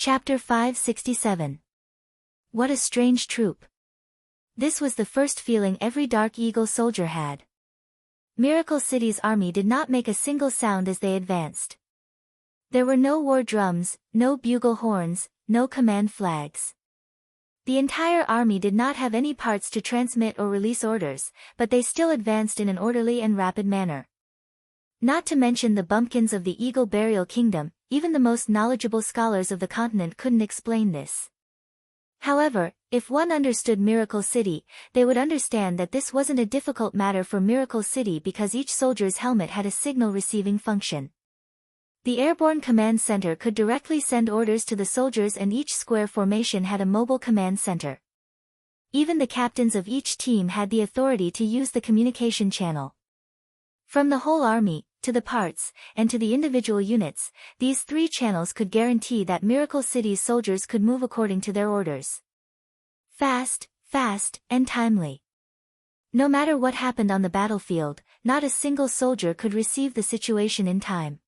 Chapter 567. What a strange troop. This was the first feeling every Dark Eagle soldier had. Miracle City's army did not make a single sound as they advanced. There were no war drums, no bugle horns, no command flags. The entire army did not have any parts to transmit or release orders, but they still advanced in an orderly and rapid manner. Not to mention the bumpkins of the Eagle Burial Kingdom, even the most knowledgeable scholars of the continent couldn't explain this. However, if one understood Miracle City, they would understand that this wasn't a difficult matter for Miracle City because each soldier's helmet had a signal receiving function. The Airborne Command Center could directly send orders to the soldiers and each square formation had a mobile command center. Even the captains of each team had the authority to use the communication channel. From the whole army, to the parts, and to the individual units, these three channels could guarantee that Miracle City's soldiers could move according to their orders. Fast, and timely. No matter what happened on the battlefield, not a single soldier could receive the situation in time.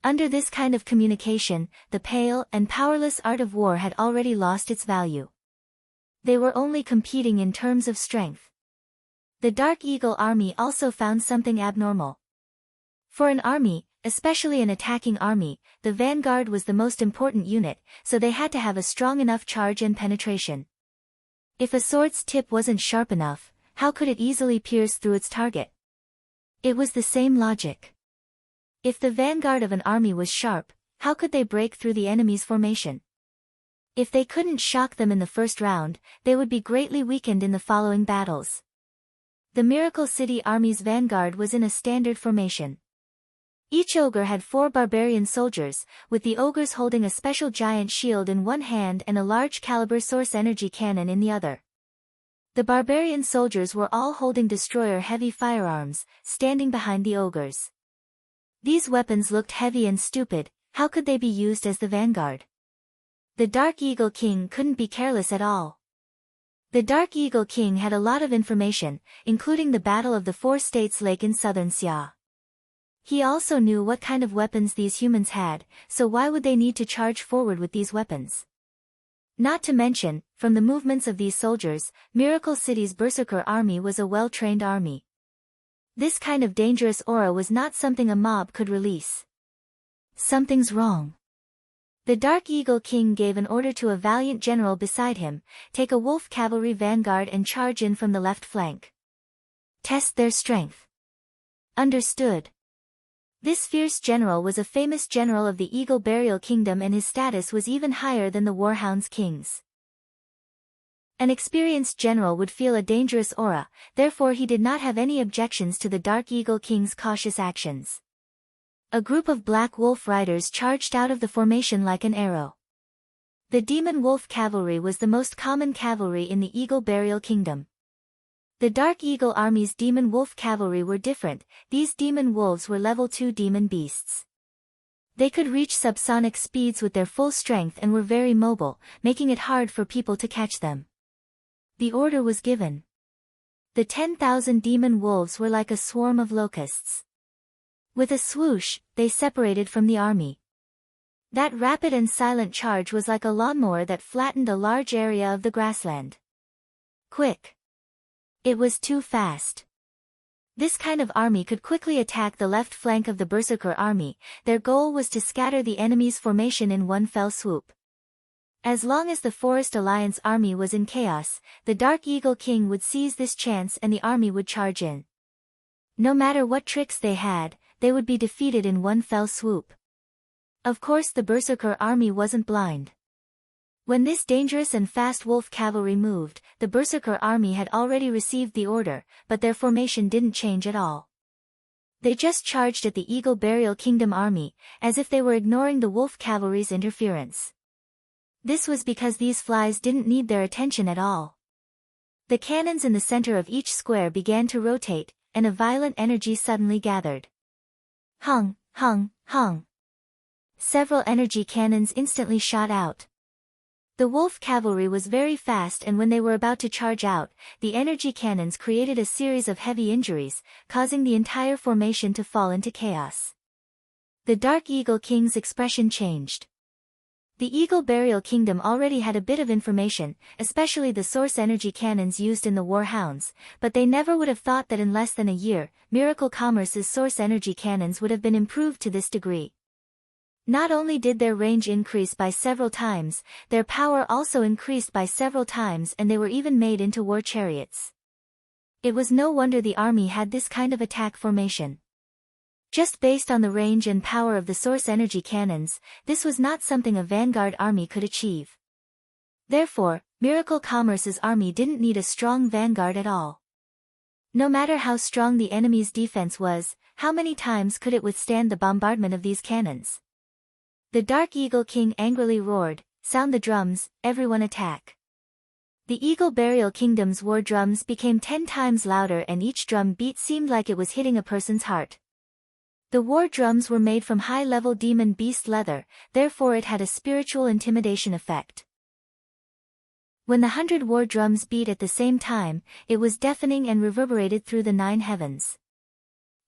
Under this kind of communication, the pale and powerless art of war had already lost its value. They were only competing in terms of strength. The Dark Eagle army also found something abnormal. For an army, especially an attacking army, the vanguard was the most important unit, so they had to have a strong enough charge and penetration. If a sword's tip wasn't sharp enough, how could it easily pierce through its target? It was the same logic. If the vanguard of an army was sharp, how could they break through the enemy's formation? If they couldn't shock them in the first round, they would be greatly weakened in the following battles. The Miracle City Army's vanguard was in a standard formation. Each ogre had 4 barbarian soldiers, with the ogres holding a special giant shield in one hand and a large caliber source energy cannon in the other. The barbarian soldiers were all holding destroyer heavy firearms, standing behind the ogres. These weapons looked heavy and stupid, how could they be used as the vanguard? The Dark Eagle King couldn't be careless at all. The Dark Eagle King had a lot of information, including the Battle of the 4 States Lake in southern Xia. He also knew what kind of weapons these humans had, so why would they need to charge forward with these weapons? Not to mention, from the movements of these soldiers, Miracle City's Berserker army was a well-trained army. This kind of dangerous aura was not something a mob could release. Something's wrong. The Dark Eagle King gave an order to a valiant general beside him, take a wolf cavalry vanguard and charge in from the left flank. Test their strength. Understood. This fierce general was a famous general of the Eagle Burial Kingdom and his status was even higher than the Warhound's king's. An experienced general would feel a dangerous aura, therefore he did not have any objections to the Dark Eagle King's cautious actions. A group of Black Wolf riders charged out of the formation like an arrow. The Demon Wolf cavalry was the most common cavalry in the Eagle Burial Kingdom. The Dark Eagle Army's Demon Wolf cavalry were different, these Demon Wolves were level 2 demon beasts. They could reach subsonic speeds with their full strength and were very mobile, making it hard for people to catch them. The order was given. The 10,000 Demon Wolves were like a swarm of locusts. With a swoosh, they separated from the army. That rapid and silent charge was like a lawnmower that flattened a large area of the grassland. Quick. It was too fast. This kind of army could quickly attack the left flank of the Berserker army, their goal was to scatter the enemy's formation in one fell swoop. As long as the Forest Alliance army was in chaos, the Dark Eagle King would seize this chance and the army would charge in. No matter what tricks they had, they would be defeated in one fell swoop. Of course the Berserker army wasn't blind. When this dangerous and fast wolf cavalry moved, the Berserker army had already received the order, but their formation didn't change at all. They just charged at the Eagle Burial Kingdom army, as if they were ignoring the wolf cavalry's interference. This was because these flies didn't need their attention at all. The cannons in the center of each square began to rotate, and a violent energy suddenly gathered. Hung, hung, hung. Several energy cannons instantly shot out. The wolf cavalry was very fast and when they were about to charge out, the energy cannons created a series of heavy injuries, causing the entire formation to fall into chaos. The Dark Eagle King's expression changed. The Eagle Burial Kingdom already had a bit of information, especially the source energy cannons used in the War Hounds, but they never would have thought that in less than a year, Miracle Commerce's source energy cannons would have been improved to this degree. Not only did their range increase by several times, their power also increased by several times, and they were even made into war chariots. It was no wonder the army had this kind of attack formation. Just based on the range and power of the source energy cannons, this was not something a vanguard army could achieve. Therefore, Miracle Commerce's army didn't need a strong vanguard at all. No matter how strong the enemy's defense was, how many times could it withstand the bombardment of these cannons? The Dark Eagle King angrily roared, "Sound the drums, everyone attack." The Eagle Burial Kingdom's war drums became 10 times louder, and each drum beat seemed like it was hitting a person's heart. The war drums were made from high-level demon beast leather, therefore it had a spiritual intimidation effect. When the 100 war drums beat at the same time, it was deafening and reverberated through the 9 heavens.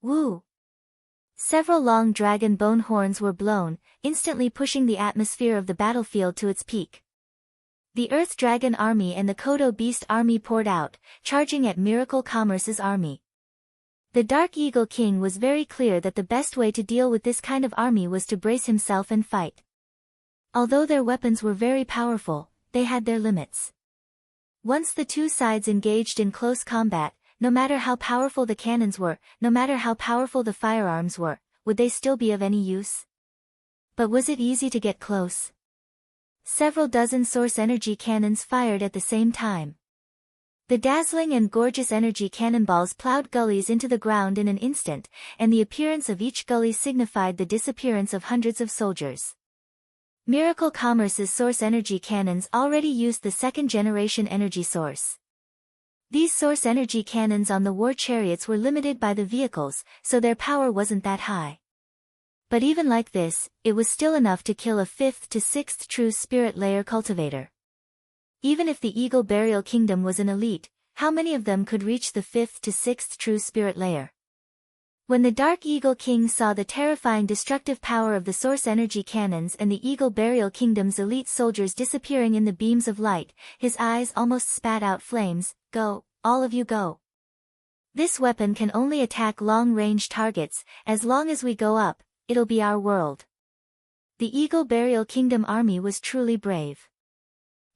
Woo! Several long dragon bone horns were blown, instantly pushing the atmosphere of the battlefield to its peak. The Earth Dragon Army and the Kodo Beast Army poured out, charging at Miracle Commerce's army. The Dark Eagle King was very clear that the best way to deal with this kind of army was to brace himself and fight. Although their weapons were very powerful, they had their limits. Once the two sides engaged in close combat, no matter how powerful the cannons were, no matter how powerful the firearms were, would they still be of any use? But was it easy to get close? Several dozen source energy cannons fired at the same time. The dazzling and gorgeous energy cannonballs plowed gullies into the ground in an instant, and the appearance of each gully signified the disappearance of hundreds of soldiers. Miracle Commerce's source energy cannons already used the second-generation energy source. These source energy cannons on the war chariots were limited by the vehicles, so their power wasn't that high. But even like this, it was still enough to kill a 5th to 6th true spirit layer cultivator. Even if the Eagle Burial Kingdom was an elite, how many of them could reach the 5th to 6th true spirit layer? When the Dark Eagle King saw the terrifying destructive power of the source energy cannons and the Eagle Burial Kingdom's elite soldiers disappearing in the beams of light, his eyes almost spat out flames. "Go, all of you go. This weapon can only attack long-range targets. As long as we go up, it'll be our world." The Eagle Burial Kingdom army was truly brave.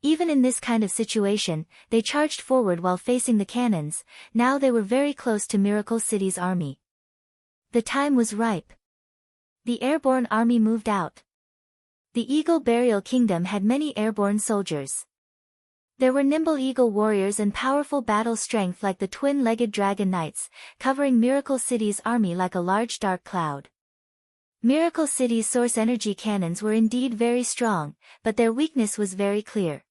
Even in this kind of situation, they charged forward while facing the cannons. Now they were very close to Miracle City's army. The time was ripe. The airborne army moved out. The Eagle Burial Kingdom had many airborne soldiers. There were nimble eagle warriors and powerful battle strength like the twin-legged dragon knights, covering Miracle City's army like a large dark cloud. Miracle City's source energy cannons were indeed very strong, but their weakness was very clear.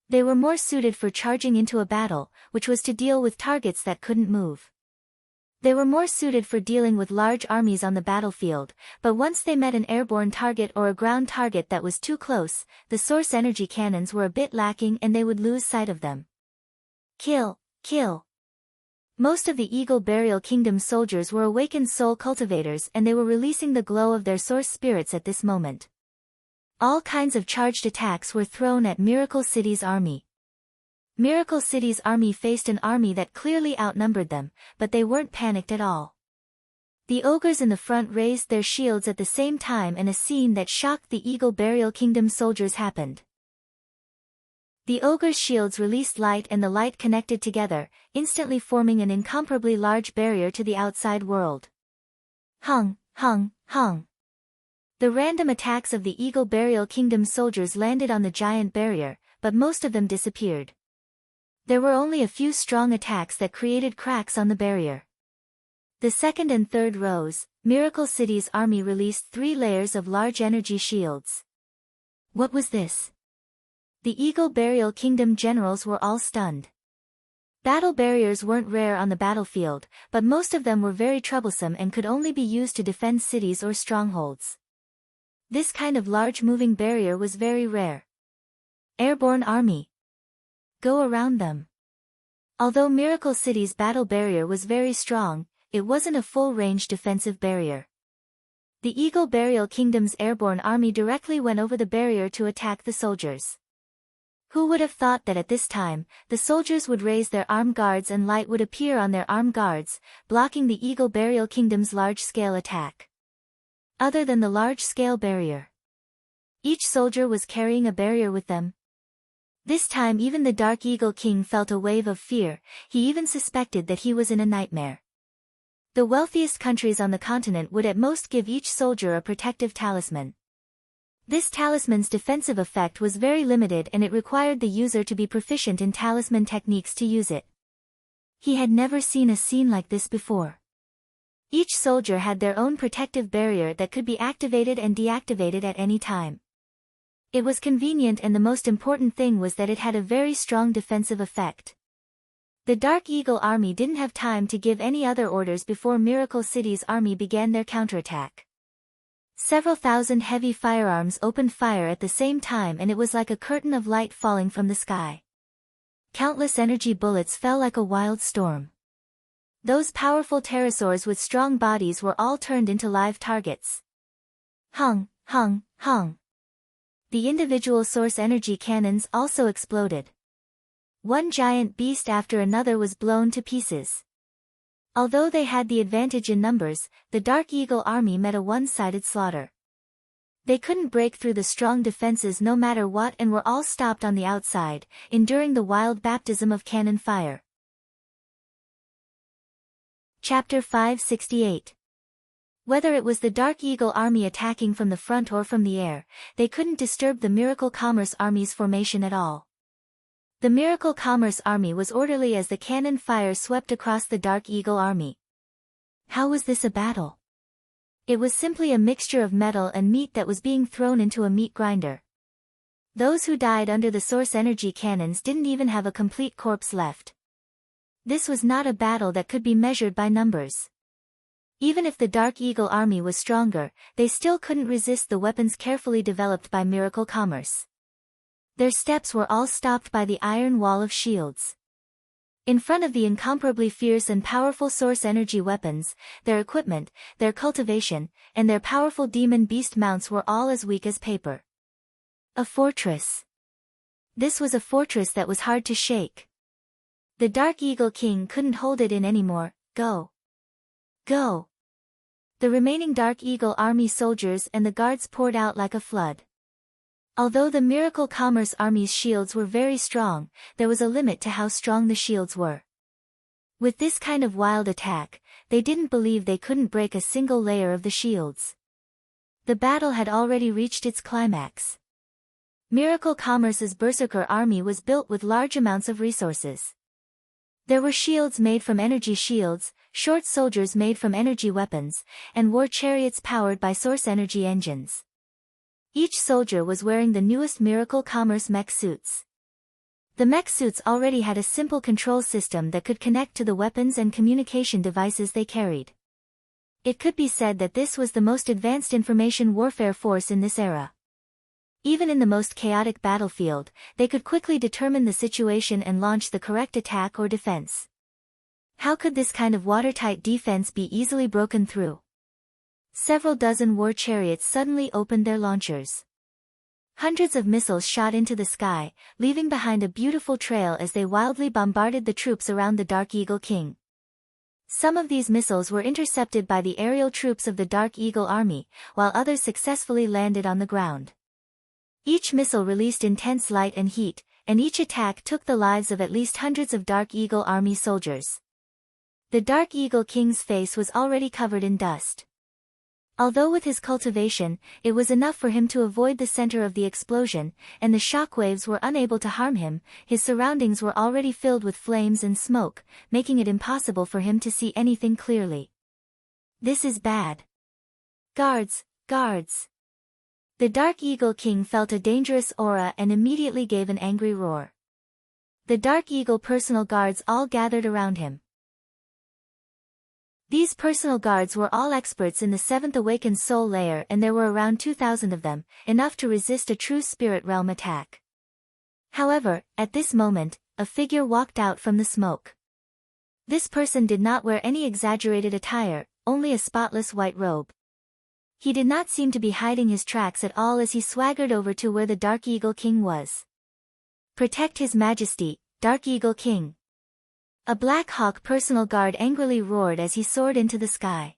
They were more suited for charging into a battle, which was to deal with targets that couldn't move. They were more suited for dealing with large armies on the battlefield, but once they met an airborne target or a ground target that was too close, the source energy cannons were a bit lacking and they would lose sight of them. Kill, kill. Most of the Eagle Burial Kingdom soldiers were awakened soul cultivators, and they were releasing the glow of their source spirits at this moment. All kinds of charged attacks were thrown at Miracle City's army. Miracle City's army faced an army that clearly outnumbered them, but they weren't panicked at all. The ogres in the front raised their shields at the same time, and a scene that shocked the Eagle Burial Kingdom soldiers happened. The ogre's shields released light, and the light connected together, instantly forming an incomparably large barrier to the outside world. Hung, hung, hung. The random attacks of the Eagle Burial Kingdom soldiers landed on the giant barrier, but most of them disappeared. There were only a few strong attacks that created cracks on the barrier. The second and third rows, Miracle City's army released 3 layers of large energy shields. What was this? The Eagle Burial Kingdom generals were all stunned. Battle barriers weren't rare on the battlefield, but most of them were very troublesome and could only be used to defend cities or strongholds. This kind of large moving barrier was very rare. Airborne army. Go around them. Although Miracle City's battle barrier was very strong, it wasn't a full-range defensive barrier. The Eagle Burial Kingdom's airborne army directly went over the barrier to attack the soldiers. Who would have thought that at this time, the soldiers would raise their armed guards and light would appear on their armed guards, blocking the Eagle Burial Kingdom's large-scale attack. Other than the large-scale barrier, each soldier was carrying a barrier with them. This time even the Dark Eagle King felt a wave of fear, he even suspected that he was in a nightmare. The wealthiest countries on the continent would at most give each soldier a protective talisman. This talisman's defensive effect was very limited and it required the user to be proficient in talisman techniques to use it. He had never seen a scene like this before. Each soldier had their own protective barrier that could be activated and deactivated at any time. It was convenient and the most important thing was that it had a very strong defensive effect. The Dark Eagle army didn't have time to give any other orders before Miracle City's army began their counterattack. Several thousand heavy firearms opened fire at the same time and it was like a curtain of light falling from the sky. Countless energy bullets fell like a wild storm. Those powerful pterosaurs with strong bodies were all turned into live targets. Hung, hung, hung. The individual source energy cannons also exploded. One giant beast after another was blown to pieces. Although they had the advantage in numbers, the Dark Eagle army met a one-sided slaughter. They couldn't break through the strong defenses no matter what and were all stopped on the outside, enduring the wild baptism of cannon fire. Chapter 568. Whether it was the Dark Eagle army attacking from the front or from the air, they couldn't disturb the Miracle Commerce Army's formation at all. The Miracle Commerce Army was orderly as the cannon fire swept across the Dark Eagle army. How was this a battle? It was simply a mixture of metal and meat that was being thrown into a meat grinder. Those who died under the source energy cannons didn't even have a complete corpse left. This was not a battle that could be measured by numbers. Even if the Dark Eagle army was stronger, they still couldn't resist the weapons carefully developed by Miracle Commerce. Their steps were all stopped by the iron wall of shields. In front of the incomparably fierce and powerful source energy weapons, their equipment, their cultivation, and their powerful demon beast mounts were all as weak as paper. A fortress. This was a fortress that was hard to shake. The Dark Eagle King couldn't hold it in anymore. Go! Go! The remaining Dark Eagle army soldiers and the guards poured out like a flood. Although the Miracle Commerce Army's shields were very strong, there was a limit to how strong the shields were. With this kind of wild attack, they didn't believe they couldn't break a single layer of the shields. The battle had already reached its climax. Miracle Commerce's Berserker army was built with large amounts of resources. There were shields made from energy shields, short soldiers made from energy weapons, and war chariots powered by source energy engines. Each soldier was wearing the newest Miracle Commerce mech suits. The mech suits already had a simple control system that could connect to the weapons and communication devices they carried. It could be said that this was the most advanced information warfare force in this era. Even in the most chaotic battlefield, they could quickly determine the situation and launch the correct attack or defense. How could this kind of watertight defense be easily broken through? Several dozen war chariots suddenly opened their launchers. Hundreds of missiles shot into the sky, leaving behind a beautiful trail as they wildly bombarded the troops around the Dark Eagle King. Some of these missiles were intercepted by the aerial troops of the Dark Eagle army, while others successfully landed on the ground. Each missile released intense light and heat, and each attack took the lives of at least hundreds of Dark Eagle army soldiers. The Dark Eagle King's face was already covered in dust. Although with his cultivation, it was enough for him to avoid the center of the explosion, and the shockwaves were unable to harm him, his surroundings were already filled with flames and smoke, making it impossible for him to see anything clearly. This is bad. Guards, guards! The Dark Eagle King felt a dangerous aura and immediately gave an angry roar. The Dark Eagle personal guards all gathered around him. These personal guards were all experts in the 7th Awakened Soul layer and there were around 2,000 of them, enough to resist a true spirit realm attack. However, at this moment, a figure walked out from the smoke. This person did not wear any exaggerated attire, only a spotless white robe. He did not seem to be hiding his tracks at all as he swaggered over to where the Dark Eagle King was. "Protect His Majesty, Dark Eagle King." A Black Hawk personal guard angrily roared as he soared into the sky.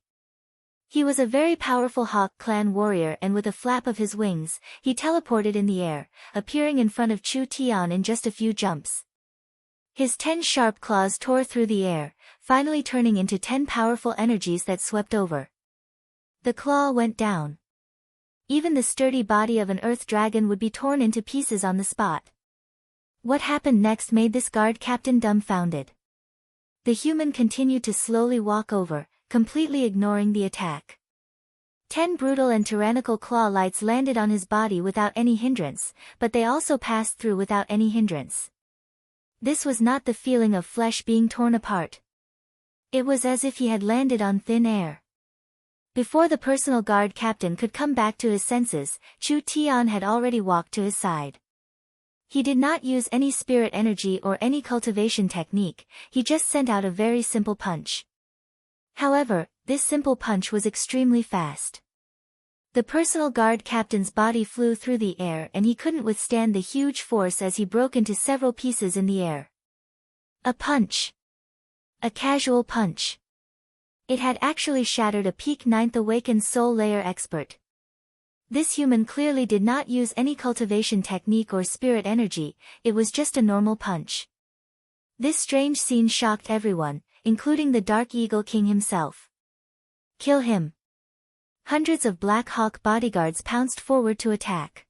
He was a very powerful Hawk clan warrior, and with a flap of his wings, he teleported in the air, appearing in front of Chu Tian in just a few jumps. His 10 sharp claws tore through the air, finally turning into 10 powerful energies that swept over. The claw went down. Even the sturdy body of an earth dragon would be torn into pieces on the spot. What happened next made this guard captain dumbfounded. The human continued to slowly walk over, completely ignoring the attack. 10 brutal and tyrannical claw lights landed on his body without any hindrance, but they also passed through without any hindrance. This was not the feeling of flesh being torn apart. It was as if he had landed on thin air. Before the personal guard captain could come back to his senses, Chu Tian had already walked to his side. He did not use any spirit energy or any cultivation technique, he just sent out a very simple punch. However, this simple punch was extremely fast. The personal guard captain's body flew through the air and he couldn't withstand the huge force as he broke into several pieces in the air. A punch. A casual punch. It had actually shattered a peak 9th awakened soul layer expert. This human clearly did not use any cultivation technique or spirit energy, it was just a normal punch. This strange scene shocked everyone, including the Dark Eagle King himself. "Kill him." Hundreds of Black Hawk bodyguards pounced forward to attack.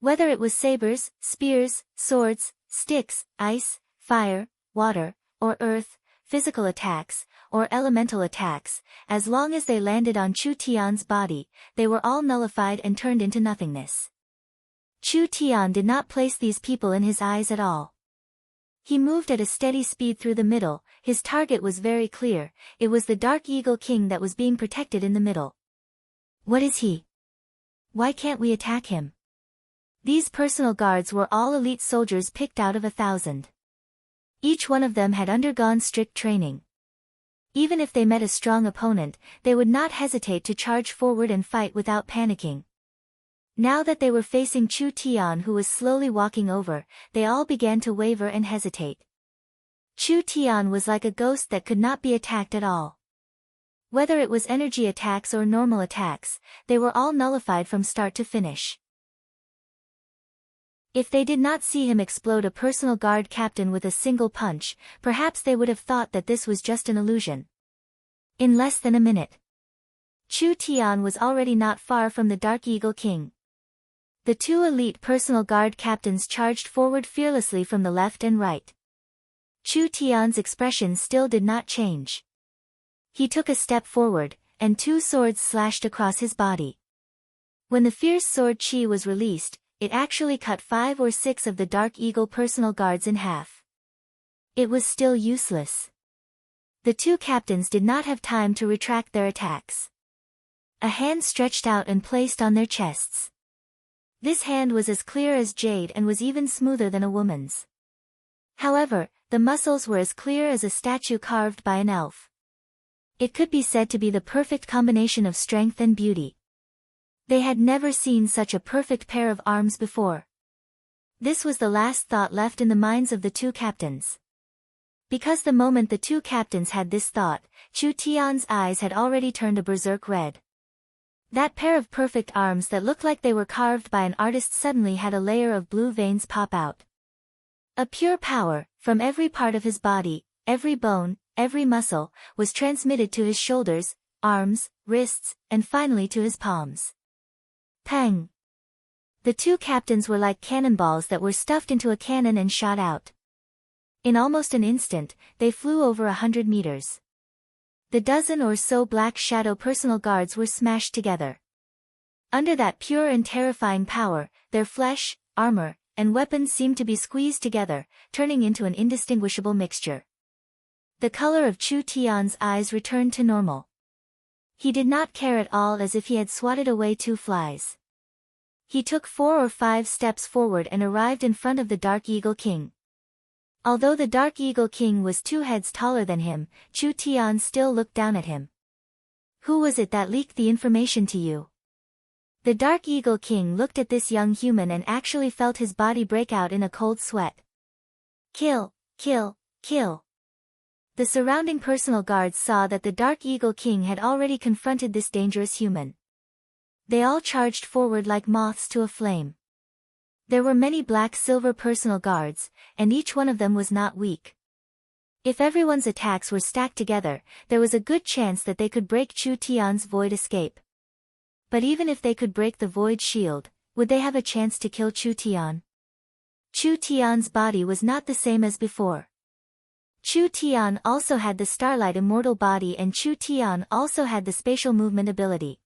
Whether it was sabers, spears, swords, sticks, ice, fire, water, or earth, physical attacks, or elemental attacks, as long as they landed on Chu Tian's body, they were all nullified and turned into nothingness. Chu Tian did not place these people in his eyes at all. He moved at a steady speed through the middle, his target was very clear, it was the Dark Eagle King that was being protected in the middle. What is he? Why can't we attack him? These personal guards were all elite soldiers picked out of 1,000. Each one of them had undergone strict training. Even if they met a strong opponent, they would not hesitate to charge forward and fight without panicking. Now that they were facing Chu Tian, who was slowly walking over, they all began to waver and hesitate. Chu Tian was like a ghost that could not be attacked at all. Whether it was energy attacks or normal attacks, they were all nullified from start to finish. If they did not see him explode a personal guard captain with a single punch, perhaps they would have thought that this was just an illusion. In less than a minute, Chu Tian was already not far from the Dark Eagle King. The 2 elite personal guard captains charged forward fearlessly from the left and right. Chu Tian's expression still did not change. He took a step forward, and 2 swords slashed across his body. When the fierce sword chi was released, it actually cut 5 or 6 of the Dark Eagle personal guards in half. It was still useless. The 2 captains did not have time to retract their attacks. A hand stretched out and placed on their chests. This hand was as clear as jade and was even smoother than a woman's. However, the muscles were as clear as a statue carved by an elf. It could be said to be the perfect combination of strength and beauty. They had never seen such a perfect pair of arms before. This was the last thought left in the minds of the 2 captains. Because the moment the 2 captains had this thought, Chu Tian's eyes had already turned a berserk red. That pair of perfect arms that looked like they were carved by an artist suddenly had a layer of blue veins pop out. A pure power, from every part of his body, every bone, every muscle, was transmitted to his shoulders, arms, wrists, and finally to his palms. Pang! The 2 captains were like cannonballs that were stuffed into a cannon and shot out. In almost an instant, they flew over 100 meters. The dozen or so Black Shadow personal guards were smashed together. Under that pure and terrifying power, their flesh, armor, and weapons seemed to be squeezed together, turning into an indistinguishable mixture. The color of Chu Tian's eyes returned to normal. He did not care at all, as if he had swatted away 2 flies. He took 4 or 5 steps forward and arrived in front of the Dark Eagle King. Although the Dark Eagle King was 2 heads taller than him, Chu Tian still looked down at him. Who was it that leaked the information to you? The Dark Eagle King looked at this young human and actually felt his body break out in a cold sweat. Kill, kill, kill. The surrounding personal guards saw that the Dark Eagle King had already confronted this dangerous human. They all charged forward like moths to a flame. There were many black-silver personal guards, and each one of them was not weak. If everyone's attacks were stacked together, there was a good chance that they could break Chu Tian's void escape. But even if they could break the void shield, would they have a chance to kill Chu Tian? Chu Tian's body was not the same as before. Chu Tian also had the Starlight Immortal body, and Chu Tian also had the spatial movement ability.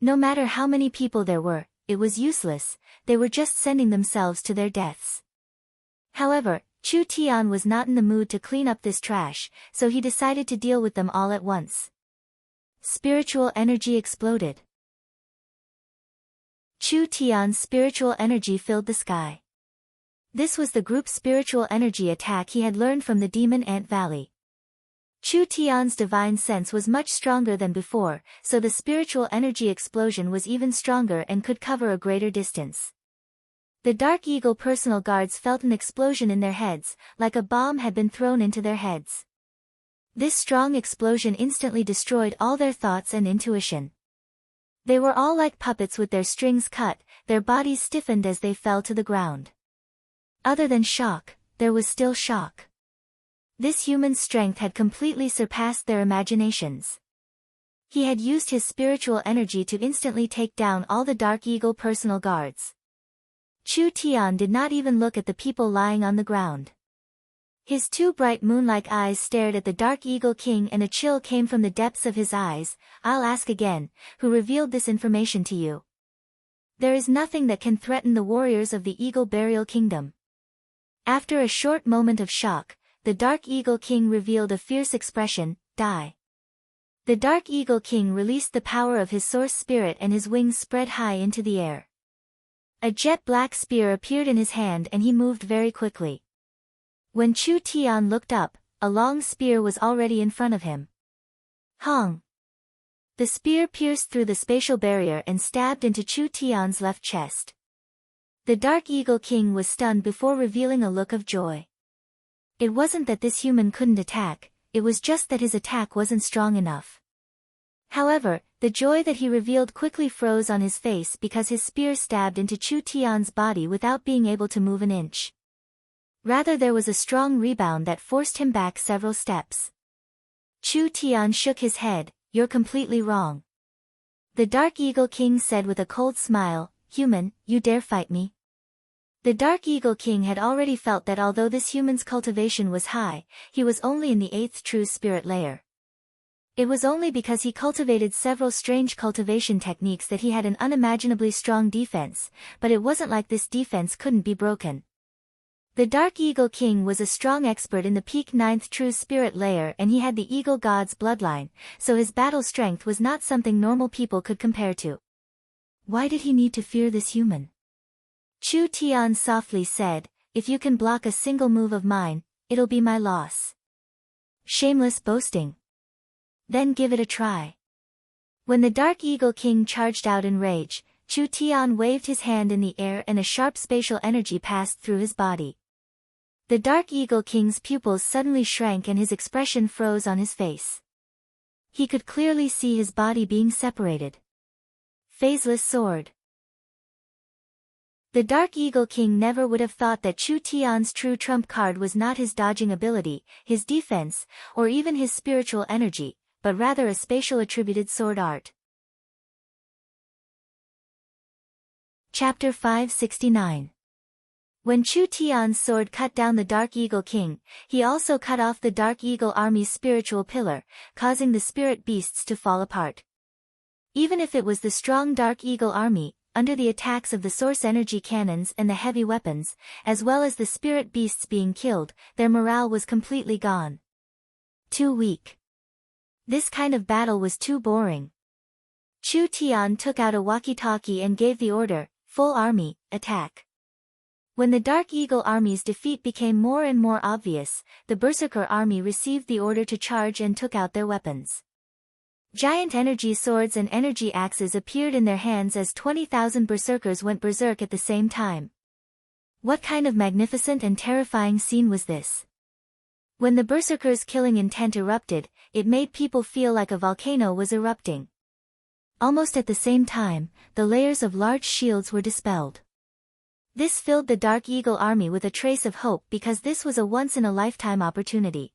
No matter how many people there were, it was useless, they were just sending themselves to their deaths. However, Chu Tian was not in the mood to clean up this trash, so he decided to deal with them all at once. Spiritual energy exploded. Chu Tian's spiritual energy filled the sky. This was the group's spiritual energy attack he had learned from the Demon Ant Valley. Chu Tian's divine sense was much stronger than before, so the spiritual energy explosion was even stronger and could cover a greater distance. The Dark Eagle personal guards felt an explosion in their heads, like a bomb had been thrown into their heads. This strong explosion instantly destroyed all their thoughts and intuition. They were all like puppets with their strings cut, their bodies stiffened as they fell to the ground. Other than shock, there was still shock. This human's strength had completely surpassed their imaginations. He had used his spiritual energy to instantly take down all the Dark Eagle personal guards. Chu Tian did not even look at the people lying on the ground. His two bright moon-like eyes stared at the Dark Eagle King, and a chill came from the depths of his eyes. I'll ask again, who revealed this information to you? There is nothing that can threaten the warriors of the Eagle Burial Kingdom. After a short moment of shock, the Dark Eagle King revealed a fierce expression, die. The Dark Eagle King released the power of his source spirit and his wings spread high into the air. A jet-black spear appeared in his hand and he moved very quickly. When Chu Tian looked up, a long spear was already in front of him. Hong! The spear pierced through the spatial barrier and stabbed into Chu Tian's left chest. The Dark Eagle King was stunned before revealing a look of joy. It wasn't that this human couldn't attack, it was just that his attack wasn't strong enough. However, the joy that he revealed quickly froze on his face because his spear stabbed into Chu Tian's body without being able to move an inch. Rather, there was a strong rebound that forced him back several steps. Chu Tian shook his head, "You're completely wrong." The Dark Eagle King said with a cold smile, "Human, you dare fight me?" The Dark Eagle King had already felt that although this human's cultivation was high, he was only in the 8th true spirit layer. It was only because he cultivated several strange cultivation techniques that he had an unimaginably strong defense, but it wasn't like this defense couldn't be broken. The Dark Eagle King was a strong expert in the peak 9th true spirit layer, and he had the Eagle God's bloodline, so his battle strength was not something normal people could compare to. Why did he need to fear this human? Chu Tian softly said, "If you can block a single move of mine, it'll be my loss." Shameless boasting. Then give it a try. When the Dark Eagle King charged out in rage, Chu Tian waved his hand in the air and a sharp spatial energy passed through his body. The Dark Eagle King's pupils suddenly shrank and his expression froze on his face. He could clearly see his body being separated. Phaseless sword. The Dark Eagle King never would have thought that Chu Tian's true trump card was not his dodging ability, his defense, or even his spiritual energy, but rather a spatial attributed sword art. Chapter 569. When Chu Tian's sword cut down the Dark Eagle King, he also cut off the Dark Eagle Army's spiritual pillar, causing the spirit beasts to fall apart. Even if it was the strong Dark Eagle Army, under the attacks of the source energy cannons and the heavy weapons, as well as the spirit beasts being killed, their morale was completely gone. Too weak. This kind of battle was too boring. Chu Tian took out a walkie-talkie and gave the order, "Full army, attack." When the Dark Eagle Army's defeat became more and more obvious, the Berserker Army received the order to charge and took out their weapons. Giant energy swords and energy axes appeared in their hands as 20,000 berserkers went berserk at the same time. What kind of magnificent and terrifying scene was this? When the berserkers' killing intent erupted, it made people feel like a volcano was erupting. Almost at the same time, the layers of large shields were dispelled. This filled the Dark Eagle army with a trace of hope because this was a once-in-a-lifetime opportunity.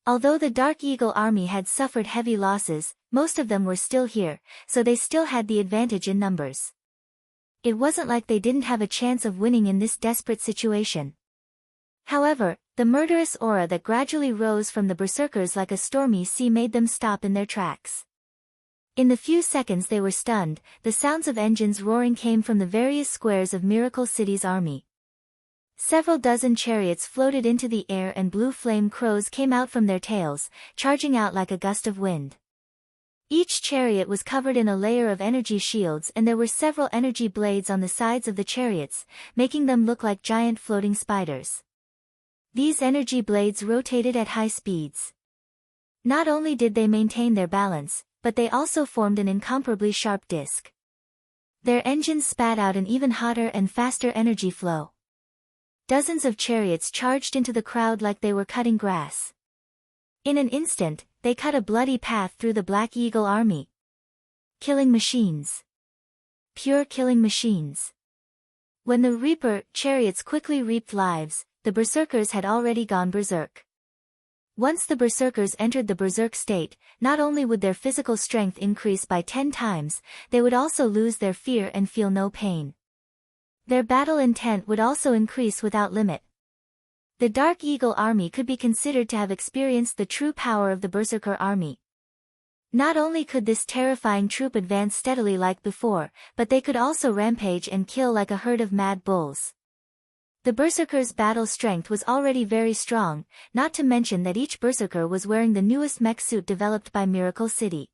Although the Dark Eagle army had suffered heavy losses, most of them were still here, so they still had the advantage in numbers. It wasn't like they didn't have a chance of winning in this desperate situation. However, the murderous aura that gradually rose from the berserkers like a stormy sea made them stop in their tracks. In the few seconds they were stunned, the sounds of engines roaring came from the various squares of Miracle City's army. Several dozen chariots floated into the air and blue flame crows came out from their tails, charging out like a gust of wind. Each chariot was covered in a layer of energy shields and there were several energy blades on the sides of the chariots, making them look like giant floating spiders. These energy blades rotated at high speeds. Not only did they maintain their balance, but they also formed an incomparably sharp disc. Their engines spat out an even hotter and faster energy flow. Dozens of chariots charged into the crowd like they were cutting grass. In an instant, they cut a bloody path through the Black Eagle army. Killing machines. Pure killing machines. When the Reaper chariots quickly reaped lives, the berserkers had already gone berserk. Once the berserkers entered the berserk state, not only would their physical strength increase by 10 times, they would also lose their fear and feel no pain. Their battle intent would also increase without limit. The Dark Eagle army could be considered to have experienced the true power of the Berserker army. Not only could this terrifying troop advance steadily like before, but they could also rampage and kill like a herd of mad bulls. The Berserkers' battle strength was already very strong, not to mention that each Berserker was wearing the newest mech suit developed by Miracle City.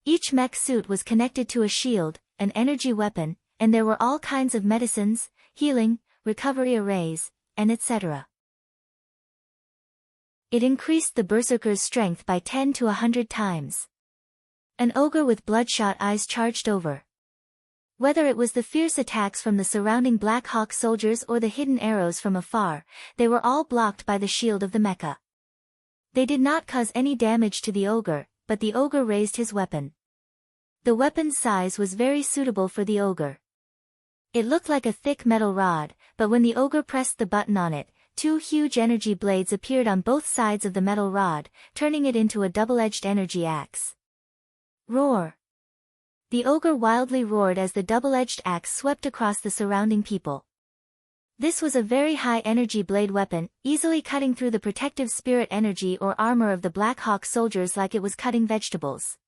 Each mech suit was connected to a shield, an energy weapon, and there were all kinds of medicines, healing, recovery arrays, and etc. It increased the berserker's strength by 10 to 100 times. An ogre with bloodshot eyes charged over. Whether it was the fierce attacks from the surrounding Black Hawk soldiers or the hidden arrows from afar, they were all blocked by the shield of the mecha. They did not cause any damage to the ogre, but the ogre raised his weapon. The weapon's size was very suitable for the ogre. It looked like a thick metal rod, but when the ogre pressed the button on it, 2 huge energy blades appeared on both sides of the metal rod, turning it into a double-edged energy axe. Roar! The ogre wildly roared as the double-edged axe swept across the surrounding people. This was a very high energy blade weapon, easily cutting through the protective spirit energy or armor of the Black Hawk soldiers like it was cutting vegetables.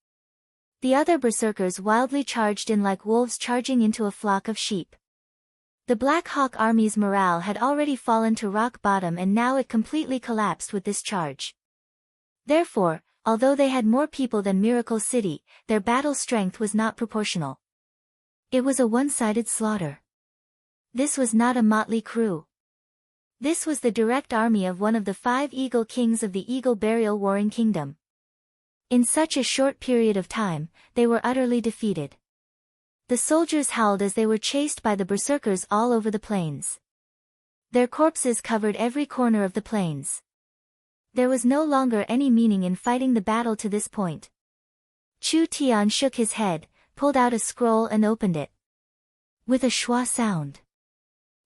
The other berserkers wildly charged in like wolves charging into a flock of sheep. The Black Hawk army's morale had already fallen to rock bottom and now it completely collapsed with this charge. Therefore, although they had more people than Miracle City, their battle strength was not proportional. It was a one-sided slaughter. This was not a motley crew. This was the direct army of one of the 5 Eagle Kings of the Eagle Burial Warring Kingdom. In such a short period of time, they were utterly defeated. The soldiers howled as they were chased by the berserkers all over the plains. Their corpses covered every corner of the plains. There was no longer any meaning in fighting the battle to this point. Chu Tian shook his head, pulled out a scroll and opened it. With a schwa sound,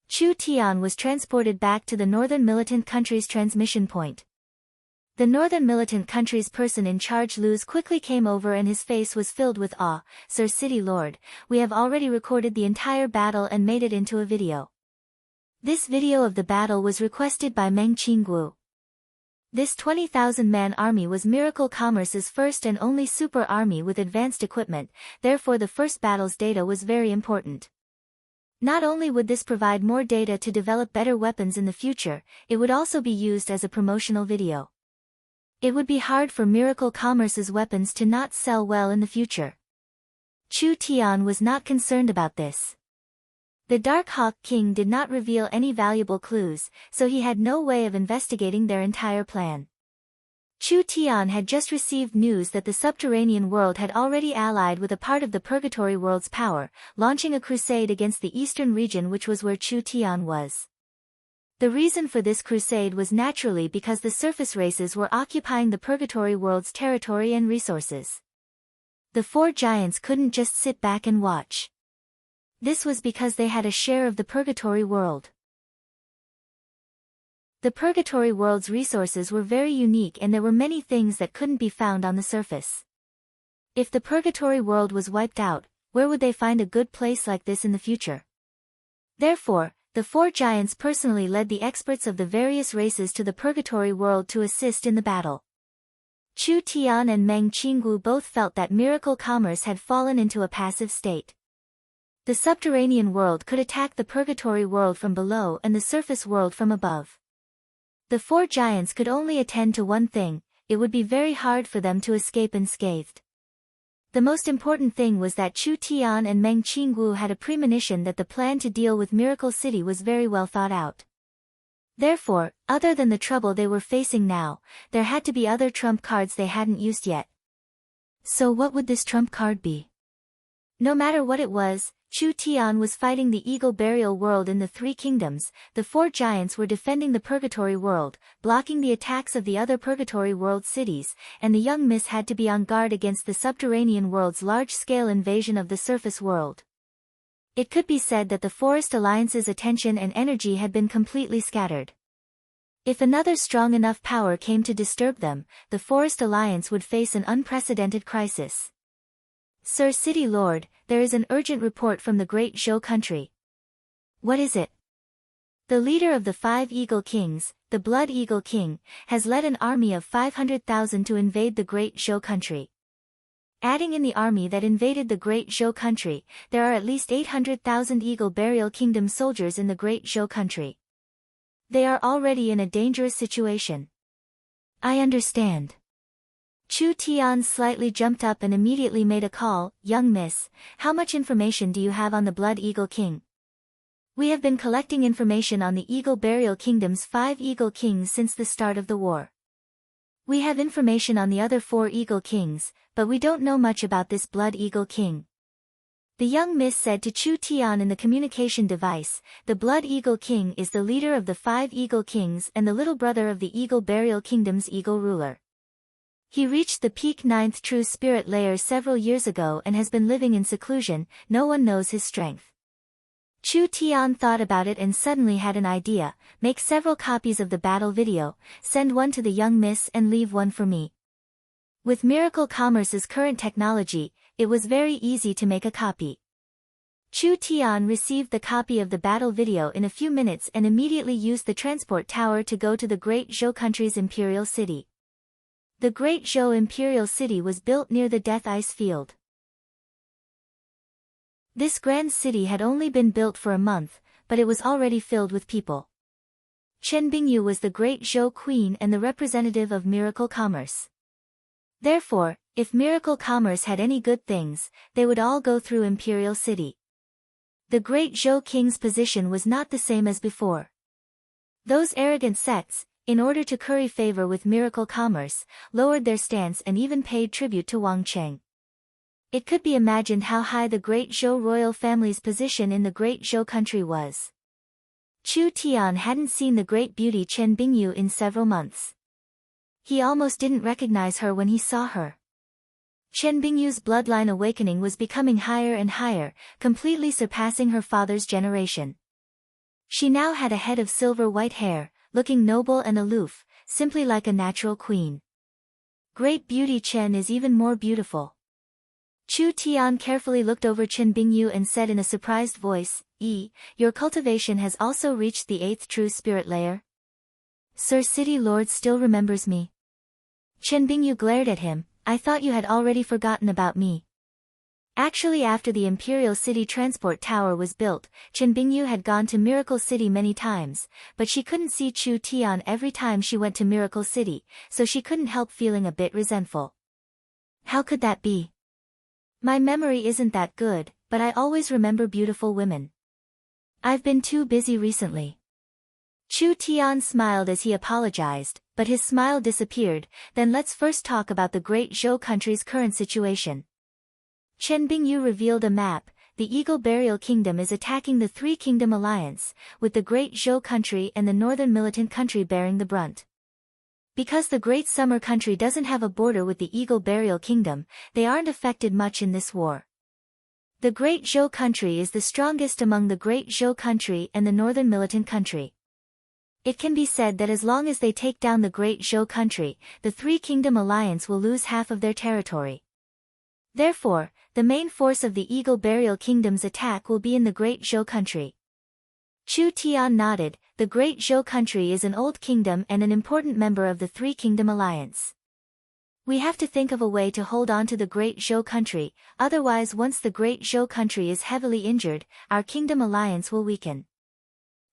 Chu Tian was transported back to the Northern Militant Country's transmission point. The Northern Militant Country's person in charge Luz quickly came over and his face was filled with awe. "Sir City Lord, we have already recorded the entire battle and made it into a video. This video of the battle was requested by Meng Qingguo. This 20,000-man army was Miracle Commerce's first and only super army with advanced equipment, therefore the first battle's data was very important. Not only would this provide more data to develop better weapons in the future, it would also be used as a promotional video. It would be hard for Miracle Commerce's weapons to not sell well in the future." Chu Tian was not concerned about this. The Dark Hawk King did not reveal any valuable clues, so he had no way of investigating their entire plan. Chu Tian had just received news that the subterranean world had already allied with a part of the purgatory world's power, launching a crusade against the eastern region, which was where Chu Tian was. The reason for this crusade was naturally because the surface races were occupying the purgatory world's territory and resources. The four giants couldn't just sit back and watch. This was because they had a share of the purgatory world. The purgatory world's resources were very unique, and there were many things that couldn't be found on the surface. If the purgatory world was wiped out, where would they find a good place like this in the future? Therefore, the four giants personally led the experts of the various races to the purgatory world to assist in the battle. Chu Tian and Meng Qinggu both felt that miracle commerce had fallen into a passive state. The subterranean world could attack the purgatory world from below and the surface world from above. The four giants could only attend to one thing: it would be very hard for them to escape unscathed. The most important thing was that Chu Tian and Meng Qinggu had a premonition that the plan to deal with Miracle City was very well thought out. Therefore, other than the trouble they were facing now, there had to be other trump cards they hadn't used yet. So what would this trump card be? No matter what it was, Chu Tian was fighting the Eagle Burial World in the Three Kingdoms, the four giants were defending the Purgatory World, blocking the attacks of the other Purgatory World cities, and the young miss had to be on guard against the Subterranean World's large-scale invasion of the surface world. It could be said that the Forest Alliance's attention and energy had been completely scattered. If another strong enough power came to disturb them, the Forest Alliance would face an unprecedented crisis. Sir City Lord, there is an urgent report from the Great Zhou country. What is it? The leader of the 5 Eagle Kings, the Blood Eagle King, has led an army of 500,000 to invade the Great Zhou country. Adding in the army that invaded the Great Zhou country, there are at least 800,000 Eagle Burial Kingdom soldiers in the Great Zhou country. They are already in a dangerous situation. I understand. Chu Tian slightly jumped up and immediately made a call. Young miss, how much information do you have on the Blood Eagle King? We have been collecting information on the Eagle Burial Kingdom's 5 Eagle Kings since the start of the war. We have information on the other 4 Eagle Kings, but we don't know much about this Blood Eagle King. The young miss said to Chu Tian in the communication device. The Blood Eagle King is the leader of the 5 Eagle Kings and the little brother of the Eagle Burial Kingdom's Eagle ruler. He reached the peak 9th true spirit layer several years ago and has been living in seclusion. No one knows his strength. Chu Tian thought about it and suddenly had an idea. Make several copies of the battle video, send one to the young miss and leave one for me. With Miracle Commerce's current technology, it was very easy to make a copy. Chu Tian received the copy of the battle video in a few minutes and immediately used the transport tower to go to the Great Zhou country's imperial city. The Great Zhou imperial city was built near the Death Ice Field. This grand city had only been built for a month, but it was already filled with people. Chen Bingyu was the Great Zhou queen and the representative of Miracle Commerce. Therefore, if Miracle Commerce had any good things, they would all go through Imperial City. The Great Zhou king's position was not the same as before. Those arrogant sects, in order to curry favor with Miracle Commerce, lowered their stance and even paid tribute to Wang Cheng. It could be imagined how high the Great Zhou royal family's position in the Great Zhou country was. Chu Tian hadn't seen the great beauty Chen Bingyu in several months. He almost didn't recognize her when he saw her. Chen Bingyu's bloodline awakening was becoming higher and higher, completely surpassing her father's generation. She now had a head of silver-white hair, looking noble and aloof, simply like a natural queen. Great beauty Chen is even more beautiful. Chu Tian carefully looked over Chen Bingyu and said in a surprised voice, your cultivation has also reached the 8th true spirit layer? Sir City Lord still remembers me. Chen Bingyu glared at him. I thought you had already forgotten about me. Actually, after the Imperial City Transport Tower was built, Chen Bingyu had gone to Miracle City many times, but she couldn't see Chu Tian every time she went to Miracle City, so she couldn't help feeling a bit resentful. How could that be? My memory isn't that good, but I always remember beautiful women. I've been too busy recently. Chu Tian smiled as he apologized, but his smile disappeared. Then let's first talk about the Great Zhou country's current situation. Chen Bingyu revealed a map. The Eagle Burial Kingdom is attacking the Three Kingdom Alliance, with the Great Zhou country and the Northern Militant country bearing the brunt. Because the Great Summer country doesn't have a border with the Eagle Burial Kingdom, they aren't affected much in this war. The Great Zhou country is the strongest among the Great Zhou country and the Northern Militant country. It can be said that as long as they take down the Great Zhou country, the Three Kingdom Alliance will lose half of their territory. Therefore, the main force of the Eagle Burial Kingdom's attack will be in the Great Zhou country. Chu Tian nodded. The Great Zhou country is an old kingdom and an important member of the Three Kingdom Alliance. We have to think of a way to hold on to the Great Zhou country, otherwise once the Great Zhou country is heavily injured, our kingdom alliance will weaken.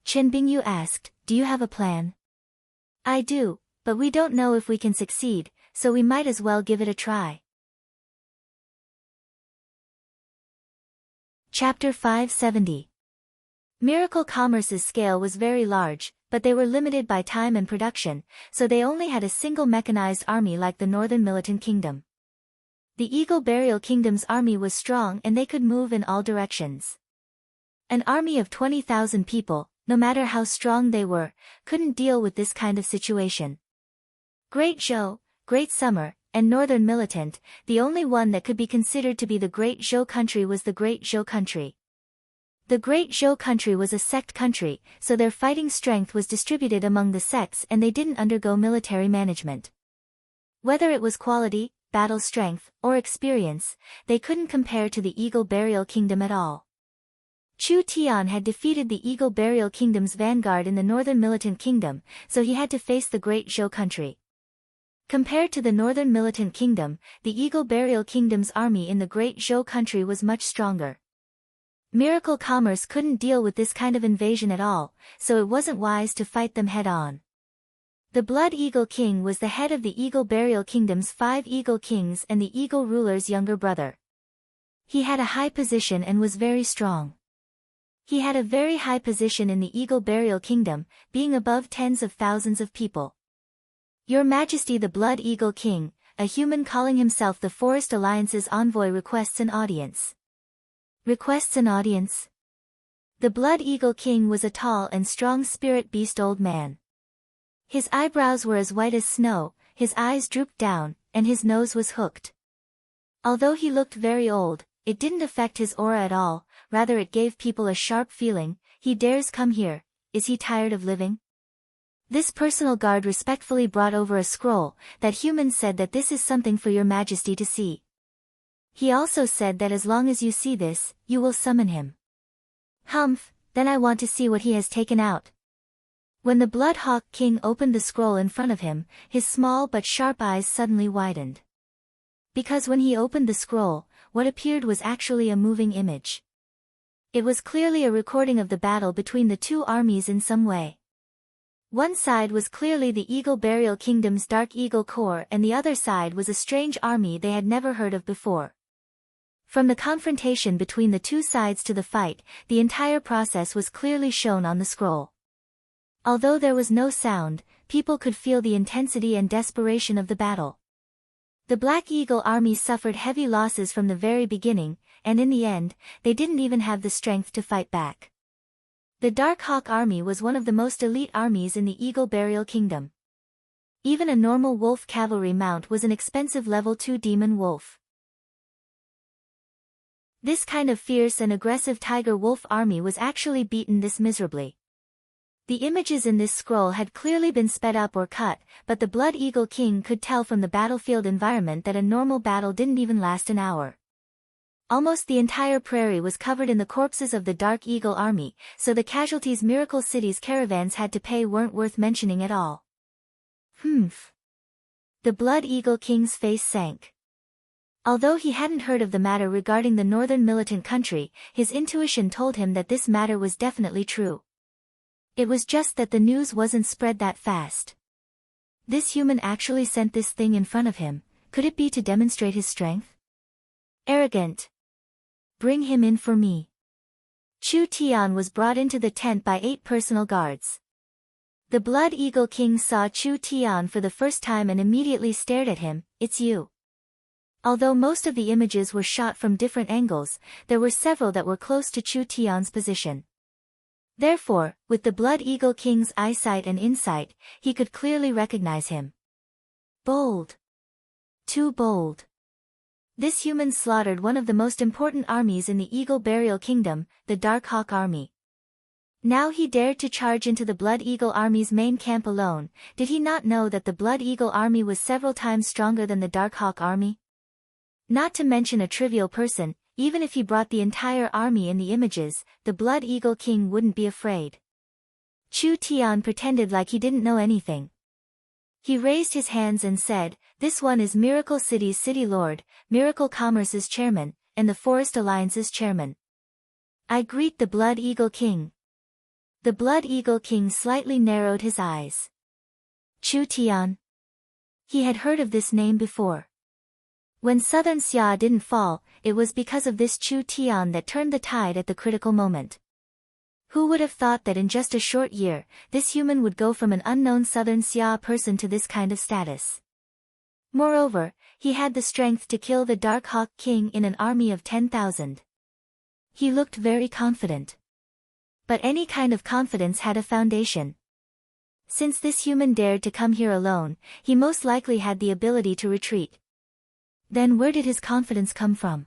Chen Bingyu asked, do you have a plan? I do, but we don't know if we can succeed, so we might as well give it a try. Chapter 570. Miracle Commerce's scale was very large, but they were limited by time and production, so they only had a single mechanized army like the Northern Militant Kingdom. The Eagle Burial Kingdom's army was strong and they could move in all directions. An army of 20,000 people, no matter how strong they were, couldn't deal with this kind of situation. Great Zhou, Great Summer, and Northern Militant, the only one that could be considered to be the Great Zhou country was the Great Zhou country. The Great Zhou country was a sect country, so their fighting strength was distributed among the sects and they didn't undergo military management. Whether it was quality, battle strength, or experience, they couldn't compare to the Eagle Burial Kingdom at all. Chu Tian had defeated the Eagle Burial Kingdom's vanguard in the Northern Militant Kingdom, so he had to face the Great Zhou country. Compared to the Northern Militant Kingdom, the Eagle Burial Kingdom's army in the Great Zhou country was much stronger. Miracle Commerce couldn't deal with this kind of invasion at all, so it wasn't wise to fight them head-on. The Blood Eagle King was the head of the Eagle Burial Kingdom's 5 Eagle Kings and the Eagle Ruler's younger brother. He had a high position and was very strong. He had a very high position in the Eagle Burial Kingdom, being above tens of thousands of people. Your Majesty, the Blood Eagle King, a human calling himself the Forest Alliance's envoy, requests an audience. Requests an audience? The Blood Eagle King was a tall and strong spirit beast old man. His eyebrows were as white as snow, his eyes drooped down, and his nose was hooked. Although he looked very old, it didn't affect his aura at all, rather it gave people a sharp feeling. He dares come here, is he tired of living? This personal guard respectfully brought over a scroll. That human said that this is something for your Majesty to see. He also said that as long as you see this, you will summon him. Humph, then I want to see what he has taken out. When the Blood Hawk King opened the scroll in front of him, his small but sharp eyes suddenly widened. Because when he opened the scroll, what appeared was actually a moving image. It was clearly a recording of the battle between the two armies in some way. One side was clearly the Eagle Burial Kingdom's Dark Eagle Corps and the other side was a strange army they had never heard of before. From the confrontation between the two sides to the fight, the entire process was clearly shown on the scroll. Although there was no sound, people could feel the intensity and desperation of the battle. The Black Eagle army suffered heavy losses from the very beginning, and in the end, they didn't even have the strength to fight back. The Dark Hawk army was one of the most elite armies in the Eagle Burial Kingdom. Even a normal wolf cavalry mount was an expensive level 2 demon wolf. This kind of fierce and aggressive tiger wolf army was actually beaten this miserably. The images in this scroll had clearly been sped up or cut, but the Blood Eagle King could tell from the battlefield environment that a normal battle didn't even last an hour. Almost the entire prairie was covered in the corpses of the Dark Eagle army, so the casualties Miracle City's caravans had to pay weren't worth mentioning at all. Humph. The Blood Eagle King's face sank. Although he hadn't heard of the matter regarding the Northern Militant country, his intuition told him that this matter was definitely true. It was just that the news wasn't spread that fast. This human actually sent this thing in front of him. Could it be to demonstrate his strength? Arrogant. Bring him in for me. Chu Tian was brought into the tent by 8 personal guards. The Blood Eagle King saw Chu Tian for the first time and immediately stared at him. It's you. Although most of the images were shot from different angles, there were several that were close to Chu Tian's position. Therefore, with the Blood Eagle King's eyesight and insight, he could clearly recognize him. Bold. Too bold. This human slaughtered one of the most important armies in the Eagle Burial Kingdom, the Dark Hawk Army. Now he dared to charge into the Blood Eagle Army's main camp alone. Did he not know that the Blood Eagle Army was several times stronger than the Dark Hawk Army? Not to mention a trivial person, even if he brought the entire army in the images, the Blood Eagle King wouldn't be afraid. Chu Tian pretended like he didn't know anything. He raised his hands and said, "This one is Miracle City's City Lord, Miracle Commerce's Chairman, and the Forest Alliance's Chairman. I greet the Blood Eagle King." The Blood Eagle King slightly narrowed his eyes. Chu Tian. He had heard of this name before. When Southern Xia didn't fall, it was because of this Chu Tian that turned the tide at the critical moment. Who would have thought that in just a short year, this human would go from an unknown Southern Xia person to this kind of status? Moreover, he had the strength to kill the Dark Hawk King in an army of 10,000. He looked very confident. But any kind of confidence had a foundation. Since this human dared to come here alone, he most likely had the ability to retreat. Then where did his confidence come from?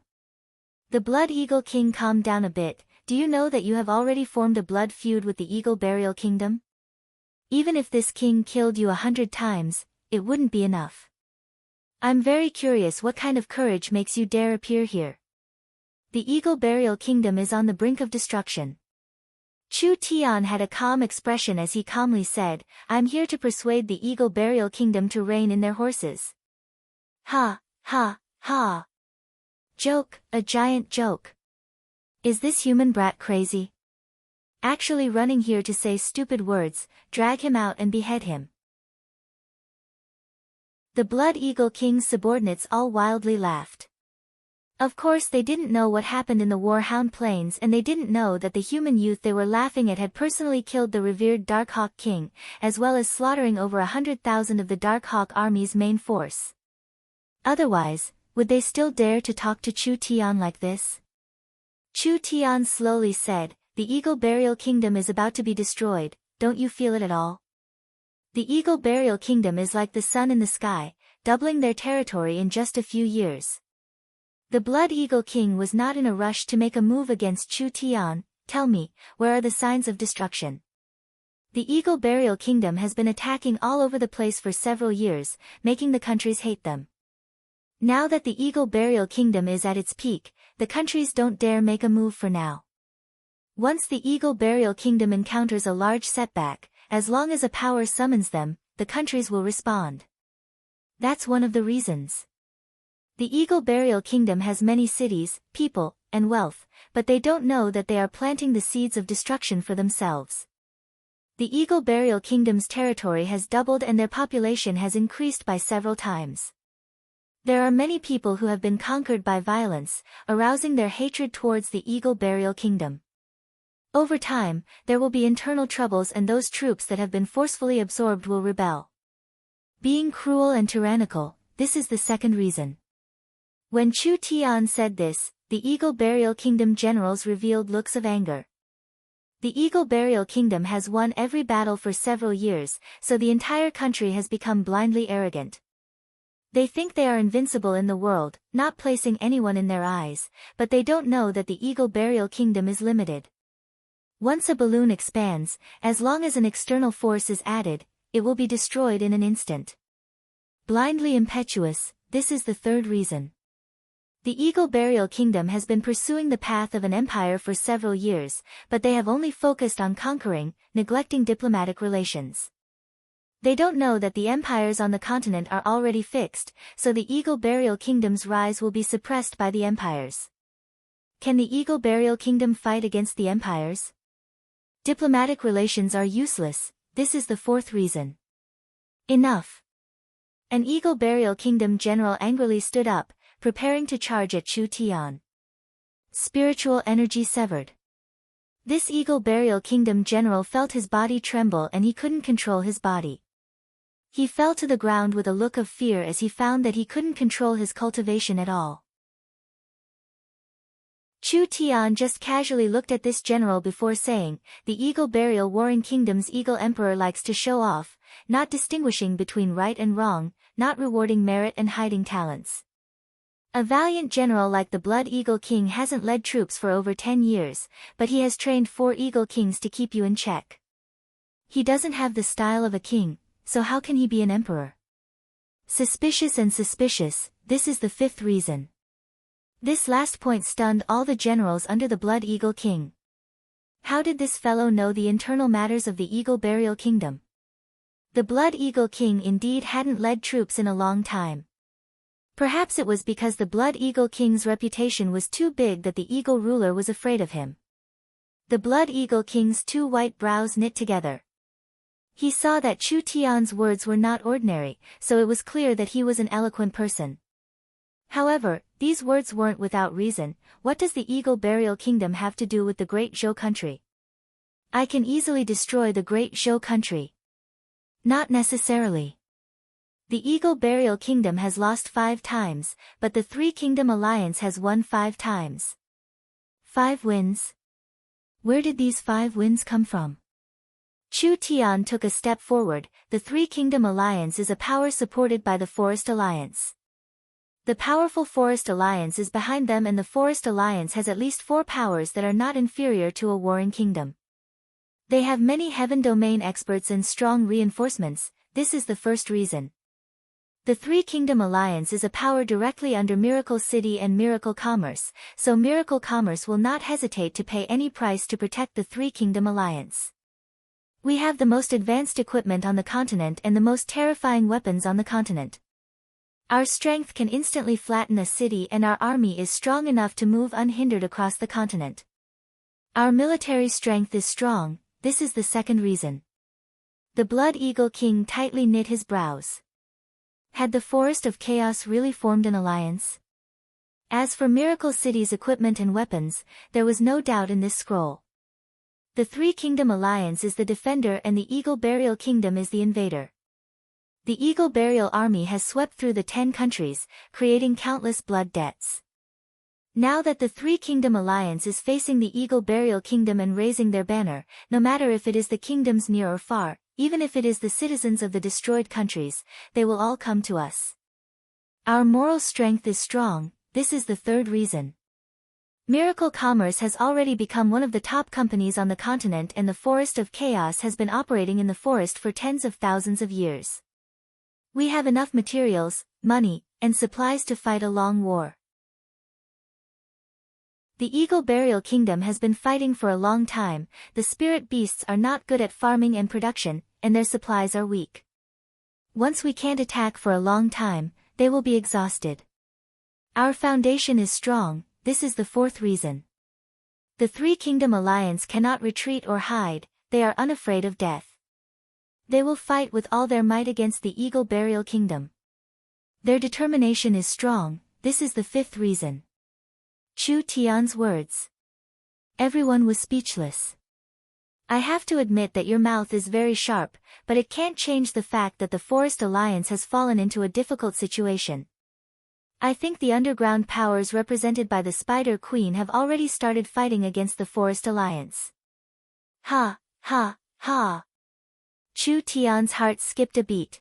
The Blood Eagle King calmed down a bit. Do you know that you have already formed a blood feud with the Eagle Burial Kingdom? Even if this king killed you 100 times, it wouldn't be enough. I'm very curious what kind of courage makes you dare appear here. The Eagle Burial Kingdom is on the brink of destruction. Chu Tian had a calm expression as he calmly said, "I'm here to persuade the Eagle Burial Kingdom to rein in their horses." Ha, ha, ha. Joke, a giant joke. Is this human brat crazy? Actually running here to say stupid words, drag him out and behead him. The Blood Eagle King's subordinates all wildly laughed. Of course they didn't know what happened in the Warhound Plains, and they didn't know that the human youth they were laughing at had personally killed the revered Dark Hawk King, as well as slaughtering over 100,000 of the Dark Hawk Army's main force. Otherwise, would they still dare to talk to Chu Tian like this? Chu Tian slowly said, "The Eagle Burial Kingdom is about to be destroyed, don't you feel it at all? The Eagle Burial Kingdom is like the sun in the sky, doubling their territory in just a few years." The Blood Eagle King was not in a rush to make a move against Chu Tian. "Tell me, where are the signs of destruction?" The Eagle Burial Kingdom has been attacking all over the place for several years, making the countries hate them. Now that the Eagle Burial Kingdom is at its peak, the countries don't dare make a move for now. Once the Eagle Burial Kingdom encounters a large setback, as long as a power summons them, the countries will respond. That's one of the reasons. The Eagle Burial Kingdom has many cities, people, and wealth, but they don't know that they are planting the seeds of destruction for themselves. The Eagle Burial Kingdom's territory has doubled and their population has increased by several times. There are many people who have been conquered by violence, arousing their hatred towards the Eagle Burial Kingdom. Over time, there will be internal troubles and those troops that have been forcefully absorbed will rebel. Being cruel and tyrannical, this is the second reason. When Chu Tian said this, the Eagle Burial Kingdom generals revealed looks of anger. The Eagle Burial Kingdom has won every battle for several years, so the entire country has become blindly arrogant. They think they are invincible in the world, not placing anyone in their eyes, but they don't know that the Eagle Burial Kingdom is limited. Once a balloon expands, as long as an external force is added, it will be destroyed in an instant. Blindly impetuous, this is the third reason. The Eagle Burial Kingdom has been pursuing the path of an empire for several years, but they have only focused on conquering, neglecting diplomatic relations. They don't know that the empires on the continent are already fixed, so the Eagle Burial Kingdom's rise will be suppressed by the empires. Can the Eagle Burial Kingdom fight against the empires? Diplomatic relations are useless, this is the fourth reason. Enough. An Eagle Burial Kingdom general angrily stood up, preparing to charge at Chu Tian. Spiritual energy severed. This Eagle Burial Kingdom general felt his body tremble and he couldn't control his body. He fell to the ground with a look of fear as he found that he couldn't control his cultivation at all. Chu Tian just casually looked at this general before saying, "The Eagle Burial Warring Kingdom's Eagle Emperor likes to show off, not distinguishing between right and wrong, not rewarding merit and hiding talents. A valiant general like the Blood Eagle King hasn't led troops for over 10 years, but he has trained 4 Eagle Kings to keep you in check. He doesn't have the style of a king, so how can he be an emperor? Suspicious and suspicious, this is the 5th reason." This last point stunned all the generals under the Blood Eagle King. How did this fellow know the internal matters of the Eagle Burial Kingdom? The Blood Eagle King indeed hadn't led troops in a long time. Perhaps it was because the Blood Eagle King's reputation was too big that the Eagle ruler was afraid of him. The Blood Eagle King's 2 white brows knit together. He saw that Chu Tian's words were not ordinary, so it was clear that he was an eloquent person. However, these words weren't without reason. What does the Eagle Burial Kingdom have to do with the Great Zhou country? I can easily destroy the Great Zhou country. Not necessarily. The Eagle Burial Kingdom has lost 5 times, but the 3 Kingdom Alliance has won 5 times. 5 wins? Where did these 5 wins come from? Chu Tian took a step forward. The 3 Kingdom Alliance is a power supported by the Forest Alliance. The powerful Forest Alliance is behind them, and the Forest Alliance has at least 4 powers that are not inferior to a warring kingdom. They have many heaven domain experts and strong reinforcements. This is the first reason. The 3 Kingdom Alliance is a power directly under Miracle City and Miracle Commerce, so Miracle Commerce will not hesitate to pay any price to protect the 3 Kingdom Alliance. We have the most advanced equipment on the continent and the most terrifying weapons on the continent. Our strength can instantly flatten a city, and our army is strong enough to move unhindered across the continent. Our military strength is strong. This is the second reason. The Blood Eagle King tightly knit his brows. Had the Forest of Chaos really formed an alliance? As for Miracle City's equipment and weapons, there was no doubt in this scroll. The 3 Kingdom Alliance is the defender and the Eagle Burial Kingdom is the invader. The Eagle Burial Army has swept through the 10 countries, creating countless blood debts. Now that the 3 Kingdom Alliance is facing the Eagle Burial Kingdom and raising their banner, no matter if it is the kingdoms near or far, even if it is the citizens of the destroyed countries, they will all come to us. Our moral strength is strong. This is the third reason. Miracle Commerce has already become one of the top companies on the continent, and the Forest of Chaos has been operating in the forest for tens of thousands of years. We have enough materials, money, and supplies to fight a long war. The Eagle Burial Kingdom has been fighting for a long time. The spirit beasts are not good at farming and production, and their supplies are weak. Once we can't attack for a long time, they will be exhausted. Our foundation is strong. This is the fourth reason. The 3 Kingdom Alliance cannot retreat or hide. They are unafraid of death. They will fight with all their might against the Eagle Burial Kingdom. Their determination is strong. This is the 5th reason. Chu Tian's words. Everyone was speechless. I have to admit that your mouth is very sharp, but it can't change the fact that the Forest Alliance has fallen into a difficult situation. I think the underground powers represented by the Spider Queen have already started fighting against the Forest Alliance. Ha, ha, ha. Chu Tian's heart skipped a beat.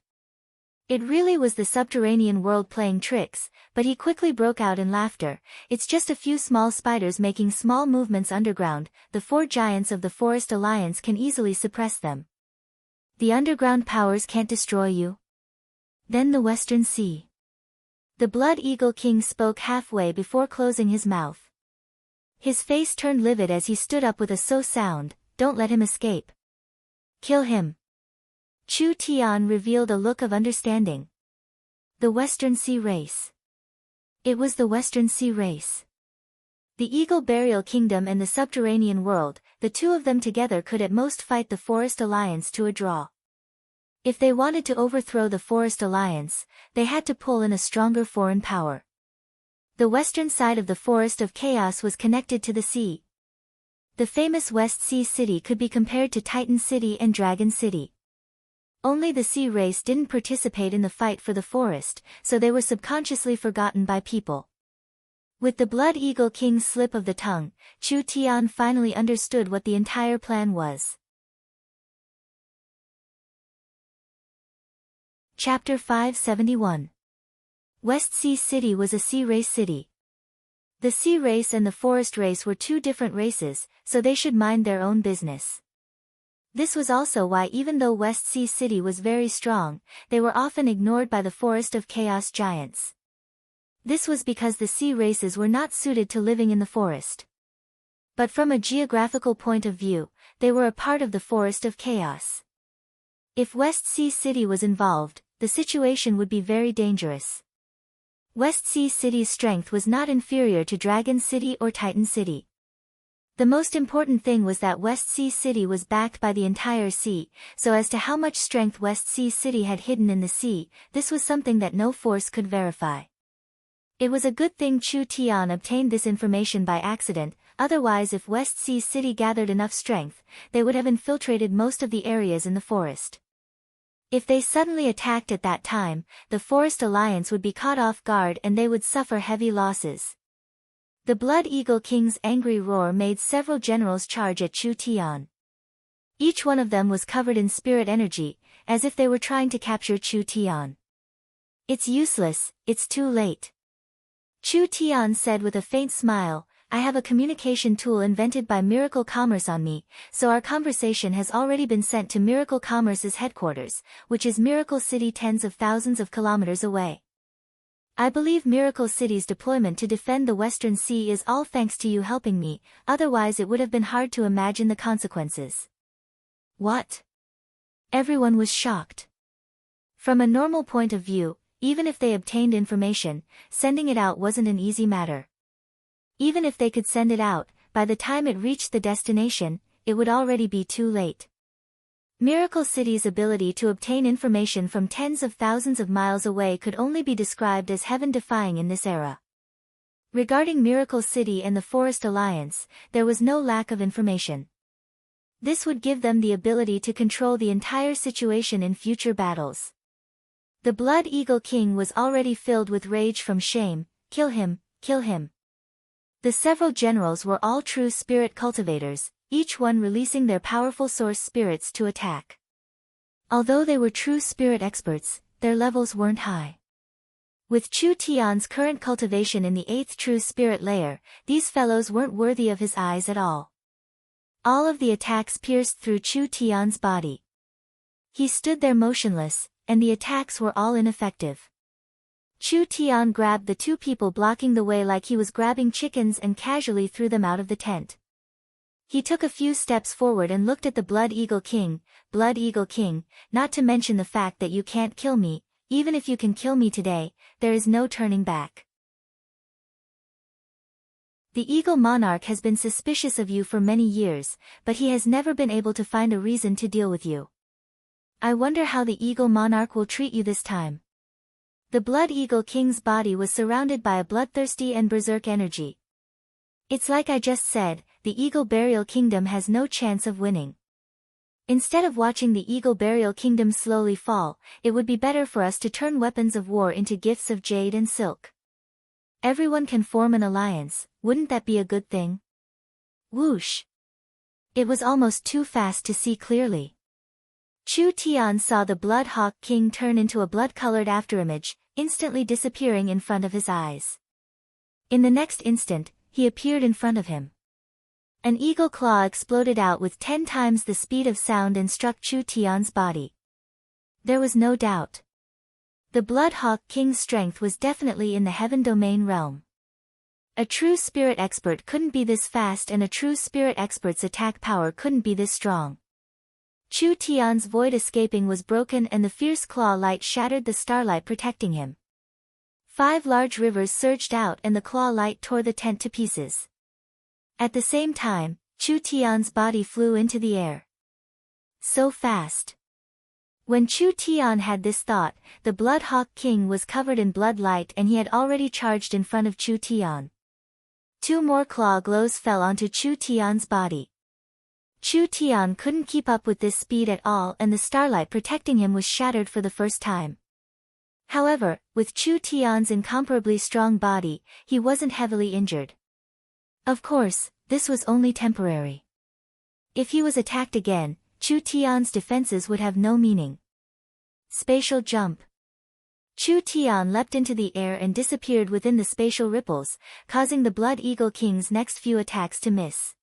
It really was the subterranean world playing tricks, but he quickly broke out in laughter. It's just a few small spiders making small movements underground. The 4 giants of the Forest Alliance can easily suppress them. The underground powers can't destroy you. Then the Western Sea. The Blood Eagle King spoke halfway before closing his mouth. His face turned livid as he stood up with a sound. Don't let him escape. Kill him. Chu Tian revealed a look of understanding. The Western Sea Race. It was the Western Sea Race. The Eagle Burial Kingdom and the subterranean world, the 2 of them together could at most fight the Forest Alliance to a draw. If they wanted to overthrow the Forest Alliance, they had to pull in a stronger foreign power. The western side of the Forest of Chaos was connected to the sea. The famous West Sea City could be compared to Titan City and Dragon City. Only the sea race didn't participate in the fight for the forest, so they were subconsciously forgotten by people. With the Blood Eagle King's slip of the tongue, Chu Tian finally understood what the entire plan was. Chapter 571. West Sea City was a sea race city. The sea race and the forest race were two different races, so they should mind their own business. This was also why even though West Sea City was very strong, they were often ignored by the Forest of Chaos giants. This was because the sea races were not suited to living in the forest. But from a geographical point of view, they were a part of the Forest of Chaos. If West Sea City was involved, the situation would be very dangerous. West Sea City's strength was not inferior to Dragon City or Titan City. The most important thing was that West Sea City was backed by the entire sea, so as to how much strength West Sea City had hidden in the sea, this was something that no force could verify. It was a good thing Chu Tian obtained this information by accident, otherwise if West Sea City gathered enough strength, they would have infiltrated most of the areas in the forest. If they suddenly attacked at that time, the Forest Alliance would be caught off guard and they would suffer heavy losses. The Blood Eagle King's angry roar made several generals charge at Chu Tian. Each one of them was covered in spirit energy, as if they were trying to capture Chu Tian. "It's useless, it's too late." Chu Tian said with a faint smile, "I have a communication tool invented by Miracle Commerce on me, so our conversation has already been sent to Miracle Commerce's headquarters, which is Miracle City tens of thousands of kilometers away. I believe Miracle City's deployment to defend the Western Sea is all thanks to you helping me, otherwise it would have been hard to imagine the consequences." What? Everyone was shocked. From a normal point of view, even if they obtained information, sending it out wasn't an easy matter. Even if they could send it out, by the time it reached the destination, it would already be too late. Miracle City's ability to obtain information from tens of thousands of miles away could only be described as heaven-defying in this era. Regarding Miracle City and the Forest Alliance, there was no lack of information. This would give them the ability to control the entire situation in future battles. The Blood Eagle King was already filled with rage from shame. "Kill him, kill him." The several generals were all true spirit cultivators, each one releasing their powerful source spirits to attack. Although they were true spirit experts, their levels weren't high. With Chu Tian's current cultivation in the 8th true spirit layer, these fellows weren't worthy of his eyes at all. All of the attacks pierced through Chu Tian's body. He stood there motionless, and the attacks were all ineffective. Chu Tian grabbed the two people blocking the way like he was grabbing chickens and casually threw them out of the tent. He took a few steps forward and looked at the Blood Eagle King. "Blood Eagle King, not to mention the fact that you can't kill me, even if you can kill me today, there is no turning back. The Eagle Monarch has been suspicious of you for many years, but he has never been able to find a reason to deal with you. I wonder how the Eagle Monarch will treat you this time." The Blood Eagle King's body was surrounded by a bloodthirsty and berserk energy. "It's like I just said, the Eagle Burial Kingdom has no chance of winning. Instead of watching the Eagle Burial Kingdom slowly fall, it would be better for us to turn weapons of war into gifts of jade and silk. Everyone can form an alliance, wouldn't that be a good thing?" Whoosh! It was almost too fast to see clearly. Chu Tian saw the Blood Hawk King turn into a blood-colored afterimage, instantly disappearing in front of his eyes. In the next instant, he appeared in front of him. An eagle claw exploded out with 10 times the speed of sound and struck Chu Tian's body. There was no doubt. The Blood Hawk King's strength was definitely in the Heaven Domain realm. A true spirit expert couldn't be this fast, and a true spirit expert's attack power couldn't be this strong. Chu Tian's void escaping was broken and the fierce claw light shattered the starlight protecting him. 5 large rivers surged out and the claw light tore the tent to pieces. At the same time, Chu Tian's body flew into the air. So fast. When Chu Tian had this thought, the Blood Hawk King was covered in blood light and he had already charged in front of Chu Tian. 2 more claw glows fell onto Chu Tian's body. Chu Tian couldn't keep up with this speed at all, and the starlight protecting him was shattered for the first time. However, with Chu Tian's incomparably strong body, he wasn't heavily injured. Of course, this was only temporary. If he was attacked again, Chu Tian's defenses would have no meaning. Spatial jump. Chu Tian leapt into the air and disappeared within the spatial ripples, causing the Blood Eagle King's next few attacks to miss.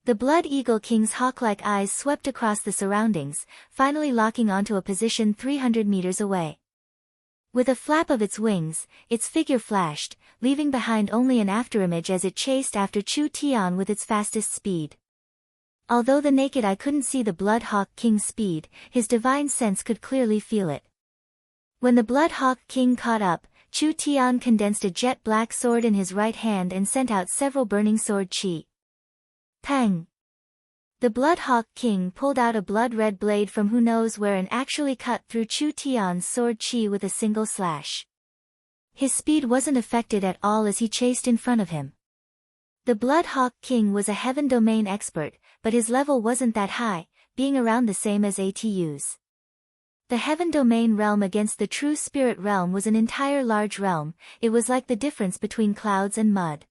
The Blood Eagle King's hawk-like eyes swept across the surroundings, finally locking onto a position 300 meters away. With a flap of its wings, its figure flashed, leaving behind only an afterimage as it chased after Chu Tian with its fastest speed. Although the naked eye couldn't see the Blood Hawk King's speed, his divine sense could clearly feel it. When the Blood Hawk King caught up, Chu Tian condensed a jet black sword in his right hand and sent out several burning sword chi. Pang! The Blood Hawk King pulled out a blood-red blade from who knows where and actually cut through Chu Tian's sword chi with a single slash. His speed wasn't affected at all as he chased in front of him. The Blood Hawk King was a heaven domain expert, but his level wasn't that high, being around the same as ATU's. The heaven domain realm against the true spirit realm was an entire large realm. It was like the difference between clouds and mud.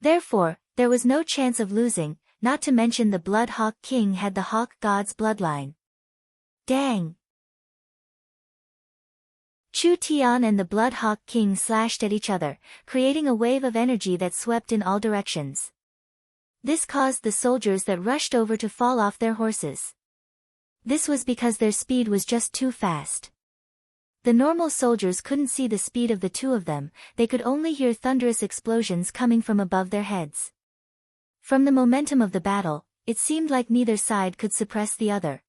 Therefore, there was no chance of losing, not to mention the Blood Hawk King had the Hawk God's bloodline. Dang! Chu Tian and the Blood Hawk King slashed at each other, creating a wave of energy that swept in all directions. This caused the soldiers that rushed over to fall off their horses. This was because their speed was just too fast. The normal soldiers couldn't see the speed of the two of them, they could only hear thunderous explosions coming from above their heads. From the momentum of the battle, it seemed like neither side could suppress the other.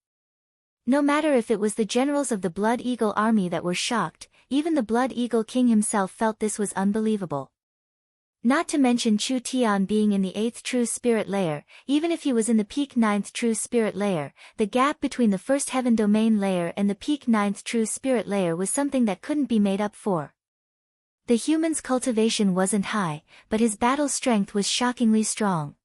No matter if it was the generals of the Blood Eagle army that were shocked, even the Blood Eagle King himself felt this was unbelievable. Not to mention Chu Tian being in the 8th True Spirit layer, even if he was in the peak 9th True Spirit layer, the gap between the first Heaven Domain layer and the peak 9th True Spirit layer was something that couldn't be made up for. The human's cultivation wasn't high, but his battle strength was shockingly strong.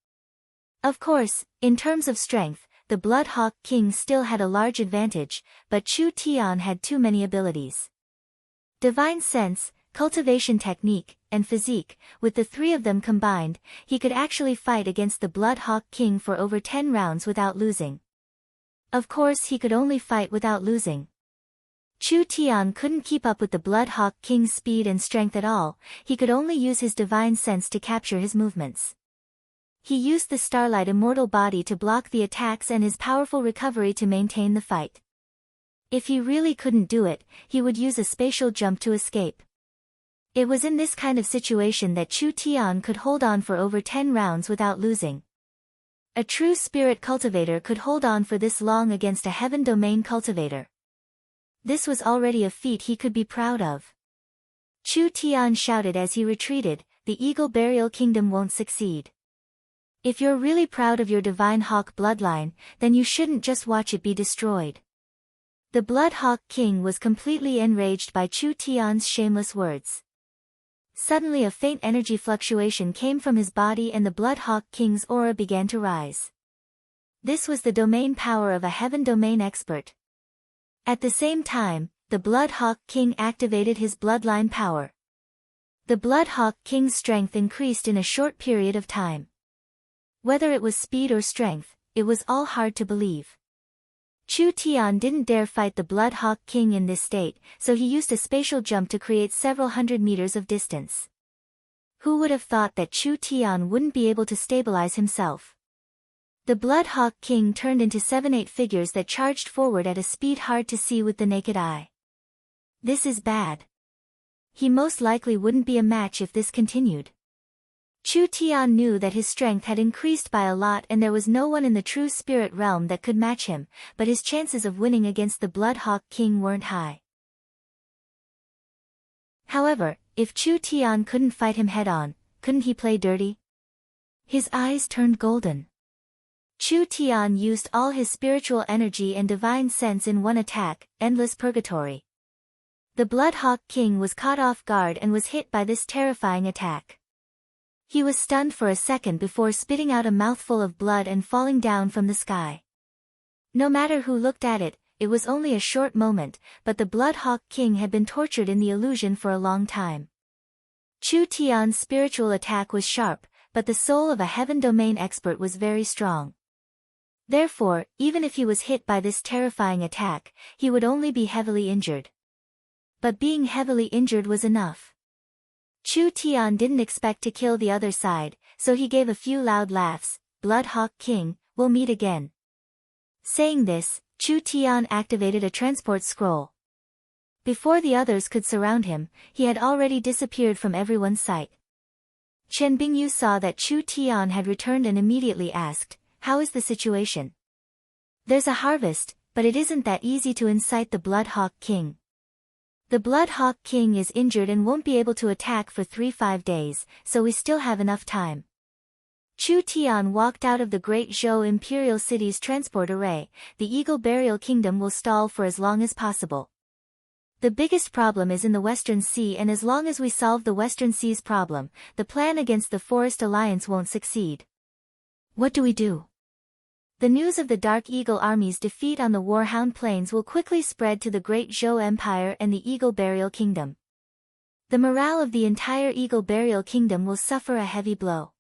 Of course, in terms of strength, the Blood Hawk King still had a large advantage, but Chu Tian had too many abilities. Divine Sense, Cultivation Technique, and Physique, with the three of them combined, he could actually fight against the Blood Hawk King for over 10 rounds without losing. Of course he could only fight without losing. Chu Tian couldn't keep up with the Blood Hawk King's speed and strength at all, he could only use his divine sense to capture his movements. He used the Starlight Immortal body to block the attacks and his powerful recovery to maintain the fight. If he really couldn't do it, he would use a spatial jump to escape. It was in this kind of situation that Chu Tian could hold on for over 10 rounds without losing. A true spirit cultivator could hold on for this long against a heaven domain cultivator. This was already a feat he could be proud of. Chu Tian shouted as he retreated, "The Eagle Burial Kingdom won't succeed. If you're really proud of your Divine Hawk bloodline, then you shouldn't just watch it be destroyed." The Blood Hawk King was completely enraged by Chu Tian's shameless words. Suddenly a faint energy fluctuation came from his body and the Blood Hawk King's aura began to rise. This was the domain power of a heaven domain expert. At the same time, the Blood Hawk King activated his bloodline power. The Blood Hawk King's strength increased in a short period of time. Whether it was speed or strength, it was all hard to believe. Chu Tian didn't dare fight the Blood Hawk King in this state, so he used a spatial jump to create several hundred meters of distance. Who would have thought that Chu Tian wouldn't be able to stabilize himself? The Blood Hawk King turned into 7-8 figures that charged forward at a speed hard to see with the naked eye. This is bad. He most likely wouldn't be a match if this continued. Chu Tian knew that his strength had increased by a lot and there was no one in the true spirit realm that could match him, but his chances of winning against the Blood Hawk King weren't high. However, if Chu Tian couldn't fight him head-on, couldn't he play dirty? His eyes turned golden. Chu Tian used all his spiritual energy and divine sense in one attack, Endless Purgatory. The Blood Hawk King was caught off guard and was hit by this terrifying attack. He was stunned for a second before spitting out a mouthful of blood and falling down from the sky. No matter who looked at it, it was only a short moment, but the Blood Hawk King had been tortured in the illusion for a long time. Chu Tian's spiritual attack was sharp, but the soul of a heaven domain expert was very strong. Therefore, even if he was hit by this terrifying attack, he would only be heavily injured. But being heavily injured was enough. Chu Tian didn't expect to kill the other side, so he gave a few loud laughs. Blood Hawk King, we'll meet again. Saying this, Chu Tian activated a transport scroll. Before the others could surround him, he had already disappeared from everyone's sight. Chen Bingyu saw that Chu Tian had returned and immediately asked, "How is the situation?" "There's a harvest, but it isn't that easy to incite the Blood Hawk King. The Blood Hawk King is injured and won't be able to attack for 3-5 days, so we still have enough time." Chu Tian walked out of the Great Zhou Imperial City's transport array. The Eagle Burial Kingdom will stall for as long as possible. The biggest problem is in the Western Sea, and as long as we solve the Western Sea's problem, the plan against the Forest Alliance won't succeed. What do we do? The news of the Dark Eagle Army's defeat on the Warhound Plains will quickly spread to the Great Zhou Empire and the Eagle Burial Kingdom. The morale of the entire Eagle Burial Kingdom will suffer a heavy blow.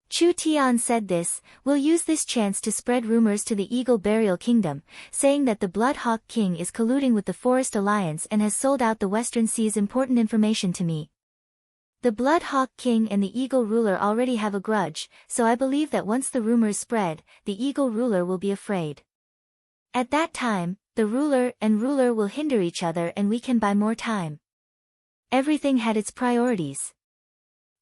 Chu Tian said this, "We'll use this chance to spread rumors to the Eagle Burial Kingdom, saying that the Blood Hawk King is colluding with the Forest Alliance and has sold out the Western Sea's important information to me. The Blood Hawk King and the Eagle Ruler already have a grudge, so I believe that once the rumors spread, the Eagle Ruler will be afraid. At that time, the ruler and ruler will hinder each other and we can buy more time." Everything had its priorities.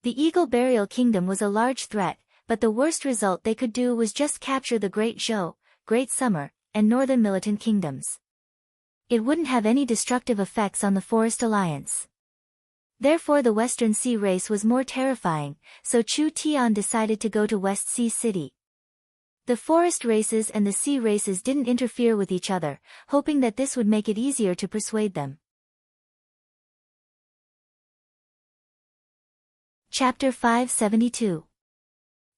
The Eagle Burial Kingdom was a large threat, but the worst result they could do was just capture the Great Zhou, Great Summer, and Northern Militant Kingdoms. It wouldn't have any destructive effects on the Forest Alliance. Therefore the Western Sea race was more terrifying, so Chu Tian decided to go to West Sea City. The forest races and the sea races didn't interfere with each other, hoping that this would make it easier to persuade them. Chapter 572.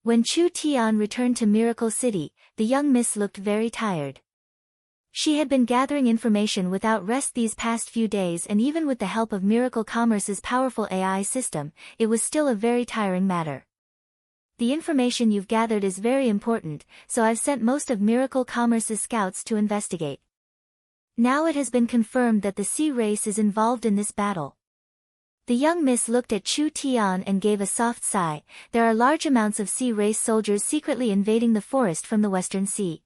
When Chu Tian returned to Miracle City, the young miss looked very tired. She had been gathering information without rest these past few days, and even with the help of Miracle Commerce's powerful AI system, it was still a very tiring matter. "The information you've gathered is very important, so I've sent most of Miracle Commerce's scouts to investigate. Now it has been confirmed that the sea race is involved in this battle." The young miss looked at Chu Tian and gave a soft sigh. There are large amounts of sea race soldiers secretly invading the forest from the Western Sea.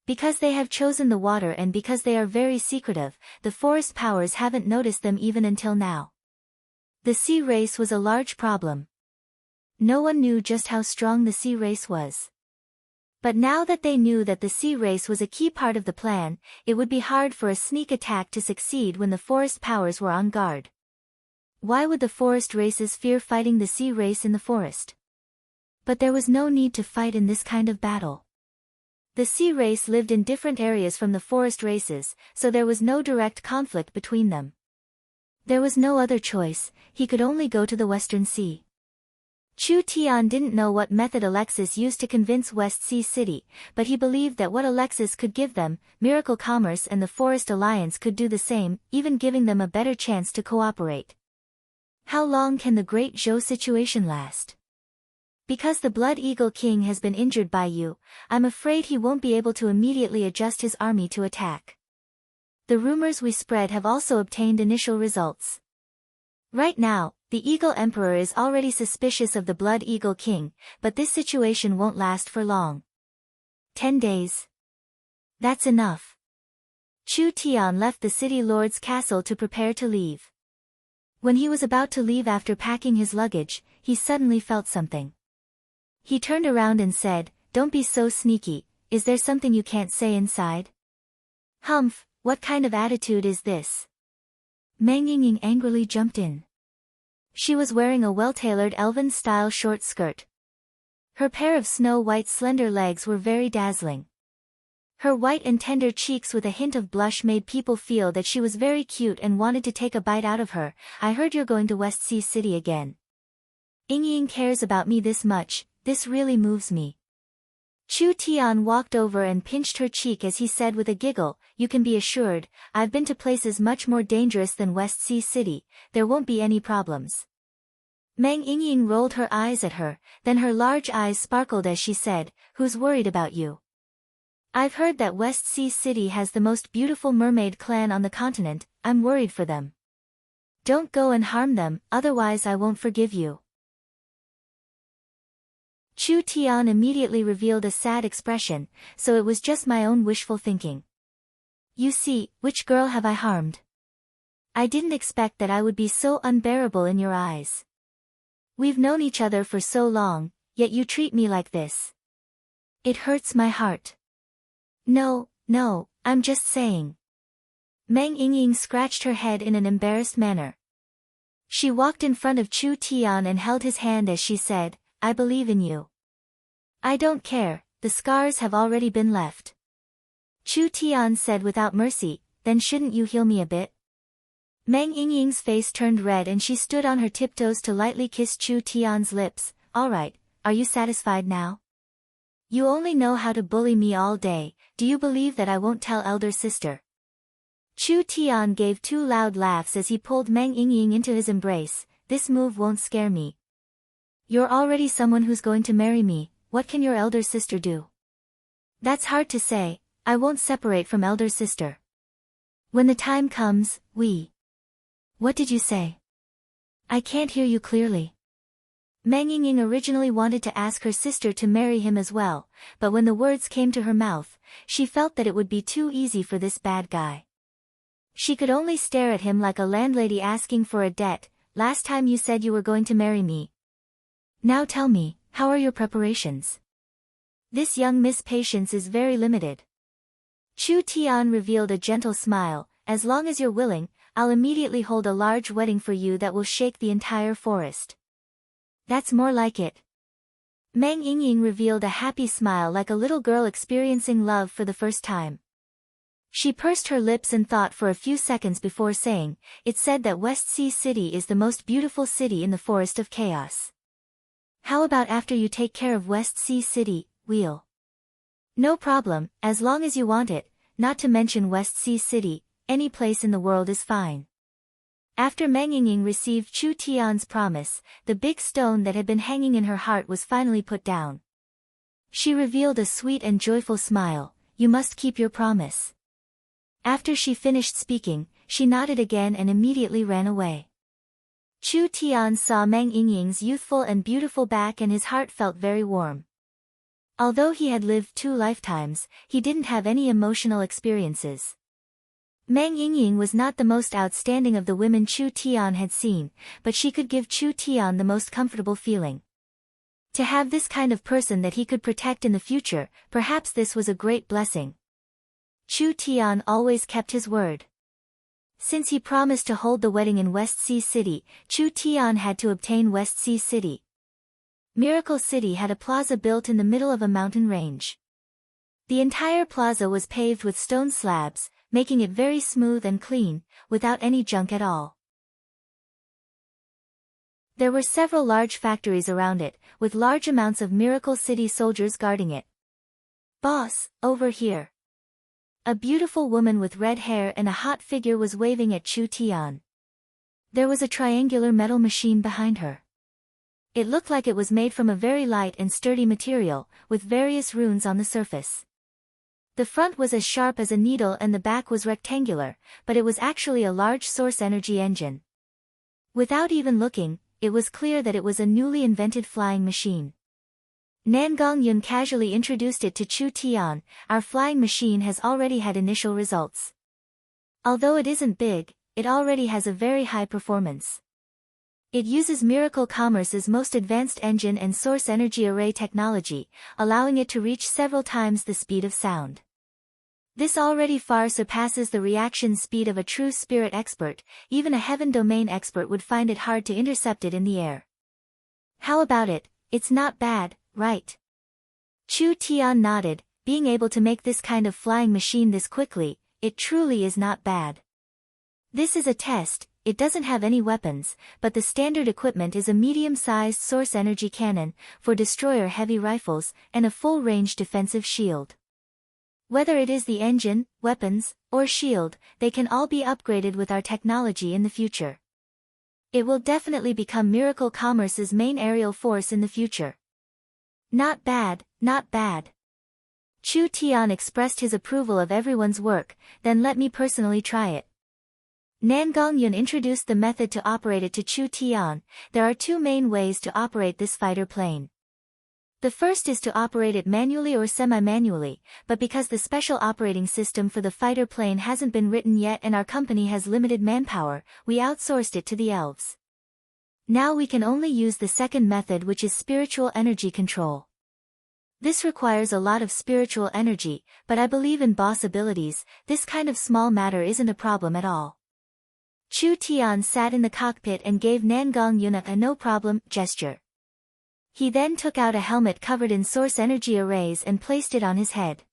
Because they have chosen the water and because they are very secretive, the forest powers haven't noticed them even until now. The sea race was a large problem. No one knew just how strong the sea race was. But now that they knew that the sea race was a key part of the plan, it would be hard for a sneak attack to succeed when the forest powers were on guard. Why would the forest races fear fighting the sea race in the forest? But there was no need to fight in this kind of battle. The sea race lived in different areas from the forest races, so there was no direct conflict between them. There was no other choice, he could only go to the Western Sea. Chu Tian didn't know what method Alexis used to convince West Sea City, but he believed that what Alexis could give them, Miracle Commerce and the Forest Alliance could do the same, even giving them a better chance to cooperate. How long can the Great Zhou situation last? Because the Blood Eagle King has been injured by you, I'm afraid he won't be able to immediately adjust his army to attack. The rumors we spread have also obtained initial results. Right now, the Eagle Emperor is already suspicious of the Blood Eagle King, but this situation won't last for long. 10 days. That's enough. Chu Tian left the city lord's castle to prepare to leave. When he was about to leave after packing his luggage, he suddenly felt something. He turned around and said, "Don't be so sneaky, is there something you can't say inside?" "Humph, what kind of attitude is this?" Meng Yingying angrily jumped in. She was wearing a well-tailored elven-style short skirt. Her pair of snow-white slender legs were very dazzling. Her white and tender cheeks with a hint of blush made people feel that she was very cute and wanted to take a bite out of her. "I heard you're going to West Sea City again." Ying cares about me this much, this really moves me. Chu Tian walked over and pinched her cheek as he said with a giggle, you can be assured, I've been to places much more dangerous than West Sea City, there won't be any problems. Meng Ying rolled her eyes at her, then her large eyes sparkled as she said, who's worried about you? I've heard that West Sea City has the most beautiful mermaid clan on the continent, I'm worried for them. Don't go and harm them, otherwise I won't forgive you. Chu Tian immediately revealed a sad expression, so it was just my own wishful thinking. You see, which girl have I harmed? I didn't expect that I would be so unbearable in your eyes. We've known each other for so long, yet you treat me like this. It hurts my heart. No, I'm just saying. Meng Ying scratched her head in an embarrassed manner. She walked in front of Chu Tian and held his hand as she said, I believe in you. I don't care, the scars have already been left. Chu Tian said without mercy, then shouldn't you heal me a bit? Meng Ying's face turned red and she stood on her tiptoes to lightly kiss Chu Tian's lips. Alright, are you satisfied now? You only know how to bully me all day, do you believe that I won't tell elder sister? Chu Tian gave two loud laughs as he pulled Meng Ying into his embrace, this move won't scare me. You're already someone who's going to marry me, what can your elder sister do? That's hard to say, I won't separate from elder sister. When the time comes, we... What did you say? I can't hear you clearly. Meng Ying originally wanted to ask her sister to marry him as well, but when the words came to her mouth, she felt that it would be too easy for this bad guy. She could only stare at him like a landlady asking for a debt. Last time you said you were going to marry me. Now tell me, how are your preparations? This young Miss Patience is very limited. Chu Tian revealed a gentle smile, as long as you're willing, I'll immediately hold a large wedding for you that will shake the entire forest. That's more like it. Meng Ying revealed a happy smile like a little girl experiencing love for the first time. She pursed her lips and thought for a few seconds before saying, it's said that West Sea City is the most beautiful city in the Forest of Chaos. How about after you take care of West Sea City, we'll... No problem, as long as you want it, not to mention West Sea City, any place in the world is fine. After Meng Ying received Chu Tian's promise, the big stone that had been hanging in her heart was finally put down. She revealed a sweet and joyful smile, you must keep your promise. After she finished speaking, she nodded again and immediately ran away. Chu Tian saw Meng Ying's youthful and beautiful back and his heart felt very warm. Although he had lived 2 lifetimes, he didn't have any emotional experiences. Meng Ying was not the most outstanding of the women Chu Tian had seen, but she could give Chu Tian the most comfortable feeling. To have this kind of person that he could protect in the future, perhaps this was a great blessing. Chu Tian always kept his word. Since he promised to hold the wedding in West Sea City, Chu Tian had to obtain West Sea City. Miracle City had a plaza built in the middle of a mountain range. The entire plaza was paved with stone slabs, making it very smooth and clean, without any junk at all. There were several large factories around it, with large amounts of Miracle City soldiers guarding it. Boss, over here. A beautiful woman with red hair and a hot figure was waving at Chu Tian. There was a triangular metal machine behind her. It looked like it was made from a very light and sturdy material, with various runes on the surface. The front was as sharp as a needle and the back was rectangular, but it was actually a large source energy engine. Without even looking, it was clear that it was a newly invented flying machine. Nangong Yun casually introduced it to Chu Tian, our flying machine has already had initial results. Although it isn't big, it already has a very high performance. It uses Miracle Commerce's most advanced engine and source energy array technology, allowing it to reach several times the speed of sound. This already far surpasses the reaction speed of a true spirit expert, even a heaven domain expert would find it hard to intercept it in the air. How about it, it's not bad, right? Chu Tian nodded, being able to make this kind of flying machine this quickly, it truly is not bad. This is a test, it doesn't have any weapons, but the standard equipment is a medium-sized source energy cannon, for destroyer heavy rifles, and a full-range defensive shield. Whether it is the engine, weapons, or shield, they can all be upgraded with our technology in the future. It will definitely become Miracle Commerce's main aerial force in the future. Not bad, not bad. Chu Tian expressed his approval of everyone's work, then let me personally try it. Nan Gongyun introduced the method to operate it to Chu Tian. There are two main ways to operate this fighter plane. The first is to operate it manually or semi-manually, but because the special operating system for the fighter plane hasn't been written yet and our company has limited manpower, we outsourced it to the elves. Now we can only use the second method, which is spiritual energy control. This requires a lot of spiritual energy, but I believe in boss abilities, this kind of small matter isn't a problem at all. Chu Tian sat in the cockpit and gave Nan Gongyun a no problem gesture. He then took out a helmet covered in source energy arrays and placed it on his head.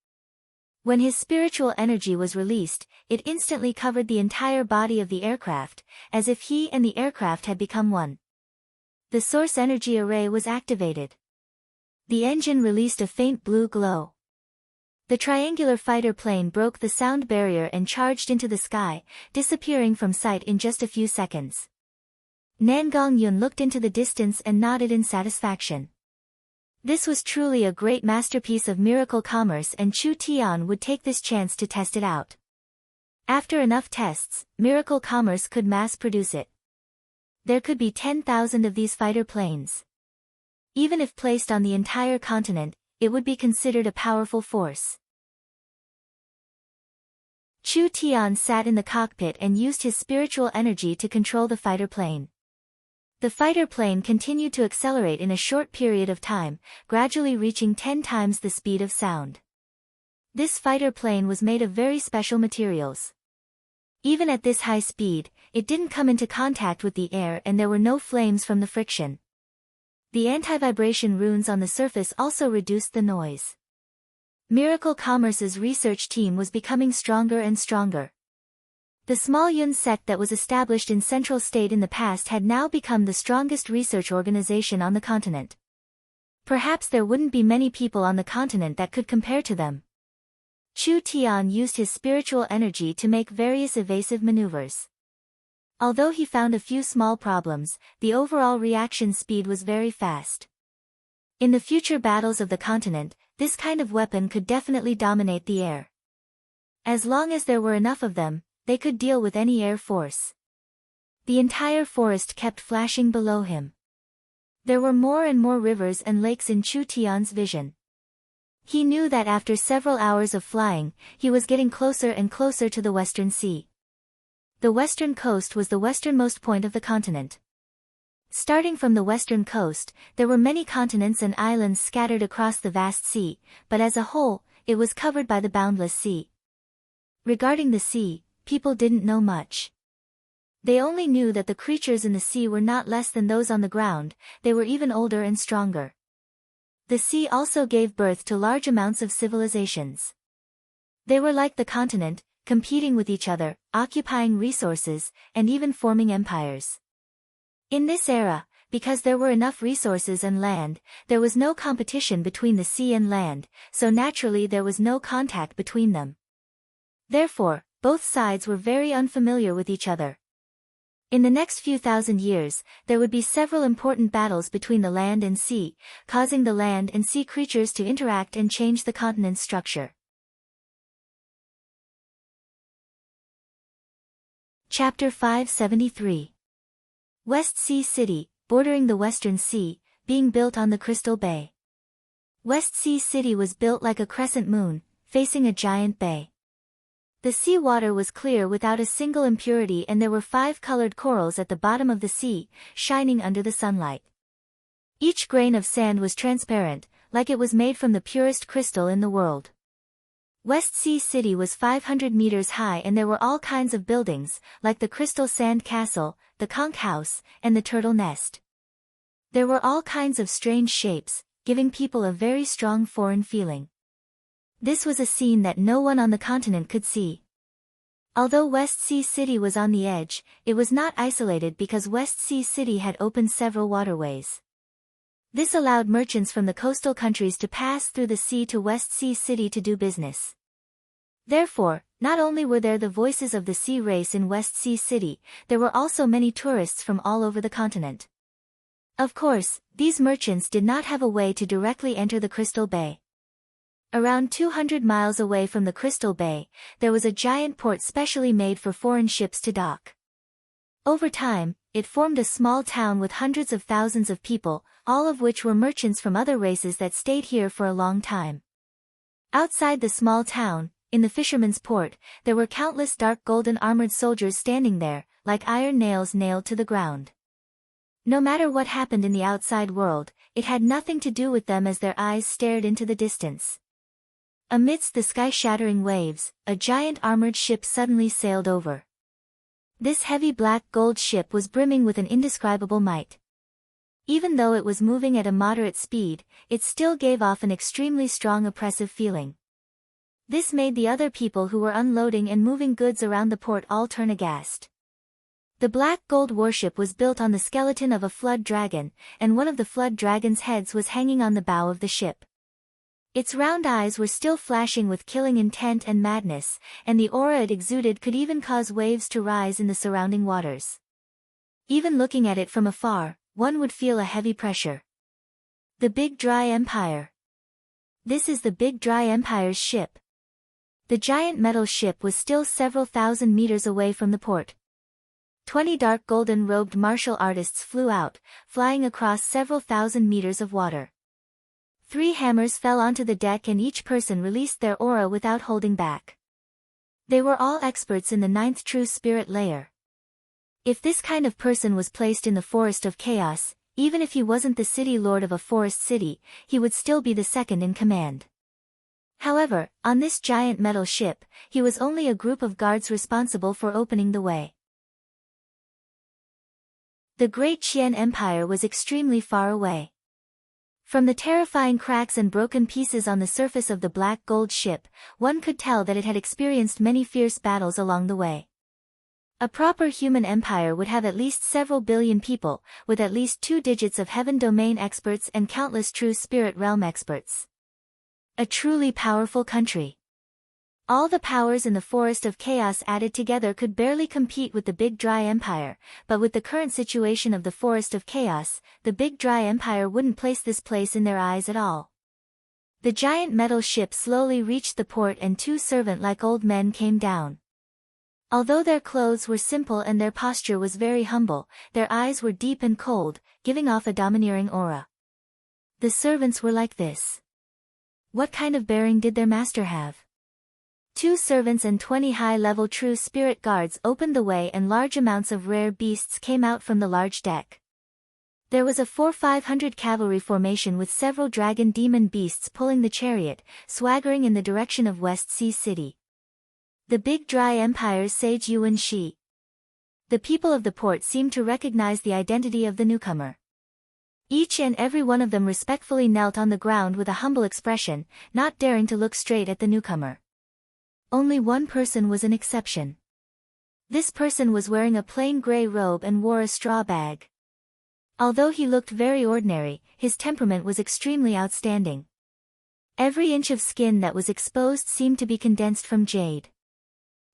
When his spiritual energy was released, it instantly covered the entire body of the aircraft, as if he and the aircraft had become one. The source energy array was activated. The engine released a faint blue glow. The triangular fighter plane broke the sound barrier and charged into the sky, disappearing from sight in just a few seconds. Nan Gongyun looked into the distance and nodded in satisfaction. This was truly a great masterpiece of miracle commerce, and Chu Tian would take this chance to test it out. After enough tests, miracle commerce could mass produce it. There could be 10,000 of these fighter planes. Even if placed on the entire continent, it would be considered a powerful force. Chu Tian sat in the cockpit and used his spiritual energy to control the fighter plane. The fighter plane continued to accelerate in a short period of time, gradually reaching 10 times the speed of sound. This fighter plane was made of very special materials. Even at this high speed, it didn't come into contact with the air and there were no flames from the friction. The anti-vibration runes on the surface also reduced the noise. Miracle Commerce's research team was becoming stronger and stronger. The small Yun sect that was established in Central State in the past had now become the strongest research organization on the continent. Perhaps there wouldn't be many people on the continent that could compare to them. Chu Tian used his spiritual energy to make various evasive maneuvers. Although he found a few small problems, the overall reaction speed was very fast. In the future battles of the continent, this kind of weapon could definitely dominate the air. As long as there were enough of them, they could deal with any air force. The entire forest kept flashing below him. There were more and more rivers and lakes in Chu Tian's vision. He knew that after several hours of flying, he was getting closer and closer to the Western Sea. The western coast was the westernmost point of the continent. Starting from the western coast, there were many continents and islands scattered across the vast sea, but as a whole, it was covered by the boundless sea. Regarding the sea, people didn't know much. They only knew that the creatures in the sea were not less than those on the ground, they were even older and stronger. The sea also gave birth to large amounts of civilizations. They were like the continent, competing with each other, occupying resources, and even forming empires. In this era, because there were enough resources and land, there was no competition between the sea and land, so naturally there was no contact between them. Therefore, both sides were very unfamiliar with each other. In the next few thousand years, there would be several important battles between the land and sea, causing the land and sea creatures to interact and change the continent's structure. Chapter 573. West Sea City, bordering the Western Sea, being built on the Crystal Bay. West Sea City was built like a crescent moon, facing a giant bay. The sea water was clear without a single impurity, and there were 5 colored corals at the bottom of the sea, shining under the sunlight. Each grain of sand was transparent, like it was made from the purest crystal in the world. West Sea City was 500 meters high, and there were all kinds of buildings, like the Crystal Sand Castle, the Conch House, and the Turtle Nest. There were all kinds of strange shapes, giving people a very strong foreign feeling. This was a scene that no one on the continent could see. Although West Sea City was on the edge, it was not isolated because West Sea City had opened several waterways. This allowed merchants from the coastal countries to pass through the sea to West Sea City to do business. Therefore, not only were there the voices of the sea race in West Sea City, there were also many tourists from all over the continent. Of course, these merchants did not have a way to directly enter the Crystal Bay. Around 200 miles away from the Crystal Bay, there was a giant port specially made for foreign ships to dock. Over time, it formed a small town with hundreds of thousands of people, all of which were merchants from other races that stayed here for a long time. Outside the small town, in the fisherman's port, there were countless dark golden armored soldiers standing there, like iron nails nailed to the ground. No matter what happened in the outside world, it had nothing to do with them as their eyes stared into the distance. Amidst the sky-shattering waves, a giant armored ship suddenly sailed over. This heavy black gold ship was brimming with an indescribable might. Even though it was moving at a moderate speed, it still gave off an extremely strong oppressive feeling. This made the other people who were unloading and moving goods around the port all turn aghast. The black gold warship was built on the skeleton of a flood dragon, and one of the flood dragon's heads was hanging on the bow of the ship. Its round eyes were still flashing with killing intent and madness, and the aura it exuded could even cause waves to rise in the surrounding waters. Even looking at it from afar, one would feel a heavy pressure. The Big Dry Empire. This is the Big Dry Empire's ship. The giant metal ship was still several thousand meters away from the port. 20 dark golden-robed martial artists flew out, flying across several thousand meters of water. 3 hammers fell onto the deck and each person released their aura without holding back. They were all experts in the 9th true spirit layer. If this kind of person was placed in the Forest of Chaos, even if he wasn't the city lord of a forest city, he would still be the second in command. However, on this giant metal ship, he was only a group of guards responsible for opening the way. The Great Qian Empire was extremely far away. From the terrifying cracks and broken pieces on the surface of the black gold ship, one could tell that it had experienced many fierce battles along the way. A proper human empire would have at least several billion people, with at least 2 digits of heaven domain experts and countless true spirit realm experts. A truly powerful country. All the powers in the Forest of Chaos added together could barely compete with the Big Dry Empire, but with the current situation of the Forest of Chaos, the Big Dry Empire wouldn't place this place in their eyes at all. The giant metal ship slowly reached the port and 2 servant-like old men came down. Although their clothes were simple and their posture was very humble, their eyes were deep and cold, giving off a domineering aura. The servants were like this. What kind of bearing did their master have? 2 servants and 20 high-level true spirit guards opened the way and large amounts of rare beasts came out from the large deck. There was a 400-500 cavalry formation with several dragon demon beasts pulling the chariot, swaggering in the direction of West Sea City. The Big Dry Empire's sage Yuan Shi. The people of the port seemed to recognize the identity of the newcomer. Each and every one of them respectfully knelt on the ground with a humble expression, not daring to look straight at the newcomer. Only one person was an exception. This person was wearing a plain gray robe and wore a straw bag. Although he looked very ordinary, his temperament was extremely outstanding. Every inch of skin that was exposed seemed to be condensed from jade.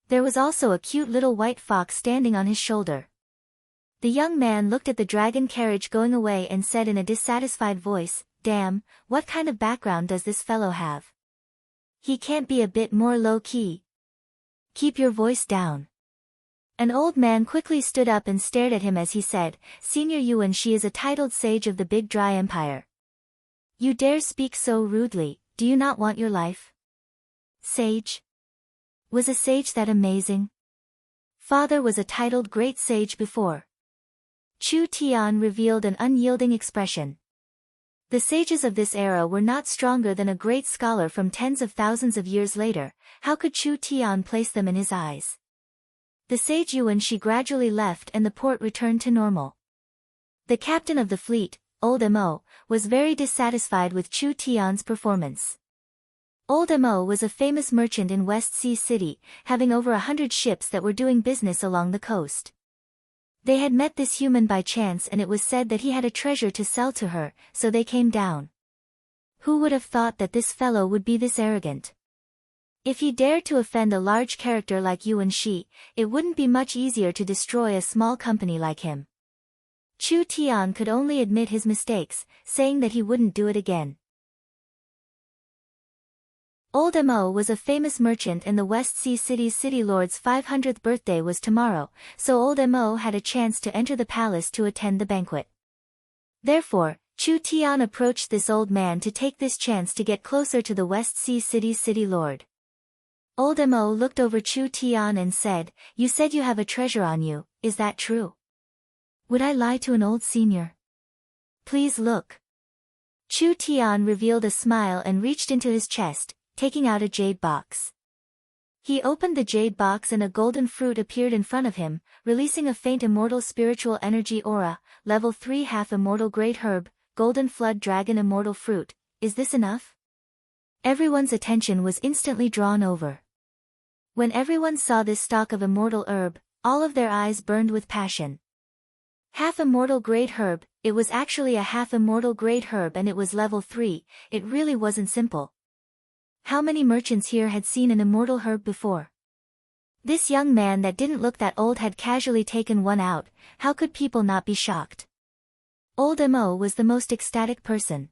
There was also a cute little white fox standing on his shoulder. The young man looked at the dragon carriage going away and said in a dissatisfied voice, "Damn, what kind of background does this fellow have? He can't be a bit more low-key. Keep your voice down." An old man quickly stood up and stared at him as he said, "Senior Yuan Shi is a titled sage of the Big Dry Empire. You dare speak so rudely, do you not want your life?" Sage? Was a sage that amazing? Father was a titled great sage before. Chu Tian revealed an unyielding expression. The sages of this era were not stronger than a great scholar from tens of thousands of years later. How could Chu Tian place them in his eyes? The sage Yuan Shi gradually left and the port returned to normal. The captain of the fleet, Old Mo, was very dissatisfied with Chu Tian's performance. Old Mo was a famous merchant in West Sea City, having over 100 ships that were doing business along the coast. They had met this human by chance and it was said that he had a treasure to sell to her, so they came down. Who would have thought that this fellow would be this arrogant? If he dared to offend a large character like you and she, it wouldn't be much easier to destroy a small company like him. Chu Tian could only admit his mistakes, saying that he wouldn't do it again. Old Mo was a famous merchant and the West Sea City's city lord's 500th birthday was tomorrow, so Old Mo had a chance to enter the palace to attend the banquet. Therefore, Chu Tian approached this old man to take this chance to get closer to the West Sea City's city lord. Old Mo looked over Chu Tian and said, "You said you have a treasure on you, is that true?" "Would I lie to an old senior?" "Please look." Chu Tian revealed a smile and reached into his chest, taking out a jade box. He opened the jade box and a golden fruit appeared in front of him, releasing a faint immortal spiritual energy aura, level 3 half immortal great herb, golden flood dragon immortal fruit. Is this enough? Everyone's attention was instantly drawn over. When everyone saw this stalk of immortal herb, all of their eyes burned with passion. Half immortal great herb, it was actually a half immortal great herb and it was level 3, it really wasn't simple. How many merchants here had seen an immortal herb before? This young man that didn't look that old had casually taken one out, how could people not be shocked? Old Mo was the most ecstatic person.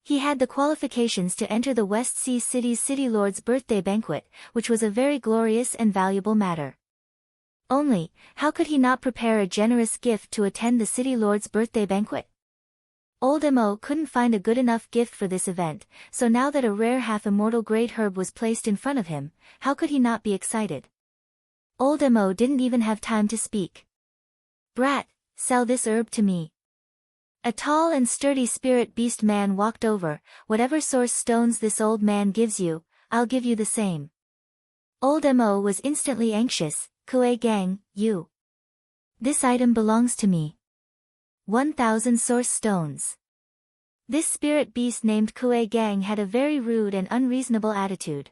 He had the qualifications to enter the West Sea City's city lord's birthday banquet, which was a very glorious and valuable matter. Only, how could he not prepare a generous gift to attend the city lord's birthday banquet? Old Mo couldn't find a good enough gift for this event, so now that a rare half-immortal great herb was placed in front of him, how could he not be excited? Old Mo didn't even have time to speak. "Brat, sell this herb to me." A tall and sturdy spirit beast man walked over. "Whatever source stones this old man gives you, I'll give you the same." Old Mo was instantly anxious. "Kue Gang, you. This item belongs to me. 1,000 source stones." This spirit beast named Kue Gang had a very rude and unreasonable attitude.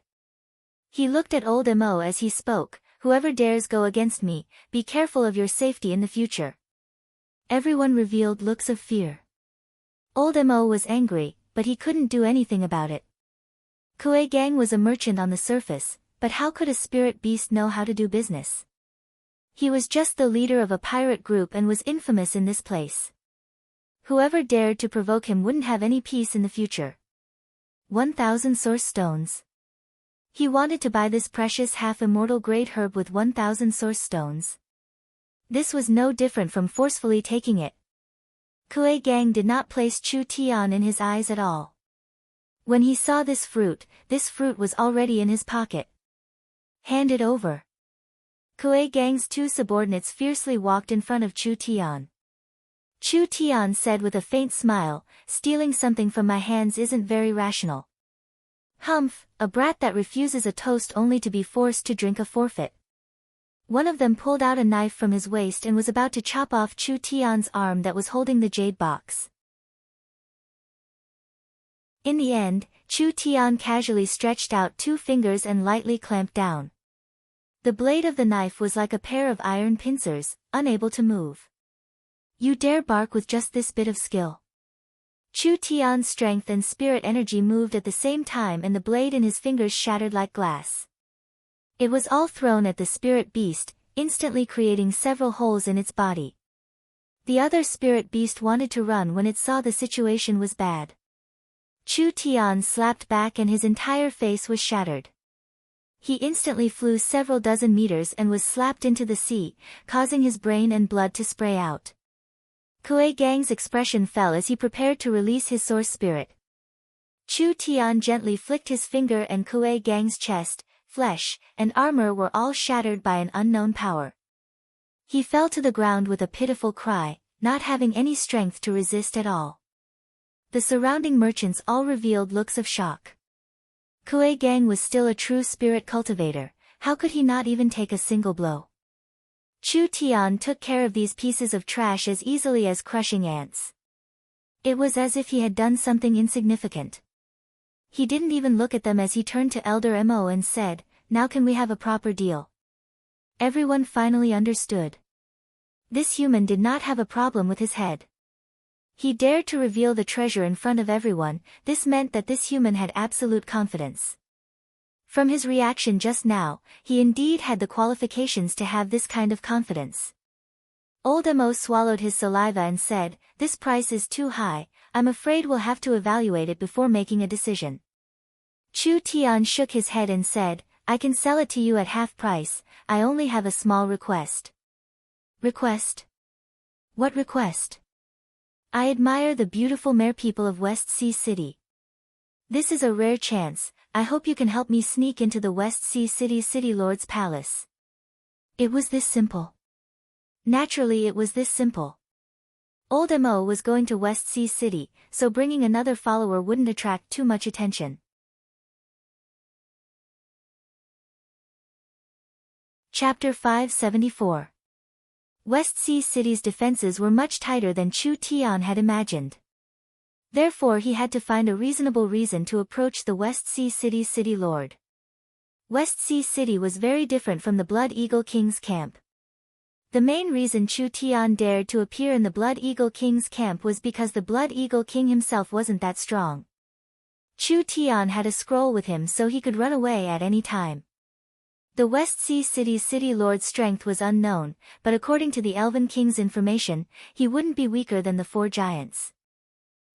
He looked at Old Mo as he spoke, "Whoever dares go against me, be careful of your safety in the future." Everyone revealed looks of fear. Old Mo was angry, but he couldn't do anything about it. Kue Gang was a merchant on the surface, but how could a spirit beast know how to do business? He was just the leader of a pirate group and was infamous in this place. Whoever dared to provoke him wouldn't have any peace in the future. 1,000 source stones. He wanted to buy this precious half-immortal great herb with 1,000 source stones. This was no different from forcefully taking it. Kue Gang did not place Chu Tian in his eyes at all. When he saw this fruit was already in his pocket. "Hand it over." Kue Gang's two subordinates fiercely walked in front of Chu Tian. Chu Tian said with a faint smile, "Stealing something from my hands isn't very rational." "Humph, a brat that refuses a toast only to be forced to drink a forfeit." One of them pulled out a knife from his waist and was about to chop off Chu Tian's arm that was holding the jade box. In the end, Chu Tian casually stretched out 2 fingers and lightly clamped down. The blade of the knife was like a pair of iron pincers, unable to move. "You dare bark with just this bit of skill?" Chu Tian's strength and spirit energy moved at the same time and the blade in his fingers shattered like glass. It was all thrown at the spirit beast, instantly creating several holes in its body. The other spirit beast wanted to run when it saw the situation was bad. Chu Tian slapped back and his entire face was shattered. He instantly flew several dozen meters and was slapped into the sea, causing his brain and blood to spray out. Kue Gang's expression fell as he prepared to release his source spirit. Chu Tian gently flicked his finger and Kue Gang's chest, flesh, and armor were all shattered by an unknown power. He fell to the ground with a pitiful cry, not having any strength to resist at all. The surrounding merchants all revealed looks of shock. Kue Gang was still a true spirit cultivator, how could he not even take a single blow? Chu Tian took care of these pieces of trash as easily as crushing ants. It was as if he had done something insignificant. He didn't even look at them as he turned to Elder Mo and said, "Now can we have a proper deal?" Everyone finally understood. This human did not have a problem with his head. He dared to reveal the treasure in front of everyone. This meant that this human had absolute confidence. From his reaction just now, he indeed had the qualifications to have this kind of confidence. Old Mo swallowed his saliva and said, "This price is too high, I'm afraid we'll have to evaluate it before making a decision." Chu Tian shook his head and said, "I can sell it to you at half price, I only have a small request." "Request? What request?" "I admire the beautiful mere people of West Sea City. This is a rare chance, I hope you can help me sneak into the West Sea City Lord's palace." It was this simple. Naturally it was this simple. Old Mo was going to West Sea City, so bringing another follower wouldn't attract too much attention. Chapter 574. West Sea City's defenses were much tighter than Chu Tian had imagined. Therefore he had to find a reasonable reason to approach the West Sea City Lord. West Sea City was very different from the Blood Eagle King's camp. The main reason Chu Tian dared to appear in the Blood Eagle King's camp was because the Blood Eagle King himself wasn't that strong. Chu Tian had a scroll with him so he could run away at any time. The West Sea City Lord's strength was unknown, but according to the Elven King's information, he wouldn't be weaker than the 4 giants.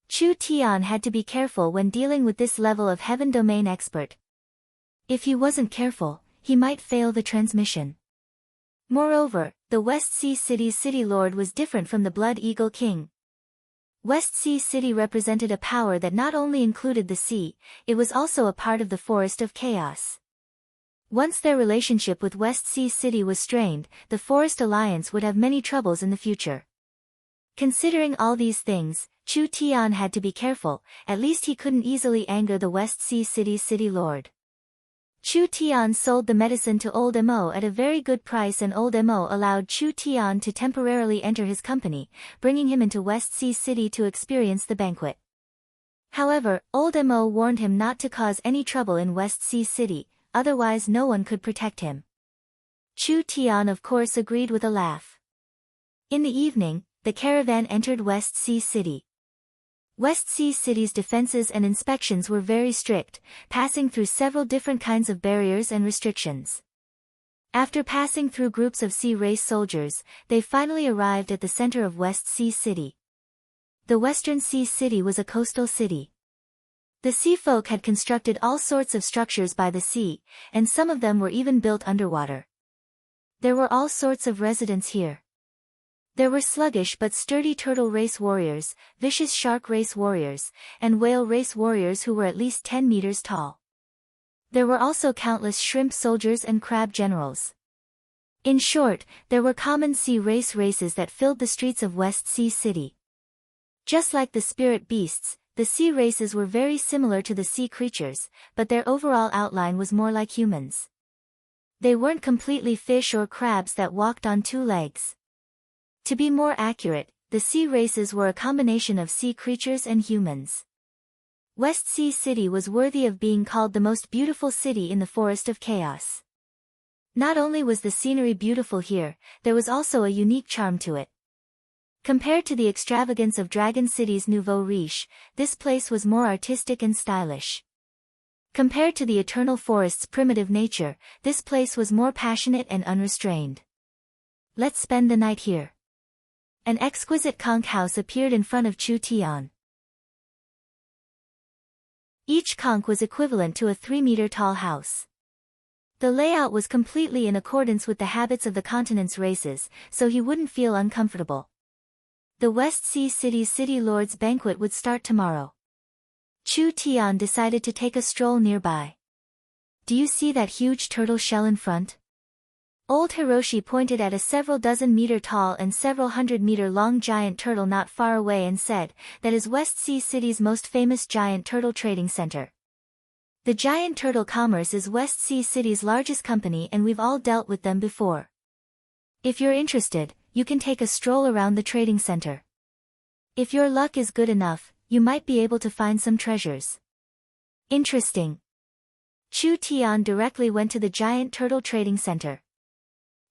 Chu Tian had to be careful when dealing with this level of Heaven Domain expert. If he wasn't careful, he might fail the transmission. Moreover, the West Sea City Lord was different from the Blood Eagle King. West Sea City represented a power that not only included the sea, it was also a part of the Forest of Chaos. Once their relationship with West Sea City was strained, the Forest Alliance would have many troubles in the future. Considering all these things, Chu Tian had to be careful, at least he couldn't easily anger the West Sea City Lord. Chu Tian sold the medicine to Old Mo at a very good price and Old Mo allowed Chu Tian to temporarily enter his company, bringing him into West Sea City to experience the banquet. However, Old Mo warned him not to cause any trouble in West Sea City, otherwise no one could protect him. Chu Tian of course agreed with a laugh. In the evening, the caravan entered West Sea City. West Sea City's defenses and inspections were very strict, passing through several different kinds of barriers and restrictions. After passing through groups of sea race soldiers, they finally arrived at the center of West Sea City. The Western Sea City was a coastal city. The sea folk had constructed all sorts of structures by the sea, and some of them were even built underwater. There were all sorts of residents here. There were sluggish but sturdy turtle race warriors, vicious shark race warriors, and whale race warriors who were at least 10 meters tall. There were also countless shrimp soldiers and crab generals. In short, there were common sea races that filled the streets of West Sea City. Just like the spirit beasts, the sea races were very similar to the sea creatures, but their overall outline was more like humans. They weren't completely fish or crabs that walked on 2 legs. To be more accurate, the sea races were a combination of sea creatures and humans. West Sea City was worthy of being called the most beautiful city in the Forest of Chaos. Not only was the scenery beautiful here, there was also a unique charm to it. Compared to the extravagance of Dragon City's nouveau riche, this place was more artistic and stylish. Compared to the Eternal Forest's primitive nature, this place was more passionate and unrestrained. Let's spend the night here. An exquisite conch house appeared in front of Chu Tian. Each conch was equivalent to a 3-meter-tall house. The layout was completely in accordance with the habits of the continent's races, so he wouldn't feel uncomfortable. The West Sea City Lord's banquet would start tomorrow. Chu Tian decided to take a stroll nearby. Do you see that huge turtle shell in front? Old Hiroshi pointed at a several dozen meter tall and several 100-meter long giant turtle not far away and said, "That is West Sea City's most famous giant turtle trading center. The Giant Turtle Commerce is West Sea City's largest company and we've all dealt with them before. If you're interested, you can take a stroll around the trading center. If your luck is good enough, you might be able to find some treasures." Interesting. Chu Tian directly went to the Giant Turtle Trading Center.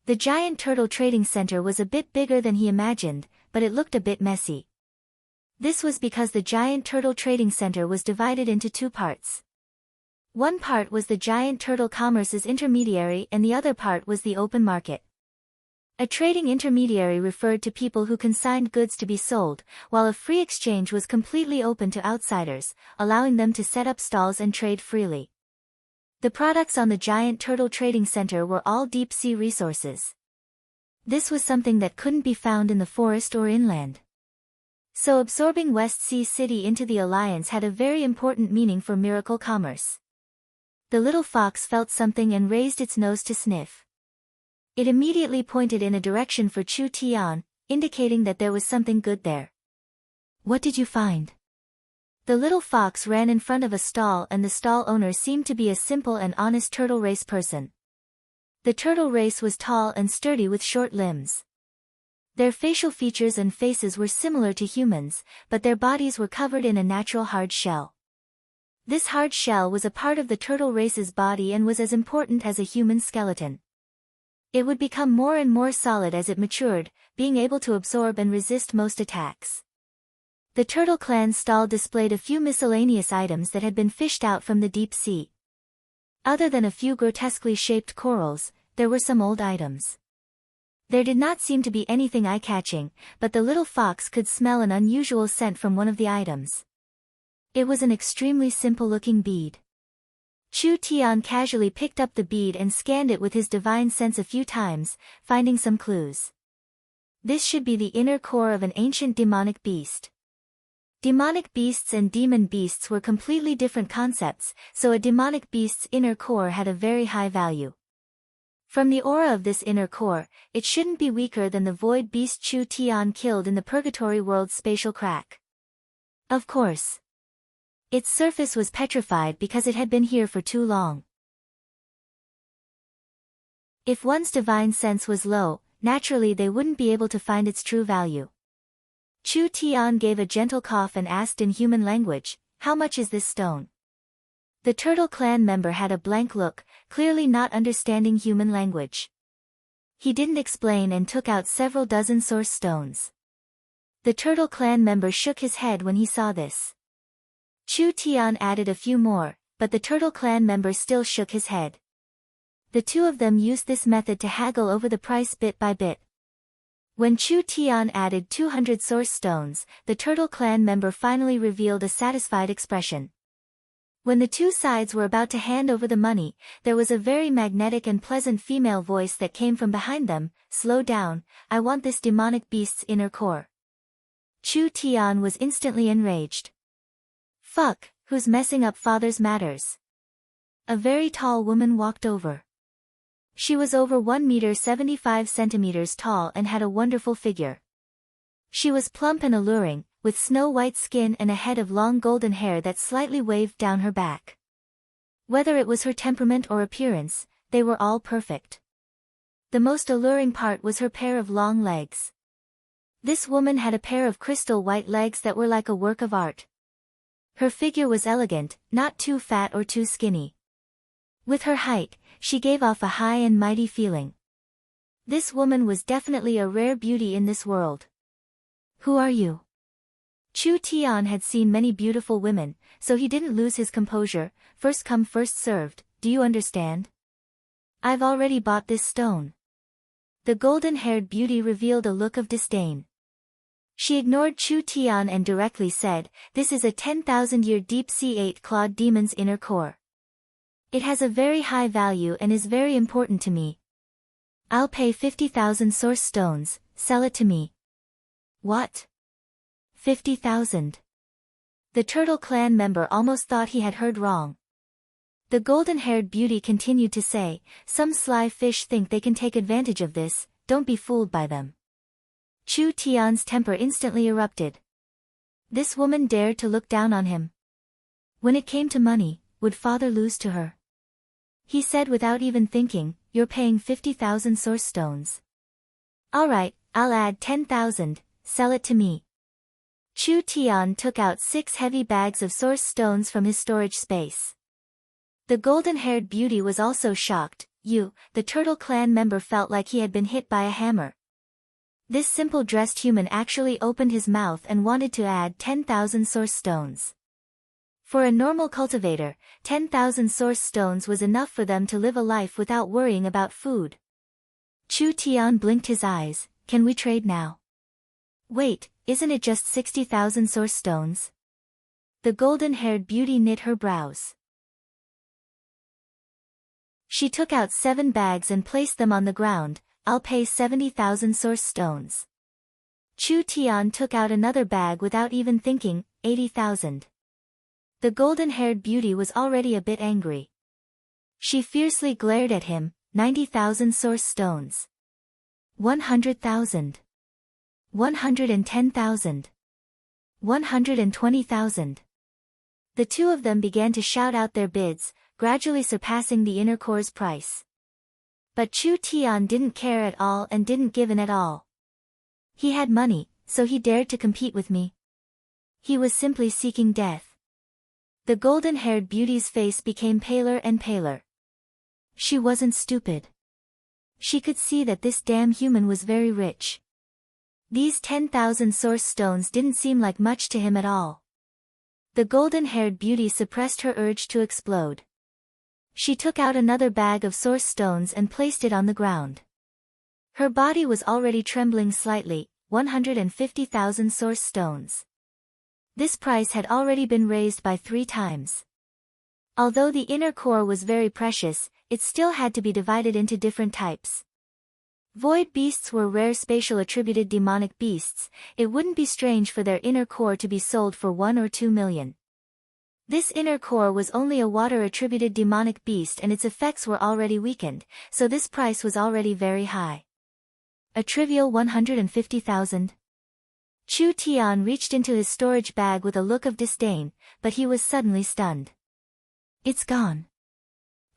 The Giant Turtle Trading Center was a bit bigger than he imagined, but it looked a bit messy. This was because the Giant Turtle Trading Center was divided into two parts. One part was the Giant Turtle Commerce's intermediary and the other part was the open market. A trading intermediary referred to people who consigned goods to be sold, while a free exchange was completely open to outsiders, allowing them to set up stalls and trade freely. The products on the Giant Turtle Trading Center were all deep-sea resources. This was something that couldn't be found in the forest or inland. So absorbing West Sea City into the alliance had a very important meaning for Miracle Commerce. The little fox felt something and raised its nose to sniff. It immediately pointed in a direction for Chu Tian, indicating that there was something good there. What did you find? The little fox ran in front of a stall and the stall owner seemed to be a simple and honest turtle race person. The turtle race was tall and sturdy with short limbs. Their facial features and faces were similar to humans, but their bodies were covered in a natural hard shell. This hard shell was a part of the turtle race's body and was as important as a human skeleton. It would become more and more solid as it matured, being able to absorb and resist most attacks. The Turtle Clan's stall displayed a few miscellaneous items that had been fished out from the deep sea. Other than a few grotesquely shaped corals, there were some old items. There did not seem to be anything eye-catching, but the little fox could smell an unusual scent from one of the items. It was an extremely simple-looking bead. Chu Tian casually picked up the bead and scanned it with his divine sense a few times, finding some clues. This should be the inner core of an ancient demonic beast. Demonic beasts and demon beasts were completely different concepts, so a demonic beast's inner core had a very high value. From the aura of this inner core, it shouldn't be weaker than the void beast Chu Tian killed in the Purgatory World's spatial crack. Of course. Its surface was petrified because it had been here for too long. If one's divine sense was low, naturally they wouldn't be able to find its true value. Chu Tian gave a gentle cough and asked in human language, "How much is this stone?" The Turtle Clan member had a blank look, clearly not understanding human language. He didn't explain and took out several dozen source stones. The Turtle Clan member shook his head when he saw this. Chu Tian added a few more, but the Turtle Clan member still shook his head. The two of them used this method to haggle over the price bit by bit. When Chu Tian added 200 source stones, the Turtle Clan member finally revealed a satisfied expression. When the two sides were about to hand over the money, there was a very magnetic and pleasant female voice that came from behind them, "Slow down, I want this demonic beast's inner core." Chu Tian was instantly enraged. "Fuck, who's messing up father's matters?" A very tall woman walked over. She was over 1 meter 75 centimeters tall and had a wonderful figure. She was plump and alluring, with snow-white skin and a head of long golden hair that slightly waved down her back. Whether it was her temperament or appearance, they were all perfect. The most alluring part was her pair of long legs. This woman had a pair of crystal white legs that were like a work of art. Her figure was elegant, not too fat or too skinny. With her height, she gave off a high and mighty feeling. This woman was definitely a rare beauty in this world. "Who are you?" Chu Tian had seen many beautiful women, so he didn't lose his composure. "First come first served, do you understand? I've already bought this stone." The golden-haired beauty revealed a look of disdain. She ignored Chu Tian and directly said, "This is a 10,000-year deep-sea 8-clawed demon's inner core. It has a very high value and is very important to me. I'll pay 50,000 source stones, sell it to me." "What? 50,000? The Turtle Clan member almost thought he had heard wrong. The golden-haired beauty continued to say, "Some sly fish think they can take advantage of this, don't be fooled by them." Chu Tian's temper instantly erupted. This woman dared to look down on him. When it came to money, would father lose to her? He said without even thinking, "You're paying 50,000 source stones. All right, I'll add 10,000, sell it to me." Chu Tian took out 6 heavy bags of source stones from his storage space. The golden-haired beauty was also shocked. The Turtle Clan member felt like he had been hit by a hammer. This simple dressed human actually opened his mouth and wanted to add 10,000 source stones. For a normal cultivator, 10,000 source stones was enough for them to live a life without worrying about food. Chu Tian blinked his eyes. Can we trade now? Wait, isn't it just 60,000 source stones? The golden-haired beauty knit her brows. She took out 7 bags and placed them on the ground. I'll pay 70,000 source stones. Chu Tian took out another bag without even thinking, 80,000. The golden-haired beauty was already a bit angry. She fiercely glared at him, 90,000 source stones. 100,000. 110,000. 120,000. The two of them began to shout out their bids, gradually surpassing the inner core's price. But Chu Tian didn't care at all and didn't give in at all. He had money, so he dared to compete with me. He was simply seeking death. The golden-haired beauty's face became paler and paler. She wasn't stupid. She could see that this damn human was very rich. These 10,000 source stones didn't seem like much to him at all. The golden-haired beauty suppressed her urge to explode. She took out another bag of source stones and placed it on the ground. Her body was already trembling slightly, 150,000 source stones. This price had already been raised by 3 times. Although the inner core was very precious, it still had to be divided into different types. Void beasts were rare spatial attributed demonic beasts. It wouldn't be strange for their inner core to be sold for 1 or 2 million. This inner core was only a water-attributed demonic beast and its effects were already weakened, so this price was already very high. A trivial 150,000. Chu Tian reached into his storage bag with a look of disdain, but he was suddenly stunned. It's gone.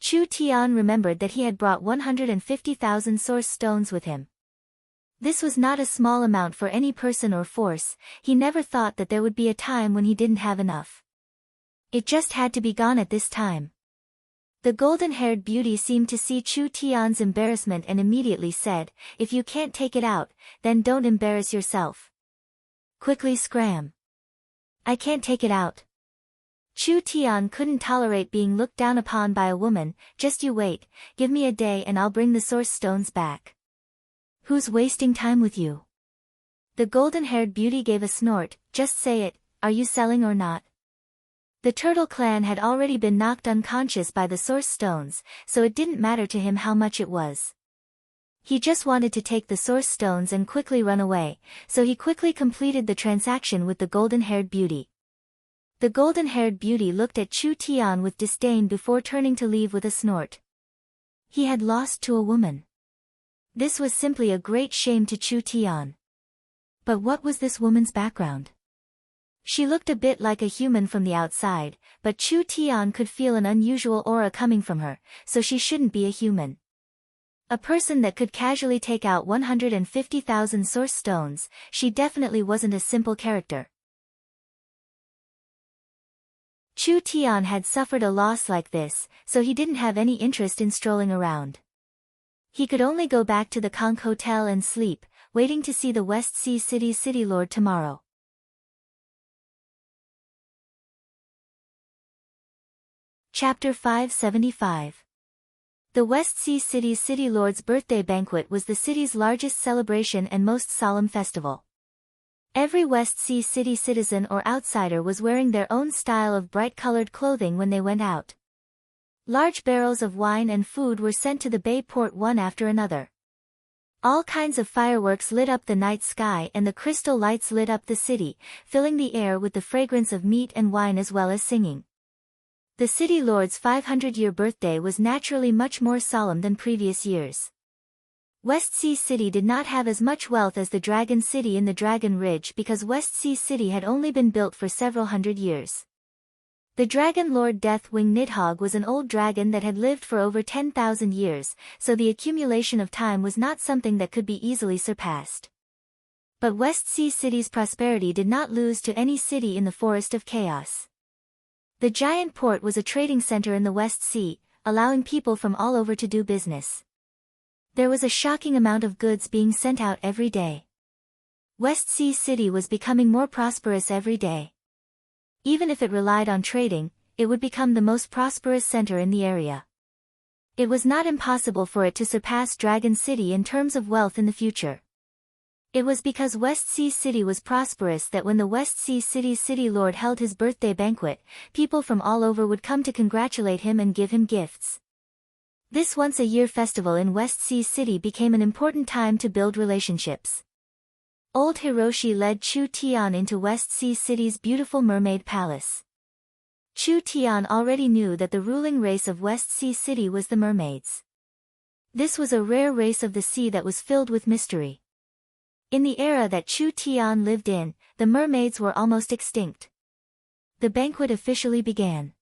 Chu Tian remembered that he had brought 150,000 source stones with him. This was not a small amount for any person or force. He never thought that there would be a time when he didn't have enough. It just had to be gone at this time. The golden-haired beauty seemed to see Chu Tian's embarrassment and immediately said, if you can't take it out, then don't embarrass yourself. Quickly scram. I can't take it out. Chu Tian couldn't tolerate being looked down upon by a woman. Just you wait, give me a day and I'll bring the source stones back. Who's wasting time with you? The golden-haired beauty gave a snort. Just say it, are you selling or not? The Turtle Clan had already been knocked unconscious by the source stones, so it didn't matter to him how much it was. He just wanted to take the source stones and quickly run away, so he quickly completed the transaction with the golden-haired beauty. The golden-haired beauty looked at Chu Tian with disdain before turning to leave with a snort. He had lost to a woman. This was simply a great shame to Chu Tian. But what was this woman's background? She looked a bit like a human from the outside, but Chu Tian could feel an unusual aura coming from her, so she shouldn't be a human. A person that could casually take out 150,000 source stones, she definitely wasn't a simple character. Chu Tian had suffered a loss like this, so he didn't have any interest in strolling around. He could only go back to the Conch Hotel and sleep, waiting to see the West Sea City's City Lord tomorrow. Chapter 575. The West Sea City's City Lord's birthday banquet was the city's largest celebration and most solemn festival. Every West Sea City citizen or outsider was wearing their own style of bright-colored clothing when they went out. Large barrels of wine and food were sent to the bay port one after another. All kinds of fireworks lit up the night sky and the crystal lights lit up the city, filling the air with the fragrance of meat and wine as well as singing. The City Lord's 500-year birthday was naturally much more solemn than previous years. West Sea City did not have as much wealth as the Dragon City in the Dragon Ridge because West Sea City had only been built for several hundred years. The Dragon Lord Deathwing Nidhogg was an old dragon that had lived for over 10,000 years, so the accumulation of time was not something that could be easily surpassed. But West Sea City's prosperity did not lose to any city in the Forest of Chaos. The giant port was a trading center in the West Sea, allowing people from all over to do business. There was a shocking amount of goods being sent out every day. West Sea City was becoming more prosperous every day. Even if it relied on trading, it would become the most prosperous center in the area. It was not impossible for it to surpass Dragon City in terms of wealth in the future. It was because West Sea City was prosperous that when the West Sea City's city lord held his birthday banquet, people from all over would come to congratulate him and give him gifts. This once-a-year festival in West Sea City became an important time to build relationships. Old Hiroshi led Chu Tian into West Sea City's beautiful mermaid palace. Chu Tian already knew that the ruling race of West Sea City was the mermaids. This was a rare race of the sea that was filled with mystery. In the era that Chu Tian lived in, the mermaids were almost extinct. The banquet officially began.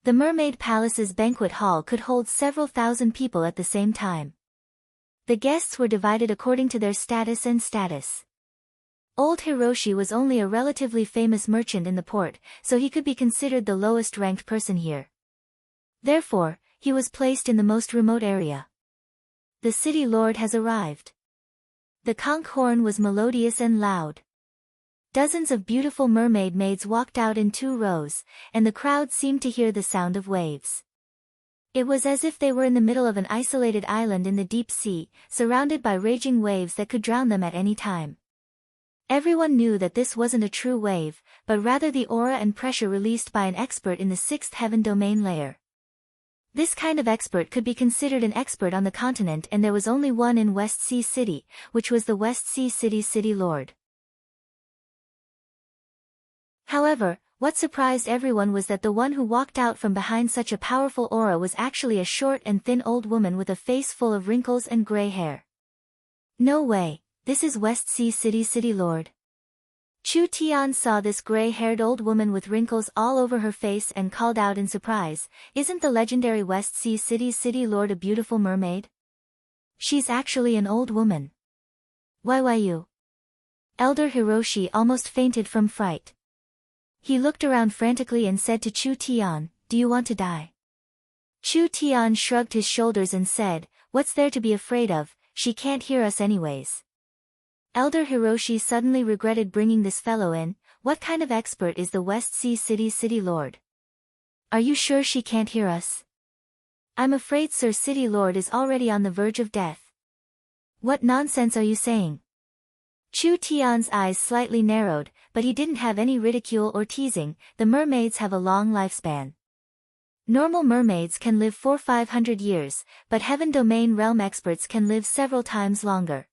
The Mermaid Palace's banquet hall could hold several thousand people at the same time. The guests were divided according to their status and status. Old Hiroshi was only a relatively famous merchant in the port, so he could be considered the lowest-ranked person here. Therefore, he was placed in the most remote area. The city lord has arrived. The conch horn was melodious and loud. Dozens of beautiful mermaid maids walked out in 2 rows, and the crowd seemed to hear the sound of waves. It was as if they were in the middle of an isolated island in the deep sea, surrounded by raging waves that could drown them at any time. Everyone knew that this wasn't a true wave, but rather the aura and pressure released by an expert in the 6th heaven domain layer. This kind of expert could be considered an expert on the continent, and there was only one in West Sea City, which was the West Sea City's city lord. However, what surprised everyone was that the one who walked out from behind such a powerful aura was actually a short and thin old woman with a face full of wrinkles and gray hair. No way, this is West Sea City's city lord. Chu Tian saw this gray-haired old woman with wrinkles all over her face and called out in surprise, "Isn't the legendary West Sea City's city lord a beautiful mermaid? She's actually an old woman. Why you?" Elder Hiroshi almost fainted from fright. He looked around frantically and said to Chu Tian, "Do you want to die?" Chu Tian shrugged his shoulders and said, "What's there to be afraid of, she can't hear us anyways." Elder Hiroshi suddenly regretted bringing this fellow in. What kind of expert is the West Sea City's city lord? Are you sure she can't hear us? I'm afraid Sir City Lord is already on the verge of death. What nonsense are you saying? Chu Tian's eyes slightly narrowed, but he didn't have any ridicule or teasing. The mermaids have a long lifespan. Normal mermaids can live for 500 years, but Heaven Domain Realm experts can live several times longer.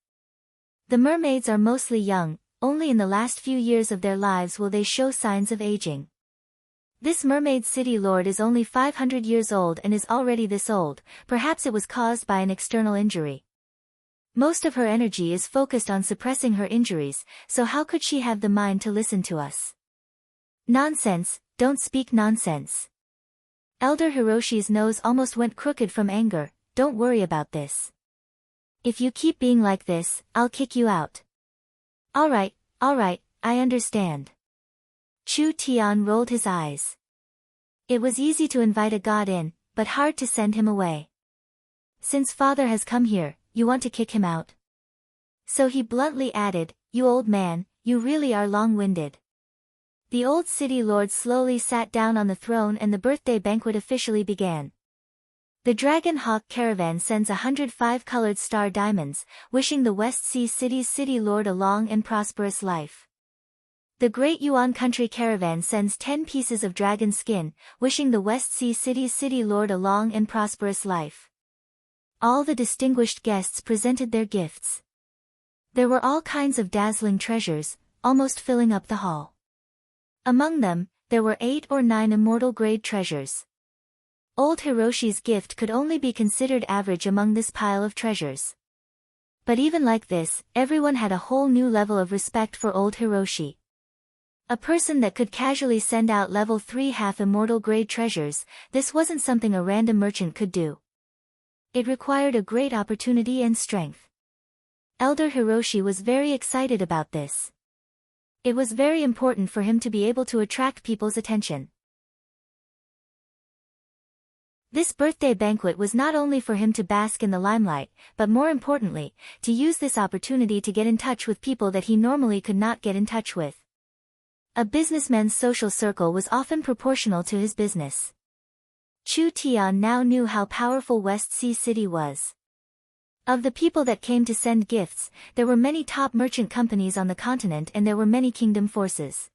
The mermaids are mostly young, only in the last few years of their lives will they show signs of aging. This mermaid city lord is only 500 years old and is already this old. Perhaps it was caused by an external injury. Most of her energy is focused on suppressing her injuries, so how could she have the mind to listen to us? Nonsense, don't speak nonsense. Elder Hiroshi's nose almost went crooked from anger. Don't worry about this. If you keep being like this, I'll kick you out. Alright, I understand. Chu Tian rolled his eyes. It was easy to invite a god in, but hard to send him away. Since father has come here, you want to kick him out? So he bluntly added, "You old man, you really are long-winded." The old city lord slowly sat down on the throne and the birthday banquet officially began. The Dragon Hawk caravan sends 105 colored star diamonds, wishing the West Sea City's city lord a long and prosperous life. The Great Yuan Country caravan sends 10 pieces of dragon skin, wishing the West Sea City's city lord a long and prosperous life. All the distinguished guests presented their gifts. There were all kinds of dazzling treasures, almost filling up the hall. Among them, there were 8 or 9 immortal-grade treasures. Old Hiroshi's gift could only be considered average among this pile of treasures. But even like this, everyone had a whole new level of respect for old Hiroshi. A person that could casually send out level 3 half-immortal grade treasures, this wasn't something a random merchant could do. It required a great opportunity and strength. Elder Hiroshi was very excited about this. It was very important for him to be able to attract people's attention. This birthday banquet was not only for him to bask in the limelight, but more importantly, to use this opportunity to get in touch with people that he normally could not get in touch with. A businessman's social circle was often proportional to his business. Chu Tian now knew how powerful West Sea City was. Of the people that came to send gifts, there were many top merchant companies on the continent and there were many kingdom forces.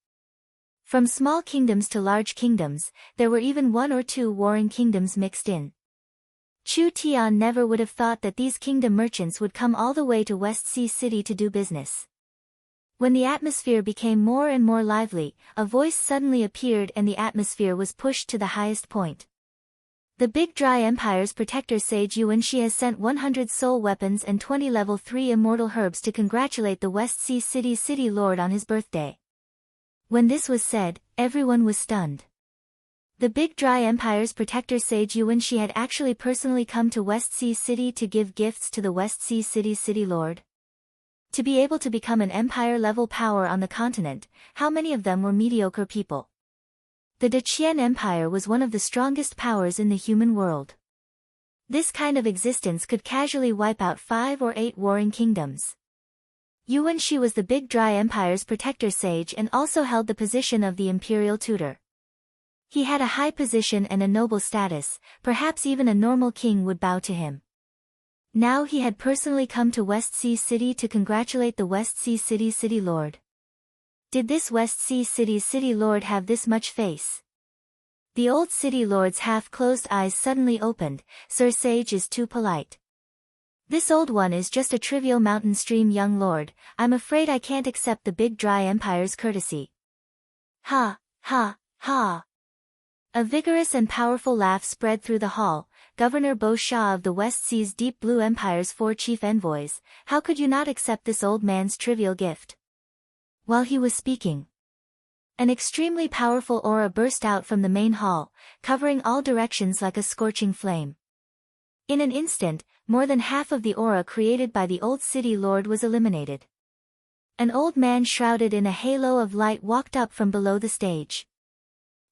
From small kingdoms to large kingdoms, there were even 1 or 2 warring kingdoms mixed in. Chu Tian never would have thought that these kingdom merchants would come all the way to West Sea City to do business. When the atmosphere became more and more lively, a voice suddenly appeared and the atmosphere was pushed to the highest point. The Big Dry Empire's protector sage Yuanxi has sent 100 soul weapons and 20 level 3 immortal herbs to congratulate the West Sea City City Lord on his birthday. When this was said, everyone was stunned. The Big Dry Empire's protector sage Yuanxi had actually personally come to West Sea City to give gifts to the West Sea City City Lord. To be able to become an empire-level power on the continent, how many of them were mediocre people? The Deqian Empire was one of the strongest powers in the human world. This kind of existence could casually wipe out 5 or 8 warring kingdoms. Yuanxi was the Big Dry Empire's protector sage and also held the position of the imperial tutor. He had a high position and a noble status, perhaps even a normal king would bow to him. Now he had personally come to West Sea City to congratulate the West Sea City City Lord. Did this West Sea City City Lord have this much face? The old City Lord's half-closed eyes suddenly opened. Sir Sage is too polite. This old one is just a trivial mountain stream young lord. I'm afraid I can't accept the Big Dry Empire's courtesy. Ha, ha, ha. A vigorous and powerful laugh spread through the hall. Governor Bo Shah of the West Sea's Deep Blue Empire's 4 chief envoys, how could you not accept this old man's trivial gift? While he was speaking, an extremely powerful aura burst out from the main hall, covering all directions like a scorching flame. In an instant, more than half of the aura created by the old city lord was eliminated. An old man shrouded in a halo of light walked up from below the stage.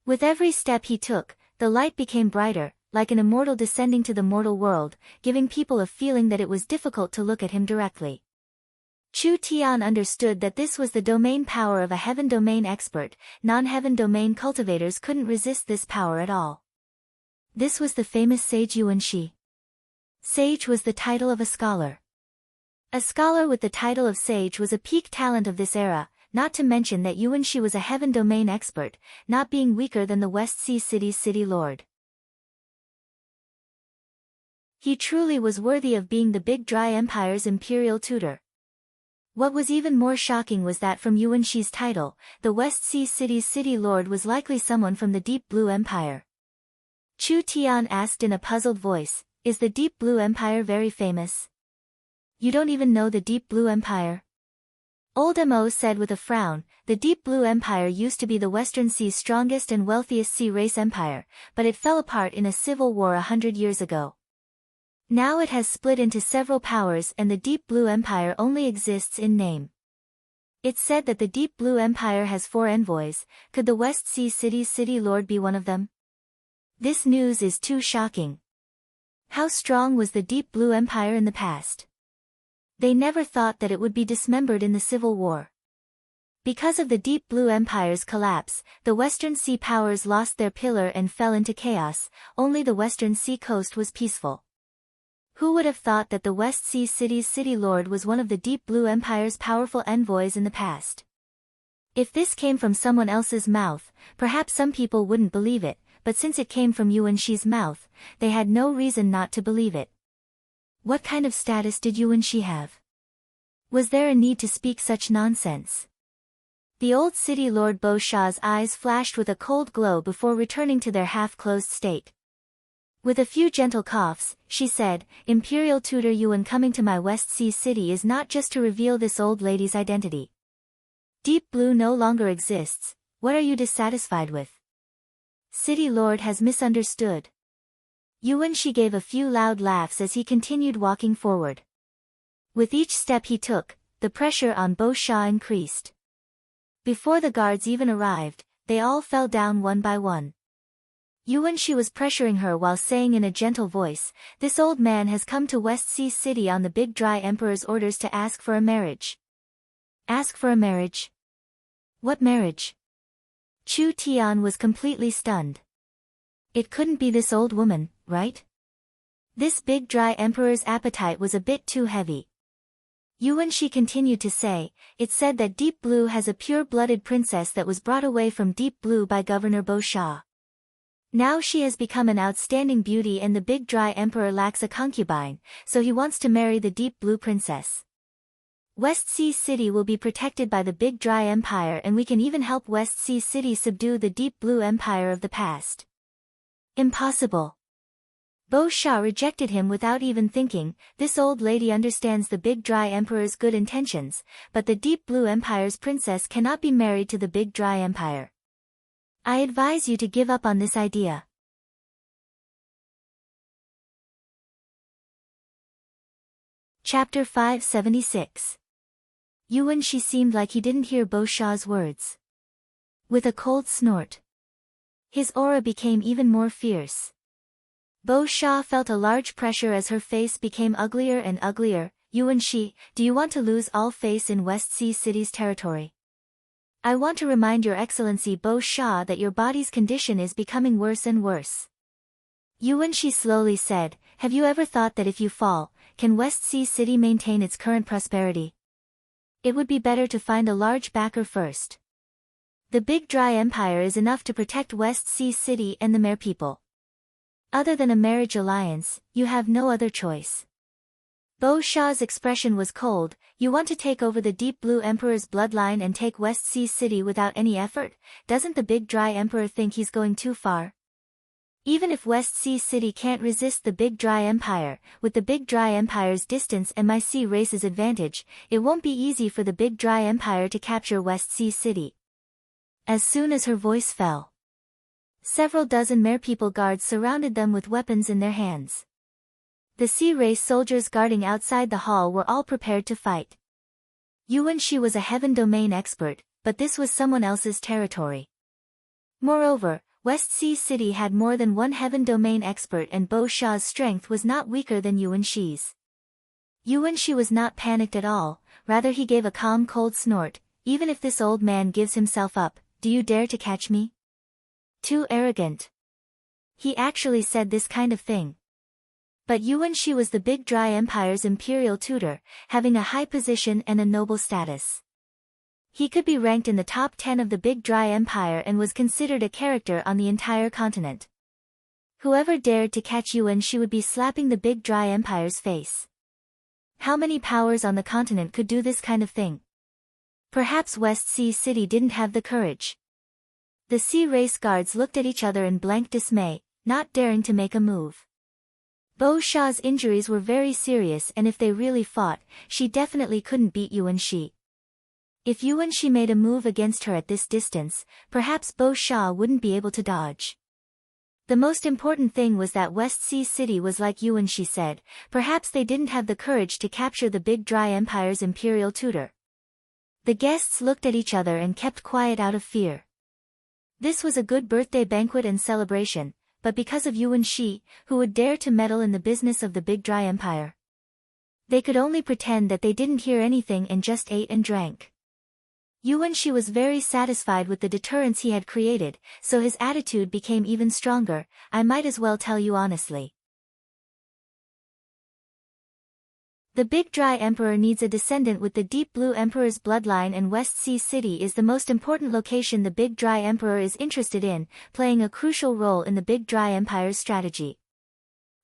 With every step he took, the light became brighter, like an immortal descending to the mortal world, giving people a feeling that it was difficult to look at him directly. Chu Tian understood that this was the domain power of a heaven domain expert. Non-heaven domain cultivators couldn't resist this power at all. This was the famous sage Yuanxi. Sage was the title of a scholar. A scholar with the title of sage was a peak talent of this era, not to mention that Yuanxi was a heaven domain expert, not being weaker than the West Sea City's city lord. He truly was worthy of being the Big Dry Empire's imperial tutor. What was even more shocking was that from Yuanxi's title, the West Sea City's city lord was likely someone from the Deep Blue Empire. Chu Tian asked in a puzzled voice, is the Deep Blue Empire very famous? You don't even know the Deep Blue Empire? Old Mo said with a frown, the Deep Blue Empire used to be the Western Sea's strongest and wealthiest sea race empire, but it fell apart in a civil war 100 years ago. Now it has split into several powers and the Deep Blue Empire only exists in name. It's said that the Deep Blue Empire has 4 envoys. Could the West Sea City's city lord be one of them? This news is too shocking. How strong was the Deep Blue Empire in the past? They never thought that it would be dismembered in the Civil War. Because of the Deep Blue Empire's collapse, the Western Sea powers lost their pillar and fell into chaos. Only the Western Sea coast was peaceful. Who would have thought that the West Sea City's city lord was one of the Deep Blue Empire's powerful envoys in the past? If this came from someone else's mouth, perhaps some people wouldn't believe it, but since it came from Yuanxi's mouth, they had no reason not to believe it. What kind of status did Yuanxi have? Was there a need to speak such nonsense? The old city lord Bo Shah's eyes flashed with a cold glow before returning to their half-closed state. With a few gentle coughs, she said, Imperial Tutor Yuan coming to my West Sea City is not just to reveal this old lady's identity. Deep Blue no longer exists. What are you dissatisfied with? City Lord has misunderstood. Yuanxi gave a few loud laughs as he continued walking forward. With each step he took, the pressure on Bo Sha increased. Before the guards even arrived, they all fell down one by one. Yuan Shi was pressuring her while saying in a gentle voice, "This old man has come to West Sea City on the Big Dry Emperor's orders to ask for a marriage." Ask for a marriage? What marriage? Chu Tian was completely stunned. It couldn't be this old woman, right? This Big Dry Emperor's appetite was a bit too heavy. Yuan Shi continued to say, "It's said that Deep Blue has a pure-blooded princess that was brought away from Deep Blue by Governor Bo Sha. Now she has become an outstanding beauty and the Big Dry Emperor lacks a concubine, so he wants to marry the Deep Blue princess. West Sea City will be protected by the Big Dry Empire and we can even help West Sea City subdue the Deep Blue Empire of the past." Impossible. Bo Sha rejected him without even thinking. This old lady understands the Big Dry Emperor's good intentions, but the Deep Blue Empire's princess cannot be married to the Big Dry Empire. I advise you to give up on this idea. Chapter 576. Yuan Shi seemed like he didn't hear Bo Sha's words. With a cold snort, his aura became even more fierce. Bo Sha felt a large pressure as her face became uglier and uglier. "Yuan Shi, do you want to lose all face in West Sea City's territory? I want to remind Your Excellency Bo Sha that your body's condition is becoming worse and worse." Yuan Shi slowly said, "Have you ever thought that if you fall, can West Sea City maintain its current prosperity? It would be better to find a large backer first. The Big Dry Empire is enough to protect West Sea City and the Mere people. Other than a marriage alliance, you have no other choice." Bo Sha's expression was cold. "You want to take over the Deep Blue Emperor's bloodline and take West Sea City without any effort? Doesn't the Big Dry Emperor think he's going too far? Even if West Sea City can't resist the Big Dry Empire, with the Big Dry Empire's distance and my sea race's advantage, it won't be easy for the Big Dry Empire to capture West Sea City." As soon as her voice fell, several dozen Mere people guards surrounded them with weapons in their hands. The sea race soldiers guarding outside the hall were all prepared to fight. Yuan Shi was a heaven domain expert, but this was someone else's territory. Moreover, West Sea City had more than one heaven domain expert and Bo Sha's strength was not weaker than Yuan Shi's. Yuan Shi was not panicked at all, rather he gave a calm cold snort. "Even if this old man gives himself up, do you dare to catch me? Too arrogant." He actually said this kind of thing. But Yuan Shi was the Big Dry Empire's imperial tutor, having a high position and a noble status. He could be ranked in the top 10 of the Big Dry Empire and was considered a character on the entire continent. Whoever dared to catch Yuan Shi would be slapping the Big Dry Empire's face. How many powers on the continent could do this kind of thing? Perhaps West Sea City didn't have the courage. The sea race guards looked at each other in blank dismay, not daring to make a move. Bo Sha's injuries were very serious and if they really fought, she definitely couldn't beat Yuan Shi. If Yuan Shi made a move against her at this distance, perhaps Bo Sha wouldn't be able to dodge. The most important thing was that West Sea City was like Yuan Shi said, perhaps they didn't have the courage to capture the Big Dry Empire's imperial tutor. The guests looked at each other and kept quiet out of fear. This was a good birthday banquet and celebration, but because of Yuan Shi, who would dare to meddle in the business of the Big Dry Empire? They could only pretend that they didn't hear anything and just ate and drank. Yuan Shi was very satisfied with the deterrence he had created, so his attitude became even stronger. "I might as well tell you honestly. The Big Dry Emperor needs a descendant with the Deep Blue Emperor's bloodline and West Sea City is the most important location the Big Dry Emperor is interested in, playing a crucial role in the Big Dry Empire's strategy.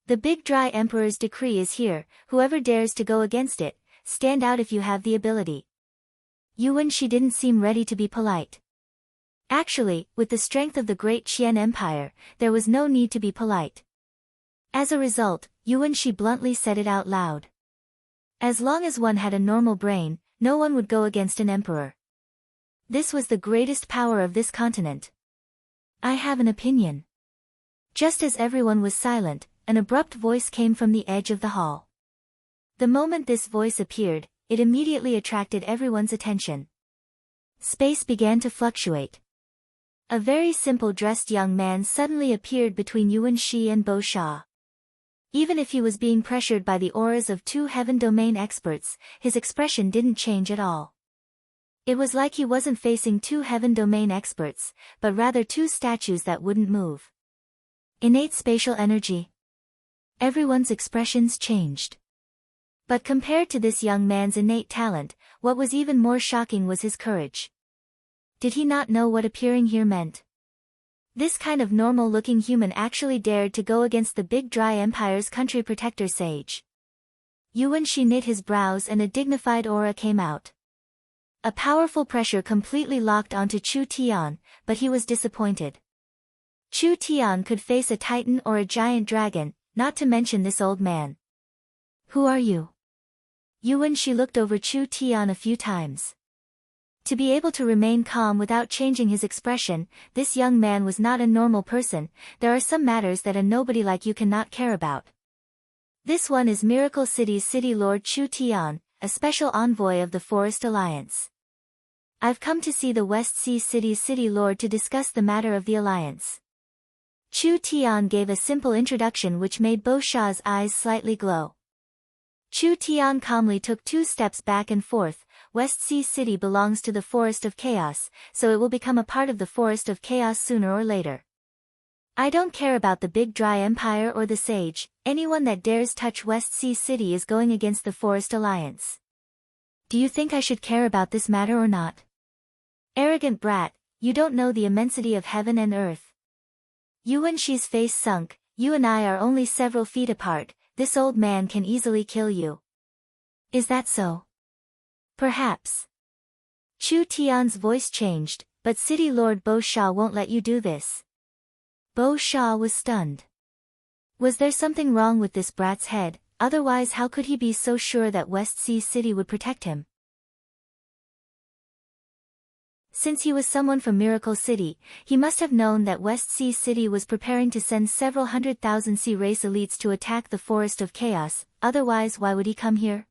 The Big Dry Emperor's decree is here, whoever dares to go against it, stand out if you have the ability." Yuan Shi didn't seem ready to be polite. Actually, with the strength of the Great Qian Empire, there was no need to be polite. As a result, Yuan Shi bluntly said it out loud. As long as one had a normal brain, no one would go against an emperor. This was the greatest power of this continent. "I have an opinion." Just as everyone was silent, an abrupt voice came from the edge of the hall. The moment this voice appeared, it immediately attracted everyone's attention. Space began to fluctuate. A very simple-dressed young man suddenly appeared between Yuan Shi and Bo Sha. Even if he was being pressured by the auras of two heaven domain experts, his expression didn't change at all. It was like he wasn't facing two heaven domain experts, but rather two statues that wouldn't move. Innate spatial energy. Everyone's expressions changed. But compared to this young man's innate talent, what was even more shocking was his courage. Did he not know what appearing here meant? This kind of normal-looking human actually dared to go against the Big Dry Empire's country protector sage. Yuan Shi knit his brows and a dignified aura came out. A powerful pressure completely locked onto Chu Tian, but he was disappointed. Chu Tian could face a titan or a giant dragon, not to mention this old man. Who are you? Yuan Shi looked over Chu Tian a few times. To be able to remain calm without changing his expression, this young man was not a normal person. There are some matters that a nobody like you cannot care about. This one is Miracle City's City Lord Chu Tian, a special envoy of the Forest Alliance. I've come to see the West Sea City's City Lord to discuss the matter of the alliance. Chu Tian gave a simple introduction which made Bo Sha's eyes slightly glow. Chu Tian calmly took 2 steps back and forth. West Sea City belongs to the Forest of Chaos, so it will become a part of the Forest of Chaos sooner or later. I don't care about the Big Dry Empire or the Sage. Anyone that dares touch West Sea City is going against the Forest Alliance. Do you think I should care about this matter or not? Arrogant brat, you don't know the immensity of heaven and earth. Yuan Shi's face sunk. You and I are only several feet apart. This old man can easily kill you. Is that so? Perhaps. Chu Tian's voice changed, but City Lord Bo Sha won't let you do this. Bo Sha was stunned. Was there something wrong with this brat's head? Otherwise how could he be so sure that West Sea City would protect him? Since he was someone from Miracle City, he must have known that West Sea City was preparing to send several 100,000 sea race elites to attack the Forest of Chaos, otherwise why would he come here?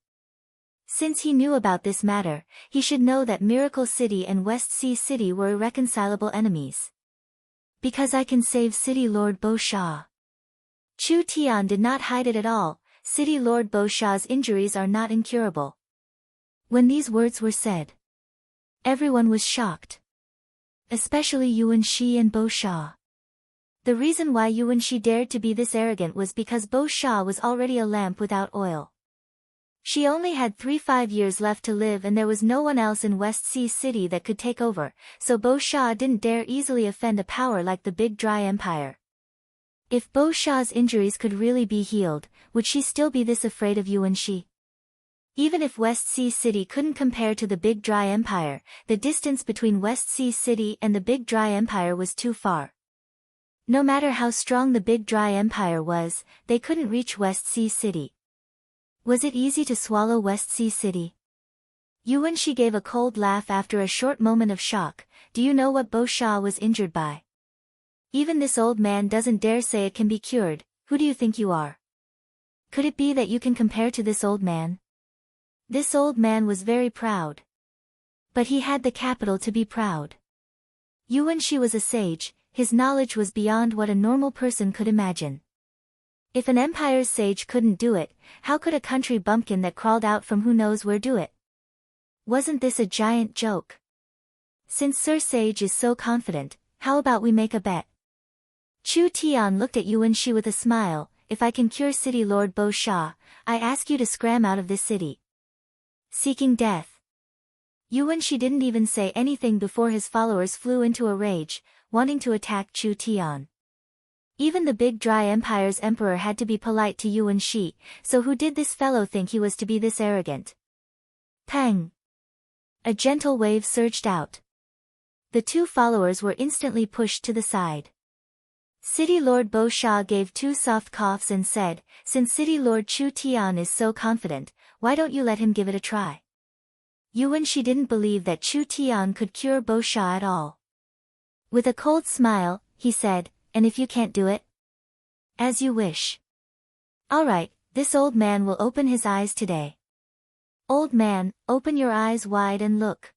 Since he knew about this matter, he should know that Miracle City and West Sea City were irreconcilable enemies. Because I can save City Lord Bo Sha. Chu Tian did not hide it at all. City Lord Bo Sha's injuries are not incurable. When these words were said, everyone was shocked. Especially Yuan Shi and Bo Sha. The reason why Yuan Shi dared to be this arrogant was because Bo Sha was already a lamp without oil. She only had 3-5 years left to live and there was no one else in West Sea City that could take over, so Bo Sha didn't dare easily offend a power like the Big Dry Empire. If Bo Sha's injuries could really be healed, would she still be this afraid of Yuan Shi? Even if West Sea City couldn't compare to the Big Dry Empire, the distance between West Sea City and the Big Dry Empire was too far. No matter how strong the Big Dry Empire was, they couldn't reach West Sea City. Was it easy to swallow West Sea City? Yuan Shi gave a cold laugh after a short moment of shock. Do you know what Bo Sha was injured by? Even this old man doesn't dare say it can be cured. Who do you think you are? Could it be that you can compare to this old man? This old man was very proud. But he had the capital to be proud. Yuan Shi was a sage. His knowledge was beyond what a normal person could imagine. If an empire's sage couldn't do it, how could a country bumpkin that crawled out from who knows where do it? Wasn't this a giant joke? Since Sir Sage is so confident, how about we make a bet? Chu Tian looked at Yuan Shi with a smile. If I can cure City Lord Bo Sha, I ask you to scram out of this city. Seeking death. Yuan Shi didn't even say anything before his followers flew into a rage, wanting to attack Chu Tian. Even the Big Dry Empire's emperor had to be polite to Yuan Shi, so who did this fellow think he was to be this arrogant? Pang! A gentle wave surged out. The 2 followers were instantly pushed to the side. City Lord Bo Sha gave 2 soft coughs and said, since City Lord Chu Tian is so confident, why don't you let him give it a try? Yuan Shi didn't believe that Chu Tian could cure Bo Sha at all. With a cold smile, he said, and if you can't do it? As you wish. Alright, This old man will open his eyes today. Old man, open your eyes wide and look.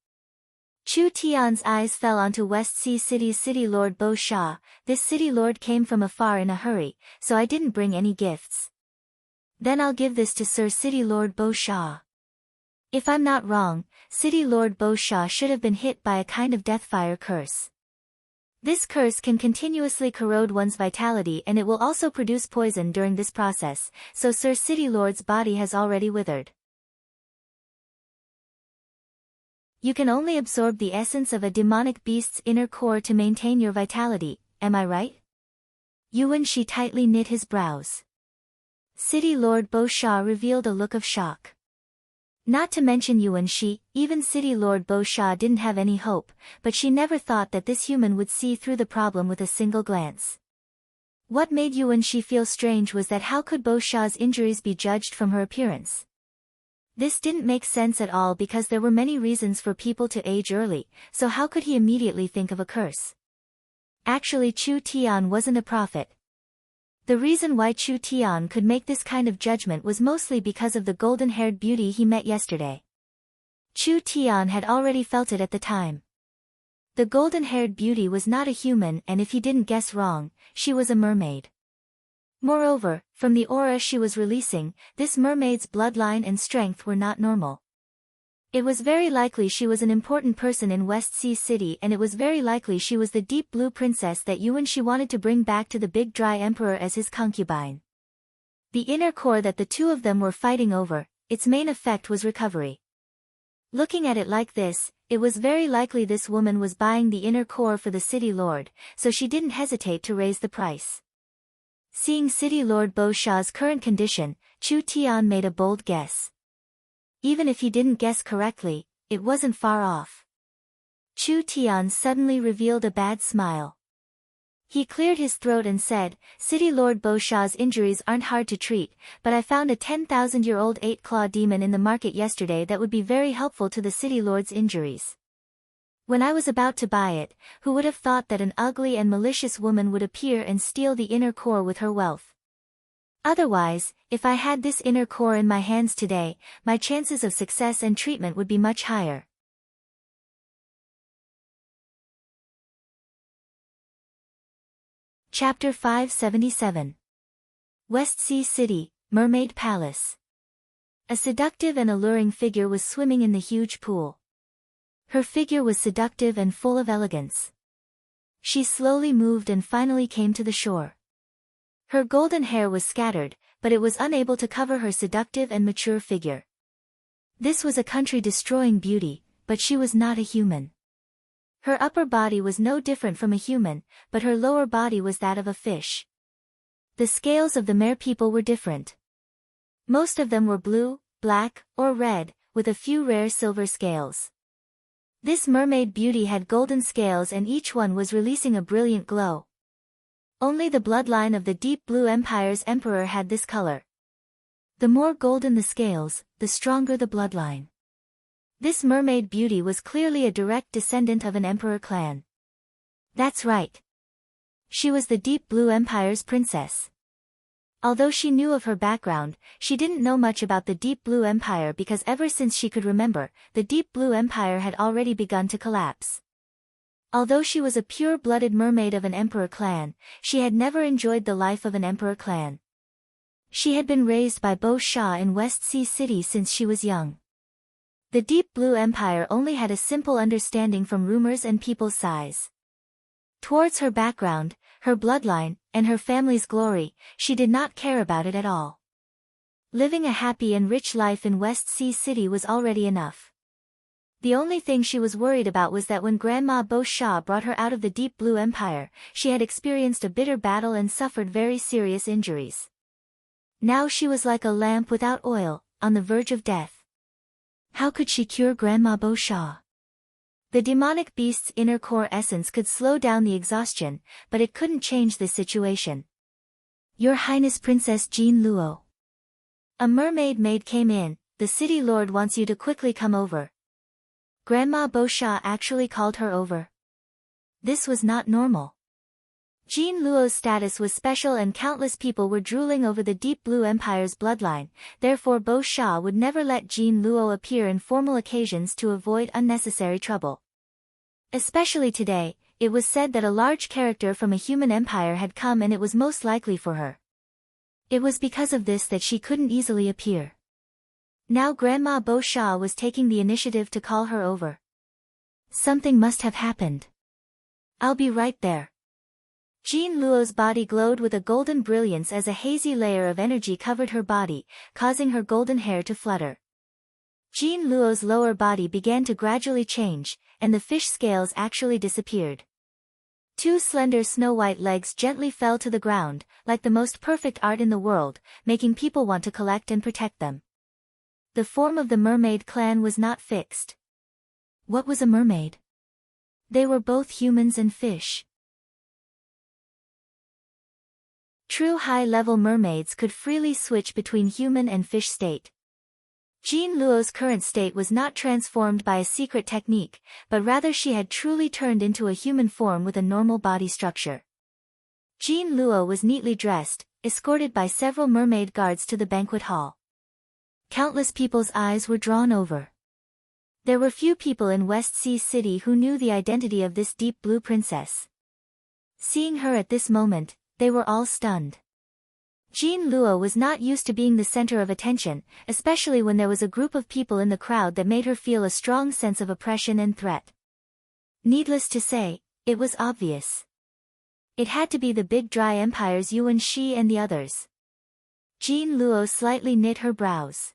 Chu Tian's eyes fell onto West Sea City's city lord Bo Sha. This city lord came from afar in a hurry, so I didn't bring any gifts. Then I'll give this to Sir City Lord Bo Sha. If I'm not wrong, City Lord Bo Sha should have been hit by a kind of deathfire curse. This curse can continuously corrode one's vitality and it will also produce poison during this process, so Sir City Lord's body has already withered. You can only absorb the essence of a demonic beast's inner core to maintain your vitality, am I right? Yuan Shi tightly knit his brows. City Lord Bo Sha revealed a look of shock. Not to mention Yuan Shi, even City Lord Bo Sha didn't have any hope, but she never thought that this human would see through the problem with a single glance. What made Yuan Shi feel strange was that how could Bo Sha's injuries be judged from her appearance? This didn't make sense at all because there were many reasons for people to age early, so how could he immediately think of a curse? Actually Chu Tian wasn't a prophet. The reason why Chu Tian could make this kind of judgment was mostly because of the golden-haired beauty he met yesterday. Chu Tian had already felt it at the time. The golden-haired beauty was not a human and if he didn't guess wrong, she was a mermaid. Moreover, from the aura she was releasing, this mermaid's bloodline and strength were not normal. It was very likely she was an important person in West Sea City and it was very likely she was the deep blue princess that Yuan Shi wanted to bring back to the Big Dry Emperor as his concubine. The inner core that the two of them were fighting over, its main effect was recovery. Looking at it like this, it was very likely this woman was buying the inner core for the city lord, so she didn't hesitate to raise the price. Seeing City Lord Bo Sha's current condition, Chu Tian made a bold guess. Even if he didn't guess correctly, it wasn't far off. Chu Tian suddenly revealed a bad smile. He cleared his throat and said, City Lord Bo Sha's injuries aren't hard to treat, but I found a 10,000-year-old 8-claw demon in the market yesterday that would be very helpful to the City Lord's injuries. When I was about to buy it, who would have thought that an ugly and malicious woman would appear and steal the inner core with her wealth? Otherwise, if I had this inner core in my hands today, my chances of success and treatment would be much higher. Chapter 577. West Sea City, Mermaid Palace. A seductive and alluring figure was swimming in the huge pool. Her figure was seductive and full of elegance. She slowly moved and finally came to the shore. Her golden hair was scattered, but it was unable to cover her seductive and mature figure. This was a country-destroying beauty, but she was not a human. Her upper body was no different from a human, but her lower body was that of a fish. The scales of the mere people were different. Most of them were blue, black, or red, with a few rare silver scales. This mermaid beauty had golden scales and each one was releasing a brilliant glow. Only the bloodline of the Deep Blue Empire's emperor had this color. The more golden the scales, the stronger the bloodline. This mermaid beauty was clearly a direct descendant of an emperor clan. That's right. She was the Deep Blue Empire's princess. Although she knew of her background, she didn't know much about the Deep Blue Empire because ever since she could remember, the Deep Blue Empire had already begun to collapse. Although she was a pure-blooded mermaid of an emperor clan, she had never enjoyed the life of an emperor clan. She had been raised by Bo Sha in West Sea City since she was young. The Deep Blue Empire only had a simple understanding from rumors and people's sighs. Towards her background, her bloodline, and her family's glory, she did not care about it at all. Living a happy and rich life in West Sea City was already enough. The only thing she was worried about was that when Grandma Bo Sha brought her out of the Deep Blue Empire, she had experienced a bitter battle and suffered very serious injuries. Now she was like a lamp without oil, on the verge of death. How could she cure Grandma Bo Sha? The demonic beast's inner core essence could slow down the exhaustion, but it couldn't change this situation. Your Highness Princess Jean Luo. A mermaid maid came in, the city lord wants you to quickly come over. Grandma Bo Sha actually called her over. This was not normal. Jin Luo's status was special and countless people were drooling over the Deep Blue Empire's bloodline, therefore Bo Sha would never let Jin Luo appear in formal occasions to avoid unnecessary trouble. Especially today, it was said that a large character from a human empire had come and it was most likely for her. It was because of this that she couldn't easily appear. Now Grandma Bo Sha was taking the initiative to call her over. Something must have happened. I'll be right there. Jin Luo's body glowed with a golden brilliance as a hazy layer of energy covered her body, causing her golden hair to flutter. Jin Luo's lower body began to gradually change, and the fish scales actually disappeared. Two slender snow-white legs gently fell to the ground, like the most perfect art in the world, making people want to collect and protect them. The form of the mermaid clan was not fixed. What was a mermaid? They were both humans and fish. True high-level mermaids could freely switch between human and fish state. Jin Luo's current state was not transformed by a secret technique, but rather she had truly turned into a human form with a normal body structure. Jin Luo was neatly dressed, escorted by several mermaid guards to the banquet hall. Countless people's eyes were drawn over. There were few people in West Sea City who knew the identity of this deep blue princess. Seeing her at this moment, they were all stunned. Jin Luo was not used to being the center of attention, especially when there was a group of people in the crowd that made her feel a strong sense of oppression and threat. Needless to say, it was obvious. It had to be the Big Dry Empire's Yuan Shi and the others. Jin Luo slightly knit her brows.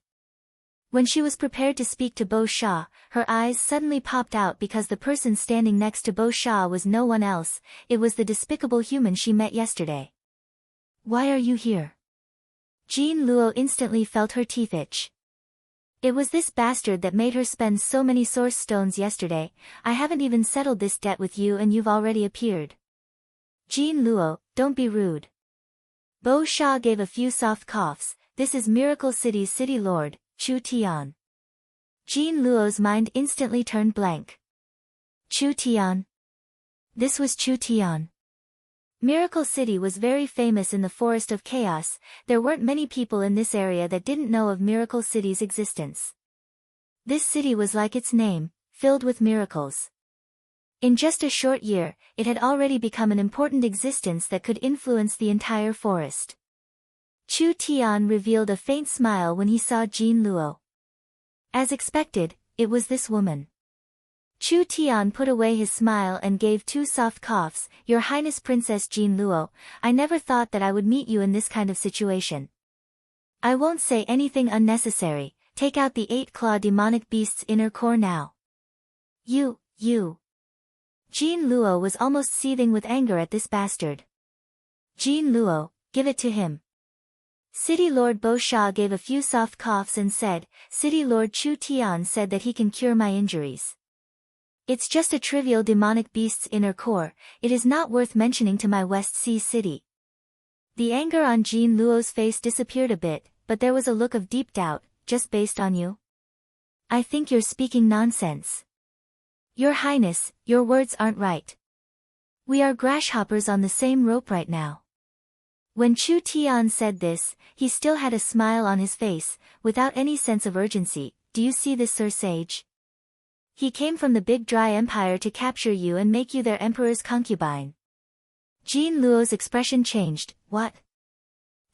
When she was prepared to speak to Bo Sha, her eyes suddenly popped out because the person standing next to Bo Sha was no one else, it was the despicable human she met yesterday. Why are you here? Jin Luo instantly felt her teeth itch. It was this bastard that made her spend so many source stones yesterday. I haven't even settled this debt with you and you've already appeared. Jin Luo, don't be rude. Bo Sha gave a few soft coughs. This is Miracle City's city lord, Chu Tian. Jin Luo's mind instantly turned blank. Chu Tian. This was Chu Tian. Miracle City was very famous in the Forest of Chaos. There weren't many people in this area that didn't know of Miracle City's existence. This city was like its name, filled with miracles. In just a short year, it had already become an important existence that could influence the entire forest. Chu Tian revealed a faint smile when he saw Jin Luo. As expected, it was this woman. Chu Tian put away his smile and gave two soft coughs. Your Highness Princess Jin Luo, I never thought that I would meet you in this kind of situation. I won't say anything unnecessary, take out the 8-claw demonic beast's inner core now. You. Jin Luo was almost seething with anger at this bastard. Jin Luo, give it to him. City Lord Bo Sha gave a few soft coughs and said, City Lord Chu Tian said that he can cure my injuries. It's just a trivial demonic beast's inner core, it is not worth mentioning to my West Sea City. The anger on Jin Luo's face disappeared a bit, but there was a look of deep doubt, just based on you? I think you're speaking nonsense. Your Highness, your words aren't right. We are grasshoppers on the same rope right now. When Chu Tian said this, he still had a smile on his face, without any sense of urgency. Do you see this, Sir Sage? He came from the Big Dry Empire to capture you and make you their emperor's concubine. Jin Luo's expression changed. What?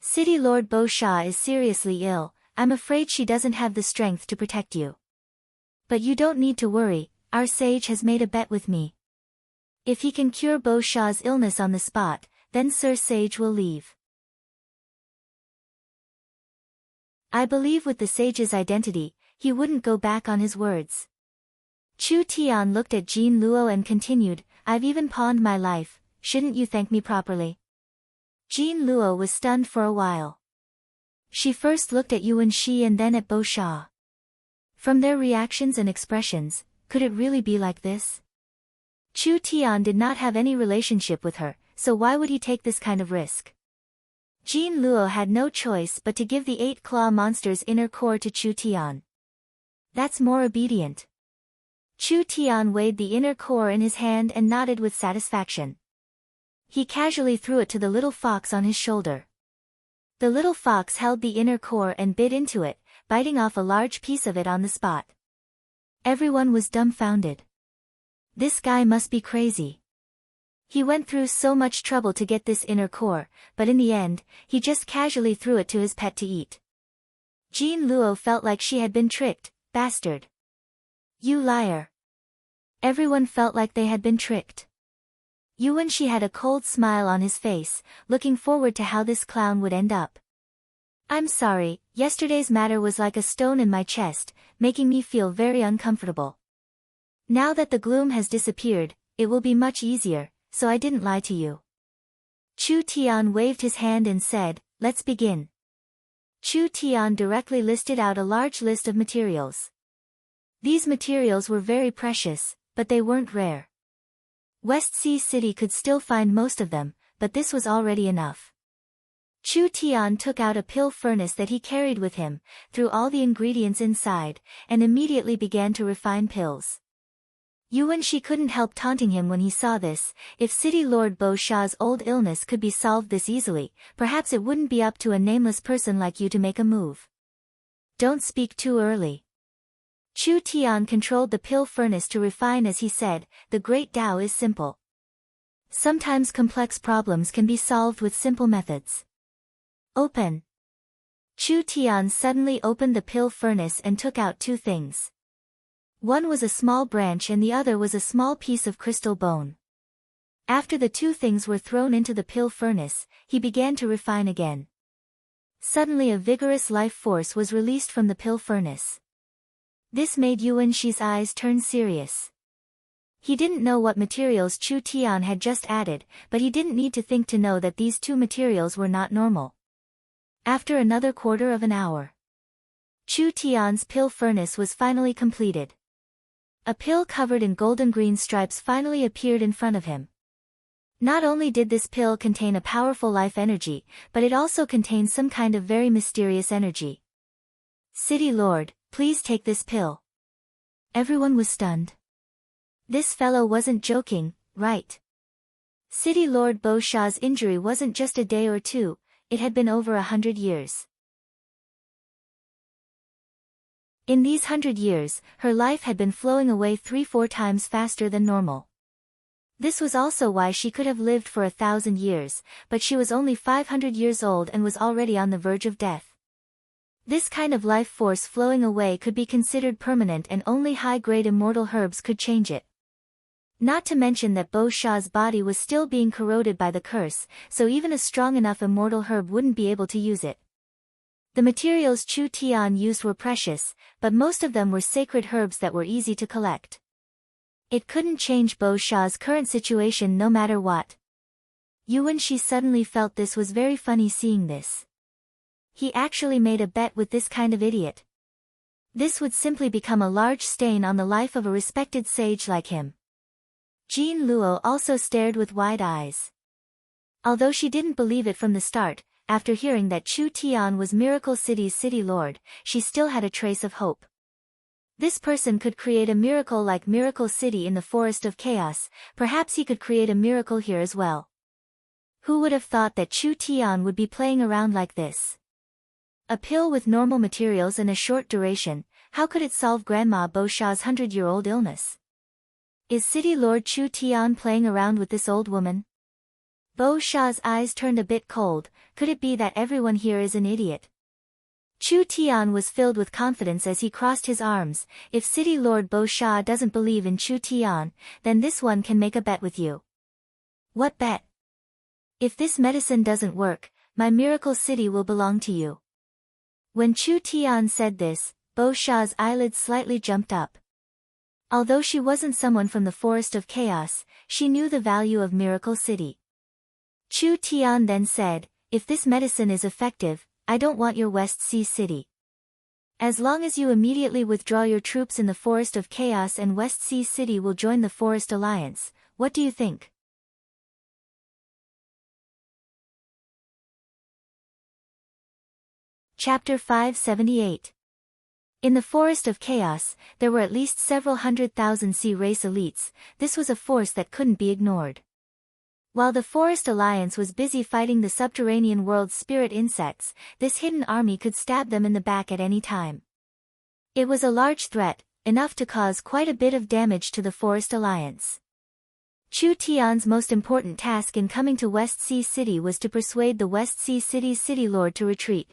City Lord Bo Sha is seriously ill, I'm afraid she doesn't have the strength to protect you. But you don't need to worry, our sage has made a bet with me. If he can cure Bo Sha's illness on the spot, then Sir Sage will leave. I believe with the sage's identity, he wouldn't go back on his words. Chu Tian looked at Jin Luo and continued, I've even pawned my life, shouldn't you thank me properly? Jin Luo was stunned for a while. She first looked at Yuan Shi and then at Bo Sha. From their reactions and expressions, could it really be like this? Chu Tian did not have any relationship with her, so why would he take this kind of risk? Jin Luo had no choice but to give the 8-claw monster's inner core to Chu Tian. That's more obedient. Chu Tian weighed the inner core in his hand and nodded with satisfaction. He casually threw it to the little fox on his shoulder. The little fox held the inner core and bit into it, biting off a large piece of it on the spot. Everyone was dumbfounded. This guy must be crazy. He went through so much trouble to get this inner core, but in the end, he just casually threw it to his pet to eat. Jean Luo felt like she had been tricked. Bastard. You liar. Everyone felt like they had been tricked. Yuan-shi had a cold smile on his face, looking forward to how this clown would end up. I'm sorry, yesterday's matter was like a stone in my chest, making me feel very uncomfortable. Now that the gloom has disappeared, it will be much easier, so I didn't lie to you. Chu Tian waved his hand and said, let's begin. Chu Tian directly listed out a large list of materials. These materials were very precious, but they weren't rare. West Sea City could still find most of them, but this was already enough. Chu Tian took out a pill furnace that he carried with him, threw all the ingredients inside, and immediately began to refine pills. Yuan-shi couldn't help taunting him when he saw this. If City Lord Bo Sha's old illness could be solved this easily, perhaps it wouldn't be up to a nameless person like you to make a move. Don't speak too early. Chu Tian controlled the pill furnace to refine as he said, the Great Tao is simple. Sometimes complex problems can be solved with simple methods. Open. Chu Tian suddenly opened the pill furnace and took out two things. One was a small branch and the other was a small piece of crystal bone. After the two things were thrown into the pill furnace, he began to refine again. Suddenly a vigorous life force was released from the pill furnace. This made Yuan-shi's eyes turn serious. He didn't know what materials Chu Tian had just added, but he didn't need to think to know that these two materials were not normal. After another quarter of an hour, Chu Tian's pill furnace was finally completed. A pill covered in golden green stripes finally appeared in front of him. Not only did this pill contain a powerful life energy, but it also contained some kind of very mysterious energy. City Lord, please take this pill. Everyone was stunned. This fellow wasn't joking, right? City Lord Bo Sha's injury wasn't just a day or two, it had been over 100 years. In these 100 years, her life had been flowing away 3-4 times faster than normal. This was also why she could have lived for 1,000 years, but she was only 500 years old and was already on the verge of death. This kind of life force flowing away could be considered permanent and only high-grade immortal herbs could change it. Not to mention that Bo Sha's body was still being corroded by the curse, so even a strong enough immortal herb wouldn't be able to use it. The materials Chu Tian used were precious, but most of them were sacred herbs that were easy to collect. It couldn't change Bo Sha's current situation no matter what. Yuan-shi suddenly felt this was very funny seeing this. He actually made a bet with this kind of idiot. This would simply become a large stain on the life of a respected sage like him. Jean Luo also stared with wide eyes. Although she didn't believe it from the start, after hearing that Chu Tian was Miracle City's city lord, she still had a trace of hope. This person could create a miracle like Miracle City in the Forest of Chaos, perhaps he could create a miracle here as well. Who would have thought that Chu Tian would be playing around like this? A pill with normal materials and a short duration, how could it solve Grandma Bo Sha's 100-year-old illness? Is City Lord Chu Tian playing around with this old woman? Bo Sha's eyes turned a bit cold. Could it be that everyone here is an idiot? Chu Tian was filled with confidence as he crossed his arms. If City Lord Bo Sha doesn't believe in Chu Tian, then this one can make a bet with you. What bet? If this medicine doesn't work, my Miracle City will belong to you. When Chu Tian said this, Bo Sha's eyelids slightly jumped up. Although she wasn't someone from the Forest of Chaos, she knew the value of Miracle City. Chu Tian then said, if this medicine is effective, I don't want your West Sea City. As long as you immediately withdraw your troops in the Forest of Chaos and West Sea City will join the Forest Alliance, what do you think? Chapter 578. In the Forest of Chaos, there were at least several 100,000 sea race elites. This was a force that couldn't be ignored. While the Forest Alliance was busy fighting the subterranean world's spirit insects, this hidden army could stab them in the back at any time. It was a large threat, enough to cause quite a bit of damage to the Forest Alliance. Chu Tian's most important task in coming to West Sea City was to persuade the West Sea City's city lord to retreat.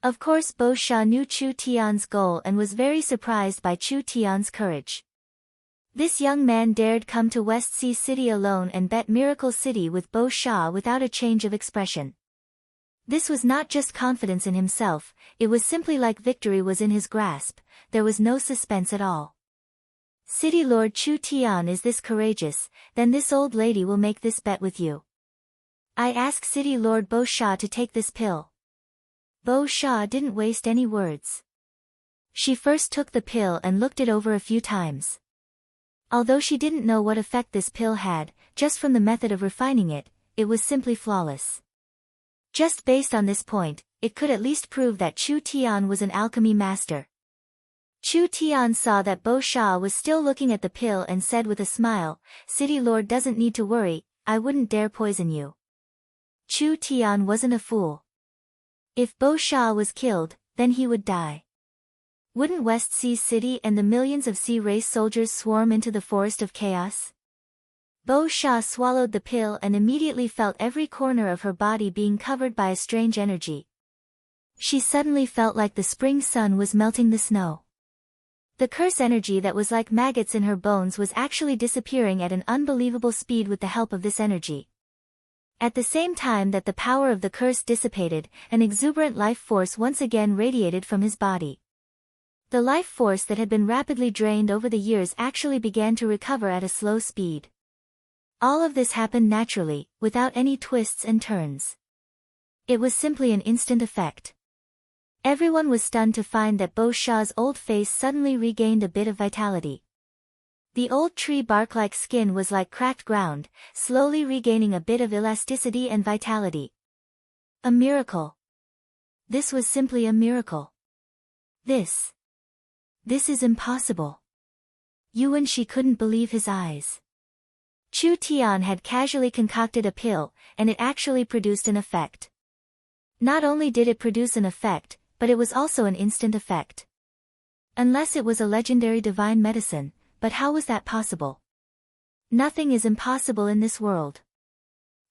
Of course Bo Sha knew Chu Tian's goal and was very surprised by Chu Tian's courage. This young man dared come to West Sea City alone and bet Miracle City with Bo Sha without a change of expression. This was not just confidence in himself, it was simply like victory was in his grasp, there was no suspense at all. City Lord Chu Tian is this courageous, then this old lady will make this bet with you. I ask City Lord Bo Sha to take this pill. Bo Sha didn't waste any words. She first took the pill and looked it over a few times. Although she didn't know what effect this pill had, just from the method of refining it, it was simply flawless. Just based on this point, it could at least prove that Chu Tian was an alchemy master. Chu Tian saw that Bo Sha was still looking at the pill and said with a smile, City Lord doesn't need to worry, I wouldn't dare poison you. Chu Tian wasn't a fool. If Bo Sha was killed, then he would die. Wouldn't West Sea City and the millions of sea race soldiers swarm into the forest of chaos? Bo Sha swallowed the pill and immediately felt every corner of her body being covered by a strange energy. She suddenly felt like the spring sun was melting the snow. The curse energy that was like maggots in her bones was actually disappearing at an unbelievable speed with the help of this energy. At the same time that the power of the curse dissipated, an exuberant life force once again radiated from his body. The life force that had been rapidly drained over the years actually began to recover at a slow speed. All of this happened naturally, without any twists and turns. It was simply an instant effect. Everyone was stunned to find that Bo Sha's old face suddenly regained a bit of vitality. The old tree bark-like skin was like cracked ground, slowly regaining a bit of elasticity and vitality. A miracle. This was simply a miracle. This is impossible. Yuan Shi couldn't believe his eyes. Chu Tian had casually concocted a pill, and it actually produced an effect. Not only did it produce an effect, but it was also an instant effect. Unless it was a legendary divine medicine, but how was that possible? Nothing is impossible in this world.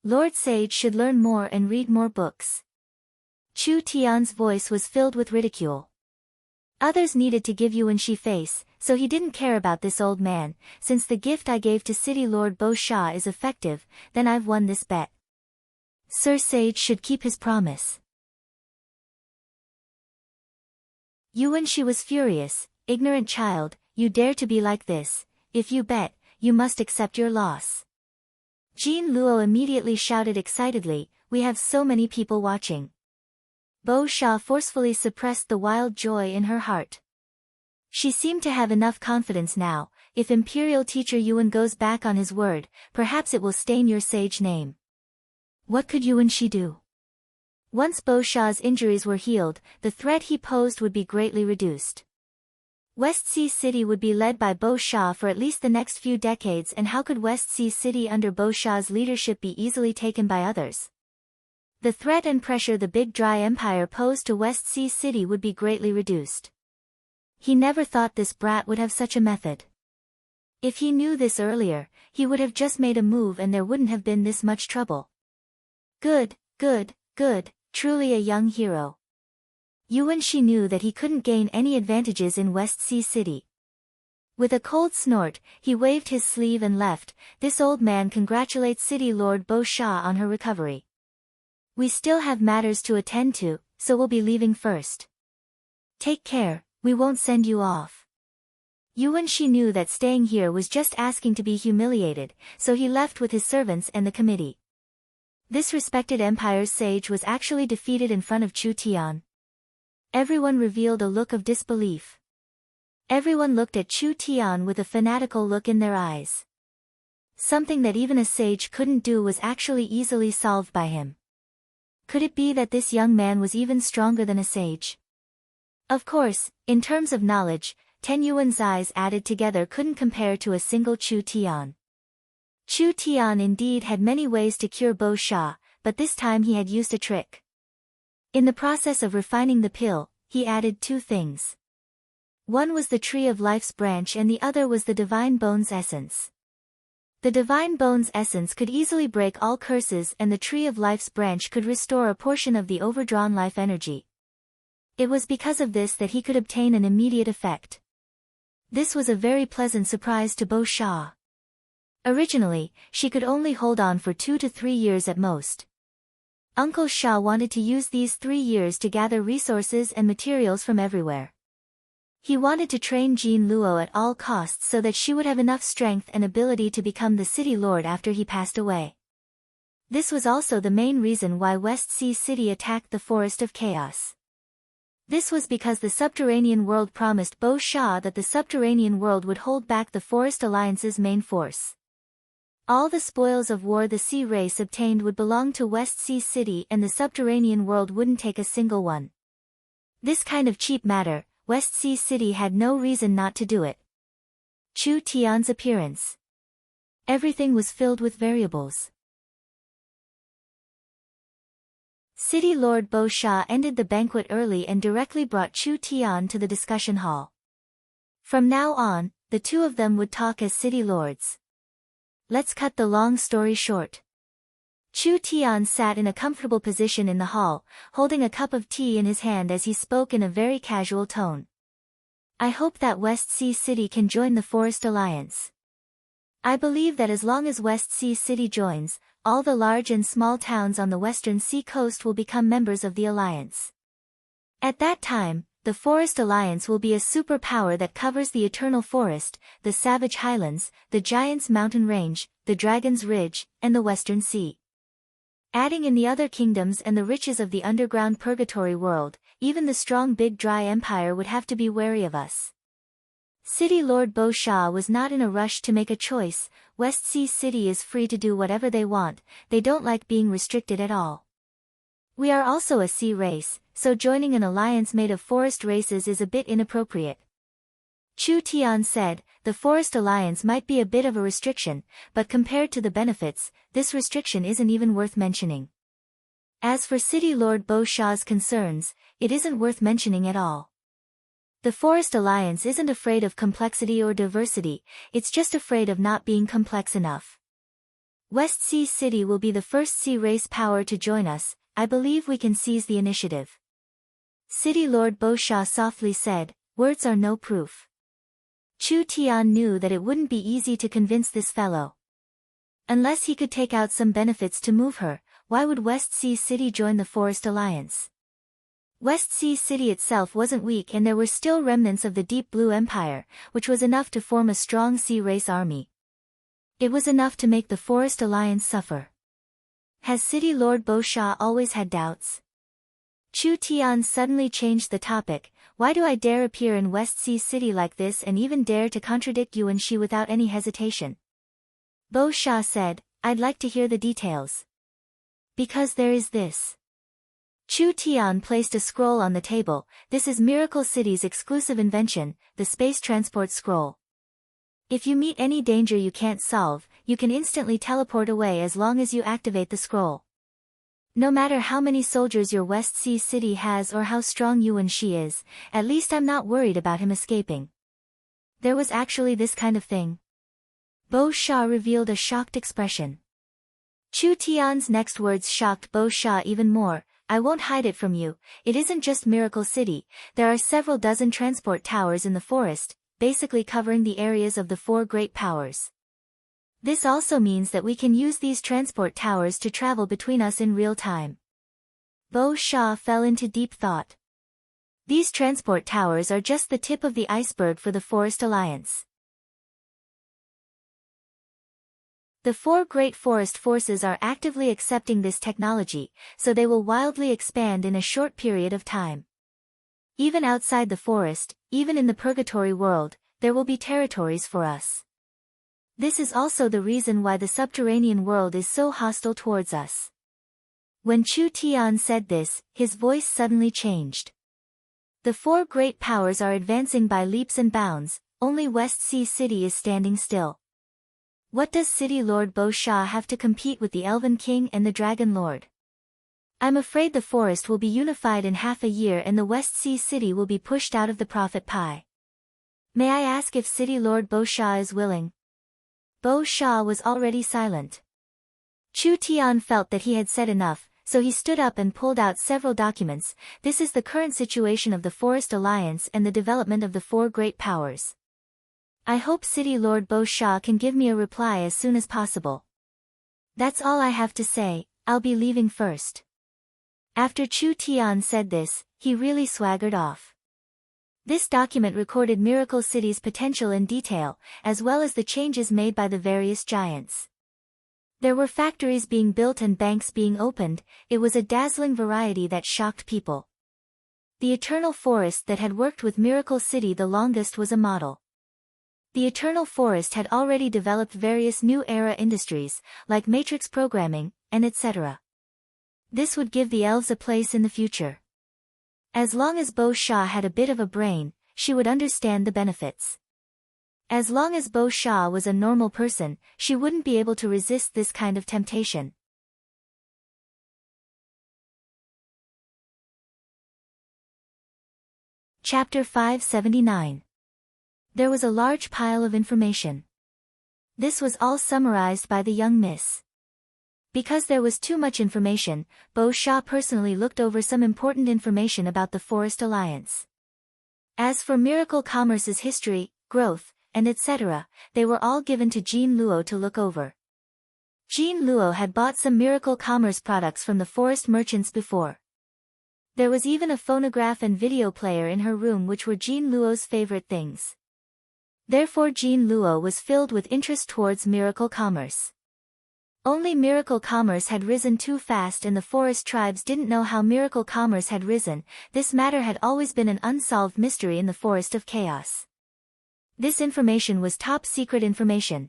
Lord Sage should learn more and read more books. Chu Tian's voice was filled with ridicule. Others needed to give Yuan Shi face, so he didn't care about this old man. Since the gift I gave to City Lord Bo Sha is effective, then I've won this bet. Sir Sage should keep his promise. Yuan Shi was furious. Ignorant child, you dare to be like this, if you bet, you must accept your loss. Jean Luo immediately shouted excitedly, we have so many people watching. Bo Sha forcefully suppressed the wild joy in her heart. She seemed to have enough confidence now, if Imperial Teacher Yuan goes back on his word, perhaps it will stain your sage name. What could Yuan Shi do? Once Bo Sha's injuries were healed, the threat he posed would be greatly reduced. West Sea City would be led by Bo Sha for at least the next few decades, and how could West Sea City under Bo Sha's leadership be easily taken by others? The threat and pressure the Big Dry Empire posed to West Sea City would be greatly reduced. He never thought this brat would have such a method. If he knew this earlier, he would have just made a move and there wouldn't have been this much trouble. Good, good, good, truly a young hero. Yuan Shi knew that he couldn't gain any advantages in West Sea City. With a cold snort, he waved his sleeve and left. This old man congratulates City Lord Bo Sha on her recovery. We still have matters to attend to, so we'll be leaving first. Take care, we won't send you off. Yuan Shi knew that staying here was just asking to be humiliated, so he left with his servants and the committee. This respected empire's sage was actually defeated in front of Chu Tian. Everyone revealed a look of disbelief. Everyone looked at Chu Tian with a fanatical look in their eyes. Something that even a sage couldn't do was actually easily solved by him. Could it be that this young man was even stronger than a sage? Of course, in terms of knowledge, 10 Yuan's eyes added together couldn't compare to a single Chu Tian. Chu Tian indeed had many ways to cure Bo Sha, but this time he had used a trick. In the process of refining the pill, he added two things. One was the Tree of Life's branch and the other was the Divine Bone's essence. The Divine Bone's essence could easily break all curses and the Tree of Life's branch could restore a portion of the overdrawn life energy. It was because of this that he could obtain an immediate effect. This was a very pleasant surprise to Bo Sha. Originally, she could only hold on for 2 to 3 years at most. Uncle Sha wanted to use these 3 years to gather resources and materials from everywhere. He wanted to train Jean Luo at all costs so that she would have enough strength and ability to become the city lord after he passed away. This was also the main reason why West Sea City attacked the Forest of Chaos. This was because the subterranean world promised Bo Sha that the subterranean world would hold back the Forest Alliance's main force. All the spoils of war the sea race obtained would belong to West Sea City and the subterranean world wouldn't take a single one. This kind of cheap matter, West Sea City had no reason not to do it. Chu Tian's appearance. Everything was filled with variables. City Lord Bo Sha ended the banquet early and directly brought Chu Tian to the discussion hall. From now on, the two of them would talk as city lords. Let's cut the long story short. Chu Tian sat in a comfortable position in the hall, holding a cup of tea in his hand as he spoke in a very casual tone. I hope that West Sea City can join the Forest Alliance. I believe that as long as West Sea City joins, all the large and small towns on the western sea coast will become members of the alliance. At that time, the Forest Alliance will be a superpower that covers the Eternal Forest, the Savage Highlands, the Giant's Mountain Range, the Dragon's Ridge, and the Western Sea. Adding in the other kingdoms and the riches of the underground purgatory world, even the strong Big Dry Empire would have to be wary of us. City Lord Bo Sha was not in a rush to make a choice. West Sea City is free to do whatever they want, they don't like being restricted at all. We are also a sea race, so joining an alliance made of forest races is a bit inappropriate. Chu Tian said, the Forest Alliance might be a bit of a restriction, but compared to the benefits, this restriction isn't even worth mentioning. As for City Lord Bo Sha's concerns, it isn't worth mentioning at all. The Forest Alliance isn't afraid of complexity or diversity, it's just afraid of not being complex enough. West Sea City will be the first sea race power to join us, I believe we can seize the initiative. City Lord Bo Sha softly said, words are no proof. Chu Tian knew that it wouldn't be easy to convince this fellow. Unless he could take out some benefits to move her, why would West Sea City join the Forest Alliance? West Sea City itself wasn't weak and there were still remnants of the Deep Blue Empire, which was enough to form a strong sea race army. It was enough to make the Forest Alliance suffer. Has City Lord Bo Sha always had doubts? Chu Tian suddenly changed the topic. Why do I dare appear in West Sea City like this and even dare to contradict Yuan Shi without any hesitation? Bo Sha said, I'd like to hear the details. Because there is this. Chu Tian placed a scroll on the table. This is Miracle City's exclusive invention, the Space Transport Scroll. If you meet any danger you can't solve, you can instantly teleport away as long as you activate the scroll. No matter how many soldiers your West Sea City has or how strong Yuan Shi is, at least I'm not worried about him escaping. There was actually this kind of thing. Bo Sha revealed a shocked expression. Chu Tian's next words shocked Bo Sha even more. I won't hide it from you, it isn't just Miracle City, there are several dozen transport towers in the forest, basically covering the areas of the 4 great powers. This also means that we can use these transport towers to travel between us in real time. Bo Sha fell into deep thought. These transport towers are just the tip of the iceberg for the Forest Alliance. The 4 great forest forces are actively accepting this technology, so they will wildly expand in a short period of time. Even outside the forest, even in the purgatory world, there will be territories for us. This is also the reason why the subterranean world is so hostile towards us. When Chu Tian said this, his voice suddenly changed. The 4 great powers are advancing by leaps and bounds, only West Sea City is standing still. What does City Lord Bo Sha have to compete with the Elven King and the Dragon Lord? I'm afraid the forest will be unified in half a year and the West Sea City will be pushed out of the profit pie. May I ask if City Lord Bo Sha is willing? Bo Sha was already silent. Chu Tian felt that he had said enough, so he stood up and pulled out several documents. This is the current situation of the Forest Alliance and the development of the four great powers. I hope City Lord Bo Sha can give me a reply as soon as possible. That's all I have to say, I'll be leaving first. After Chu Tian said this, he really swaggered off. This document recorded Miracle City's potential in detail, as well as the changes made by the various giants. There were factories being built and banks being opened. It was a dazzling variety that shocked people. The Eternal Forest that had worked with Miracle City the longest was a model. The Eternal Forest had already developed various new era industries, like matrix programming, and etc. This would give the elves a place in the future. As long as Bo Sha had a bit of a brain, she would understand the benefits. As long as Bo Sha was a normal person, she wouldn't be able to resist this kind of temptation. Chapter 579. There was a large pile of information. This was all summarized by the young miss. Because there was too much information, Bo Sha personally looked over some important information about the Forest Alliance. As for Miracle Commerce's history, growth, and etc., they were all given to Jean Luo to look over. Jean Luo had bought some Miracle Commerce products from the forest merchants before. There was even a phonograph and video player in her room which were Jean Luo's favorite things. Therefore Jean Luo was filled with interest towards Miracle Commerce. Only Miracle Commerce had risen too fast and the forest tribes didn't know how Miracle Commerce had risen. This matter had always been an unsolved mystery in the Forest of Chaos. This information was top-secret information.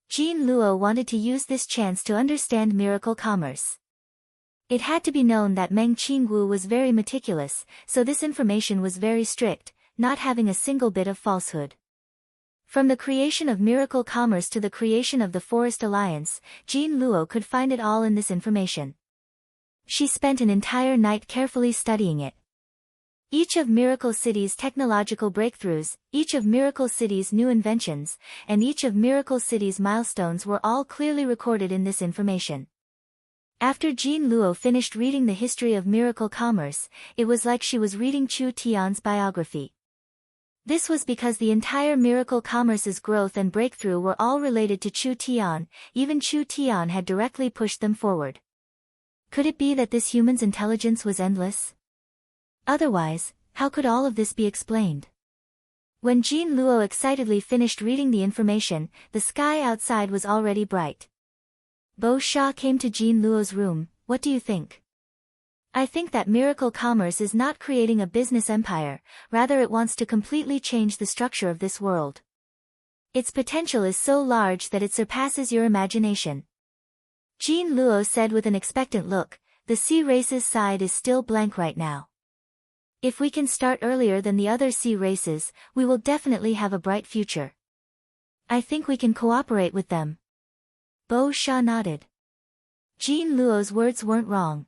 Jean Luo wanted to use this chance to understand Miracle Commerce. It had to be known that Meng Qingwu was very meticulous, so this information was very strict, not having a single bit of falsehood. From the creation of Miracle Commerce to the creation of the Forest Alliance, Jean Luo could find it all in this information. She spent an entire night carefully studying it. Each of Miracle City's technological breakthroughs, each of Miracle City's new inventions, and each of Miracle City's milestones were all clearly recorded in this information. After Jean Luo finished reading the history of Miracle Commerce, it was like she was reading Chu Tian's biography. This was because the entire Miracle Commerce's growth and breakthrough were all related to Chu Tian, even Chu Tian had directly pushed them forward. Could it be that this human's intelligence was endless? Otherwise, how could all of this be explained? When Jean Luo excitedly finished reading the information, the sky outside was already bright. Bo Sha came to Jean Luo's room. What do you think? I think that Miracle Commerce is not creating a business empire, rather it wants to completely change the structure of this world. Its potential is so large that it surpasses your imagination. Jean Luo said with an expectant look, the sea races side is still blank right now. If we can start earlier than the other sea races, we will definitely have a bright future. I think we can cooperate with them. Bo Sha nodded. Jean Luo's words weren't wrong.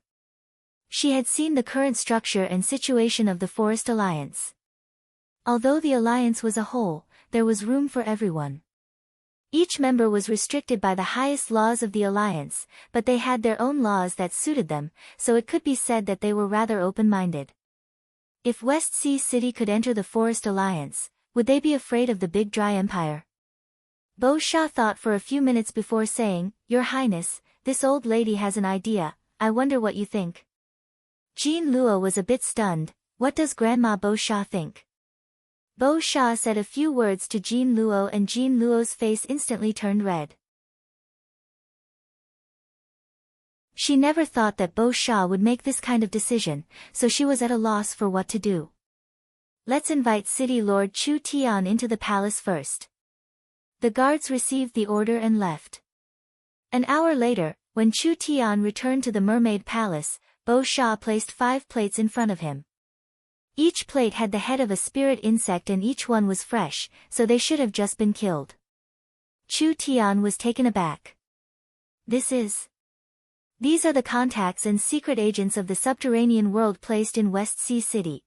She had seen the current structure and situation of the Forest Alliance. Although the alliance was a whole, there was room for everyone. Each member was restricted by the highest laws of the alliance, but they had their own laws that suited them, so it could be said that they were rather open-minded. If West Sea City could enter the Forest Alliance, would they be afraid of the Big Dry Empire? Bo Sha thought for a few minutes before saying, Your Highness, this old lady has an idea, I wonder what you think. Jean Luo was a bit stunned. What does Grandma Bo Sha think? Bo Sha said a few words to Jean Luo and Jean Luo's face instantly turned red. She never thought that Bo Sha would make this kind of decision, so she was at a loss for what to do. Let's invite City Lord Chu Tian into the palace first. The guards received the order and left. An hour later, when Chu Tian returned to the Mermaid Palace, Bo Sha placed 5 plates in front of him. Each plate had the head of a spirit insect and each one was fresh, so they should have just been killed. Chu Tian was taken aback. These are the contacts and secret agents of the subterranean world placed in West Sea City.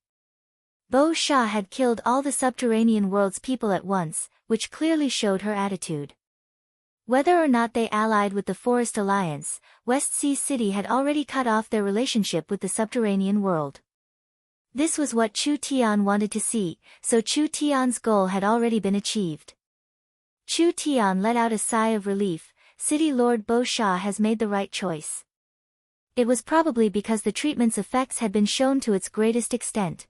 Bo Sha had killed all the subterranean world's people at once, which clearly showed her attitude. Whether or not they allied with the Forest Alliance, West Sea City had already cut off their relationship with the subterranean world. This was what Chu Tian wanted to see, so Chu Tian's goal had already been achieved. Chu Tian let out a sigh of relief. City Lord Bo Sha has made the right choice. It was probably because the treatment's effects had been shown to its greatest extent.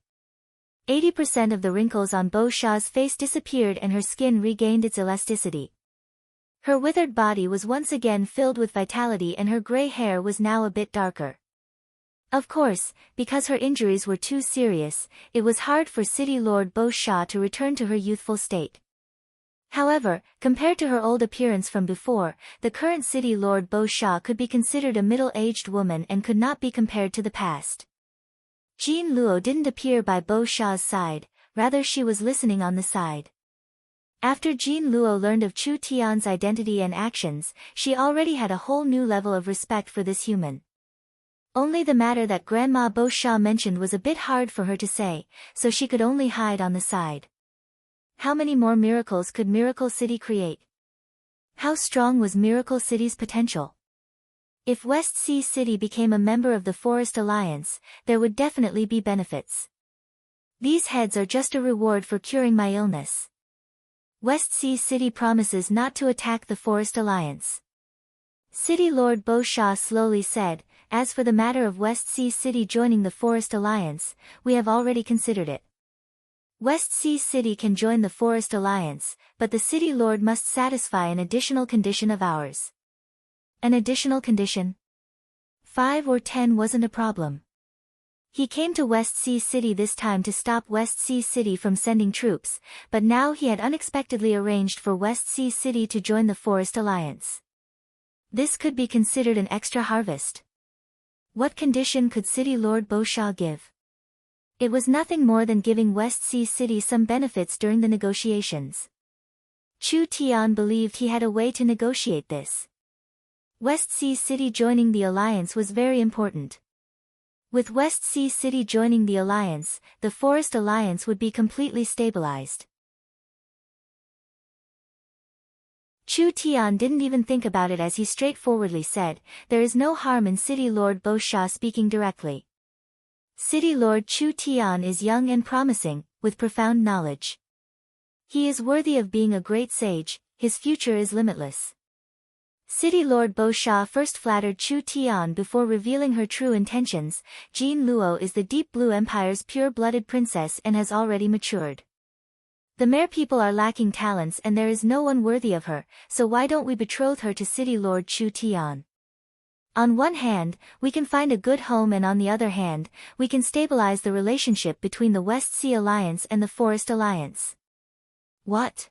80% of the wrinkles on Bo Sha's face disappeared and her skin regained its elasticity. Her withered body was once again filled with vitality and her gray hair was now a bit darker. Of course, because her injuries were too serious, it was hard for City Lord Bo Sha to return to her youthful state. However, compared to her old appearance from before, the current City Lord Bo Sha could be considered a middle-aged woman and could not be compared to the past. Jean Luo didn't appear by Bo Sha's side, rather she was listening on the side. After Jean Luo learned of Chu Tian's identity and actions, she already had a whole new level of respect for this human. Only the matter that Grandma Bo Sha mentioned was a bit hard for her to say, so she could only hide on the side. How many more miracles could Miracle City create? How strong was Miracle City's potential? If West Sea City became a member of the Forest Alliance, there would definitely be benefits. These heads are just a reward for curing my illness. West Sea City promises not to attack the Forest Alliance. City Lord Bo Sha slowly said, as for the matter of West Sea City joining the Forest Alliance, we have already considered it. West Sea City can join the Forest Alliance, but the City Lord must satisfy an additional condition of ours. An additional condition? 5 or 10 wasn't a problem. He came to West Sea City this time to stop West Sea City from sending troops, but now he had unexpectedly arranged for West Sea City to join the Forest Alliance. This could be considered an extra harvest. What condition could City Lord Bo Sha give? It was nothing more than giving West Sea City some benefits during the negotiations. Chu Tian believed he had a way to negotiate this. West Sea City joining the alliance was very important. With West Sea City joining the alliance, the Forest Alliance would be completely stabilized. Chu Tian didn't even think about it as he straightforwardly said, there is no harm in City Lord Bo Sha speaking directly. City Lord Chu Tian is young and promising, with profound knowledge. He is worthy of being a great sage, his future is limitless. City Lord Bo Sha first flattered Chu Tian before revealing her true intentions. Jean Luo is the Deep Blue Empire's pure-blooded princess and has already matured. The Mare people are lacking talents and there is no one worthy of her, so why don't we betroth her to City Lord Chu Tian? On one hand, we can find a good home and on the other hand, we can stabilize the relationship between the West Sea Alliance and the Forest Alliance. What?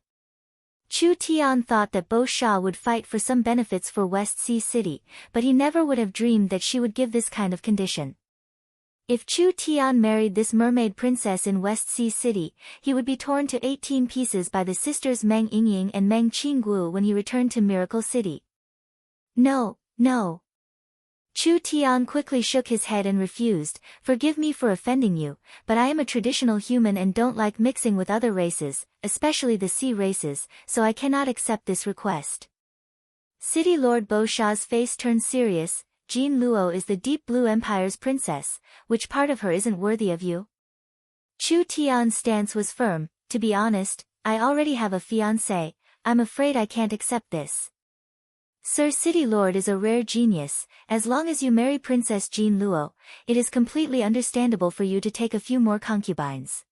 Chu Tian thought that Bo Sha would fight for some benefits for West Sea City, but he never would have dreamed that she would give this kind of condition. If Chu Tian married this mermaid princess in West Sea City, he would be torn to 18 pieces by the sisters Meng Yingying and Meng Qingguo when he returned to Miracle City. No, no. Chu Tian quickly shook his head and refused, forgive me for offending you, but I am a traditional human and don't like mixing with other races, especially the sea races, so I cannot accept this request. City Lord Bo Sha's face turned serious. Jean Luo is the Deep Blue Empire's princess, which part of her isn't worthy of you? Chu Tian's stance was firm, to be honest, I already have a fiancé, I'm afraid I can't accept this. Sir City Lord is a rare genius, as long as you marry Princess Jean Luo, it is completely understandable for you to take a few more concubines.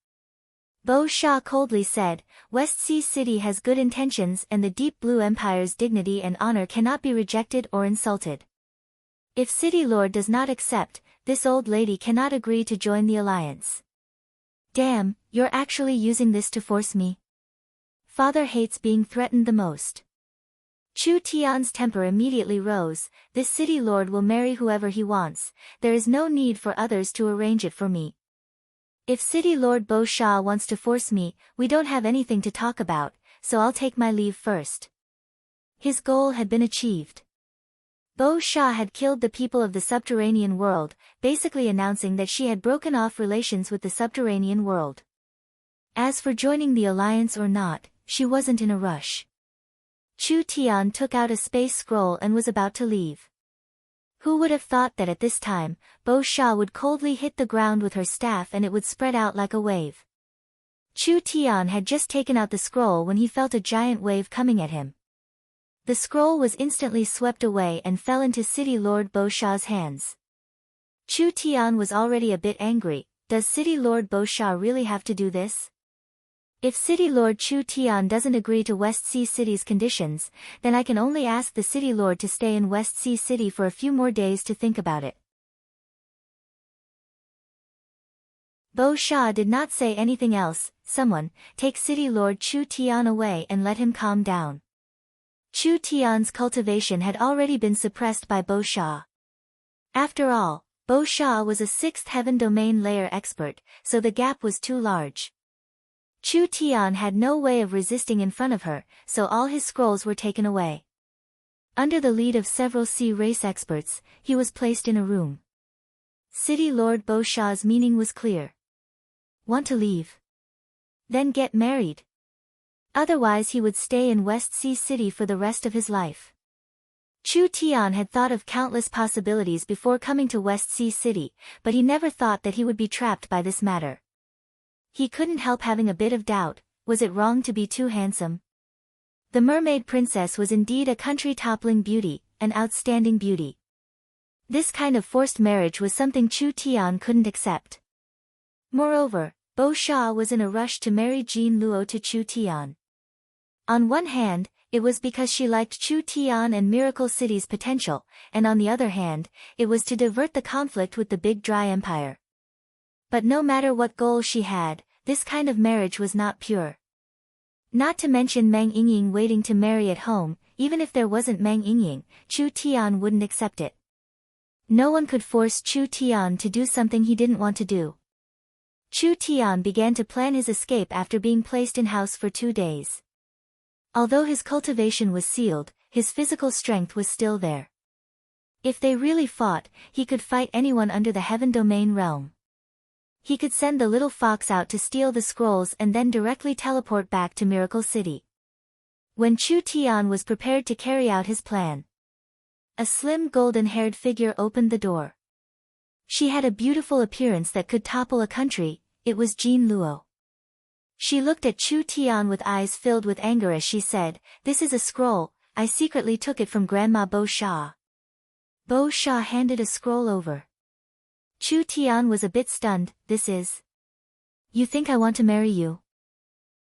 Bo Sha coldly said, West Sea City has good intentions and the Deep Blue Empire's dignity and honor cannot be rejected or insulted. If City Lord does not accept, this old lady cannot agree to join the alliance. Damn, you're actually using this to force me? Father hates being threatened the most. Chu Tian's temper immediately rose, this City Lord will marry whoever he wants, there is no need for others to arrange it for me. If City Lord Bo Sha wants to force me, we don't have anything to talk about, so I'll take my leave first. His goal had been achieved. Bo Sha had killed the people of the subterranean world, basically announcing that she had broken off relations with the subterranean world. As for joining the alliance or not, she wasn't in a rush. Chu Tian took out a space scroll and was about to leave. Who would have thought that at this time, Bo Sha would coldly hit the ground with her staff and it would spread out like a wave. Chu Tian had just taken out the scroll when he felt a giant wave coming at him. The scroll was instantly swept away and fell into City Lord Bo Sha's hands. Chu Tian was already a bit angry. Does City Lord Bo Sha really have to do this? If City Lord Chu Tian doesn't agree to West Sea City's conditions, then I can only ask the City Lord to stay in West Sea City for a few more days to think about it. Bo Sha did not say anything else. Someone, take City Lord Chu Tian away and let him calm down. Chu Tian's cultivation had already been suppressed by Bo Sha. After all, Bo Sha was a 6th heaven domain layer expert, so the gap was too large. Chu Tian had no way of resisting in front of her, so all his scrolls were taken away. Under the lead of several sea race experts, he was placed in a room. City Lord Bo Sha's meaning was clear. Want to leave? Then get married. Otherwise he would stay in West Sea City for the rest of his life. Chu Tian had thought of countless possibilities before coming to West Sea City, but he never thought that he would be trapped by this matter. He couldn't help having a bit of doubt. Was it wrong to be too handsome? The mermaid princess was indeed a country-toppling beauty, an outstanding beauty. This kind of forced marriage was something Chu Tian couldn't accept. Moreover, Bo Sha was in a rush to marry Jean Luo to Chu Tian. On one hand, it was because she liked Chu Tian and Miracle City's potential, and on the other hand, it was to divert the conflict with the Big Dry Empire. But no matter what goal she had, this kind of marriage was not pure. Not to mention Meng Yingying waiting to marry at home. Even if there wasn't Meng Yingying, Chu Tian wouldn't accept it. No one could force Chu Tian to do something he didn't want to do. Chu Tian began to plan his escape after being placed in house for 2 days. Although his cultivation was sealed, his physical strength was still there. If they really fought, he could fight anyone under the Heaven Domain realm. He could send the little fox out to steal the scrolls and then directly teleport back to Miracle City. When Chu Tian was prepared to carry out his plan, a slim golden-haired figure opened the door. She had a beautiful appearance that could topple a country. It was Jean Luo. She looked at Chu Tian with eyes filled with anger as she said, "This is a scroll. I secretly took it from Grandma Bo Sha." Bo Sha handed a scroll over. Chu Tian was a bit stunned. "This is... You think I want to marry you?"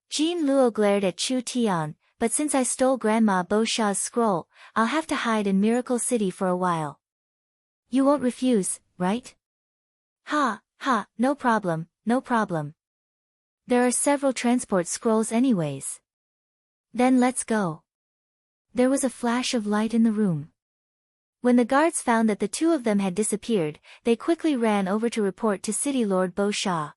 Jean Luo glared at Chu Tian, "But since I stole Grandma Bo Sha's scroll, I'll have to hide in Miracle City for a while. You won't refuse, right?" "Ha, ha, no problem, no problem. There are several transport scrolls anyways." "Then let's go." There was a flash of light in the room. When the guards found that the two of them had disappeared, they quickly ran over to report to City Lord Bo Sha.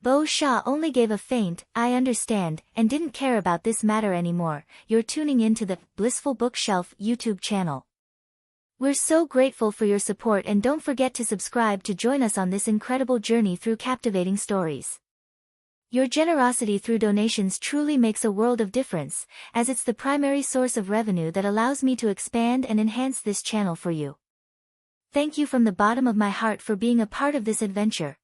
Bo Sha only gave a faint, "I understand," and didn't care about this matter anymore. You're tuning in to the Blissful Bookshelf YouTube channel. We're so grateful for your support, and don't forget to subscribe to join us on this incredible journey through captivating stories. Your generosity through donations truly makes a world of difference, as it's the primary source of revenue that allows me to expand and enhance this channel for you. Thank you from the bottom of my heart for being a part of this adventure.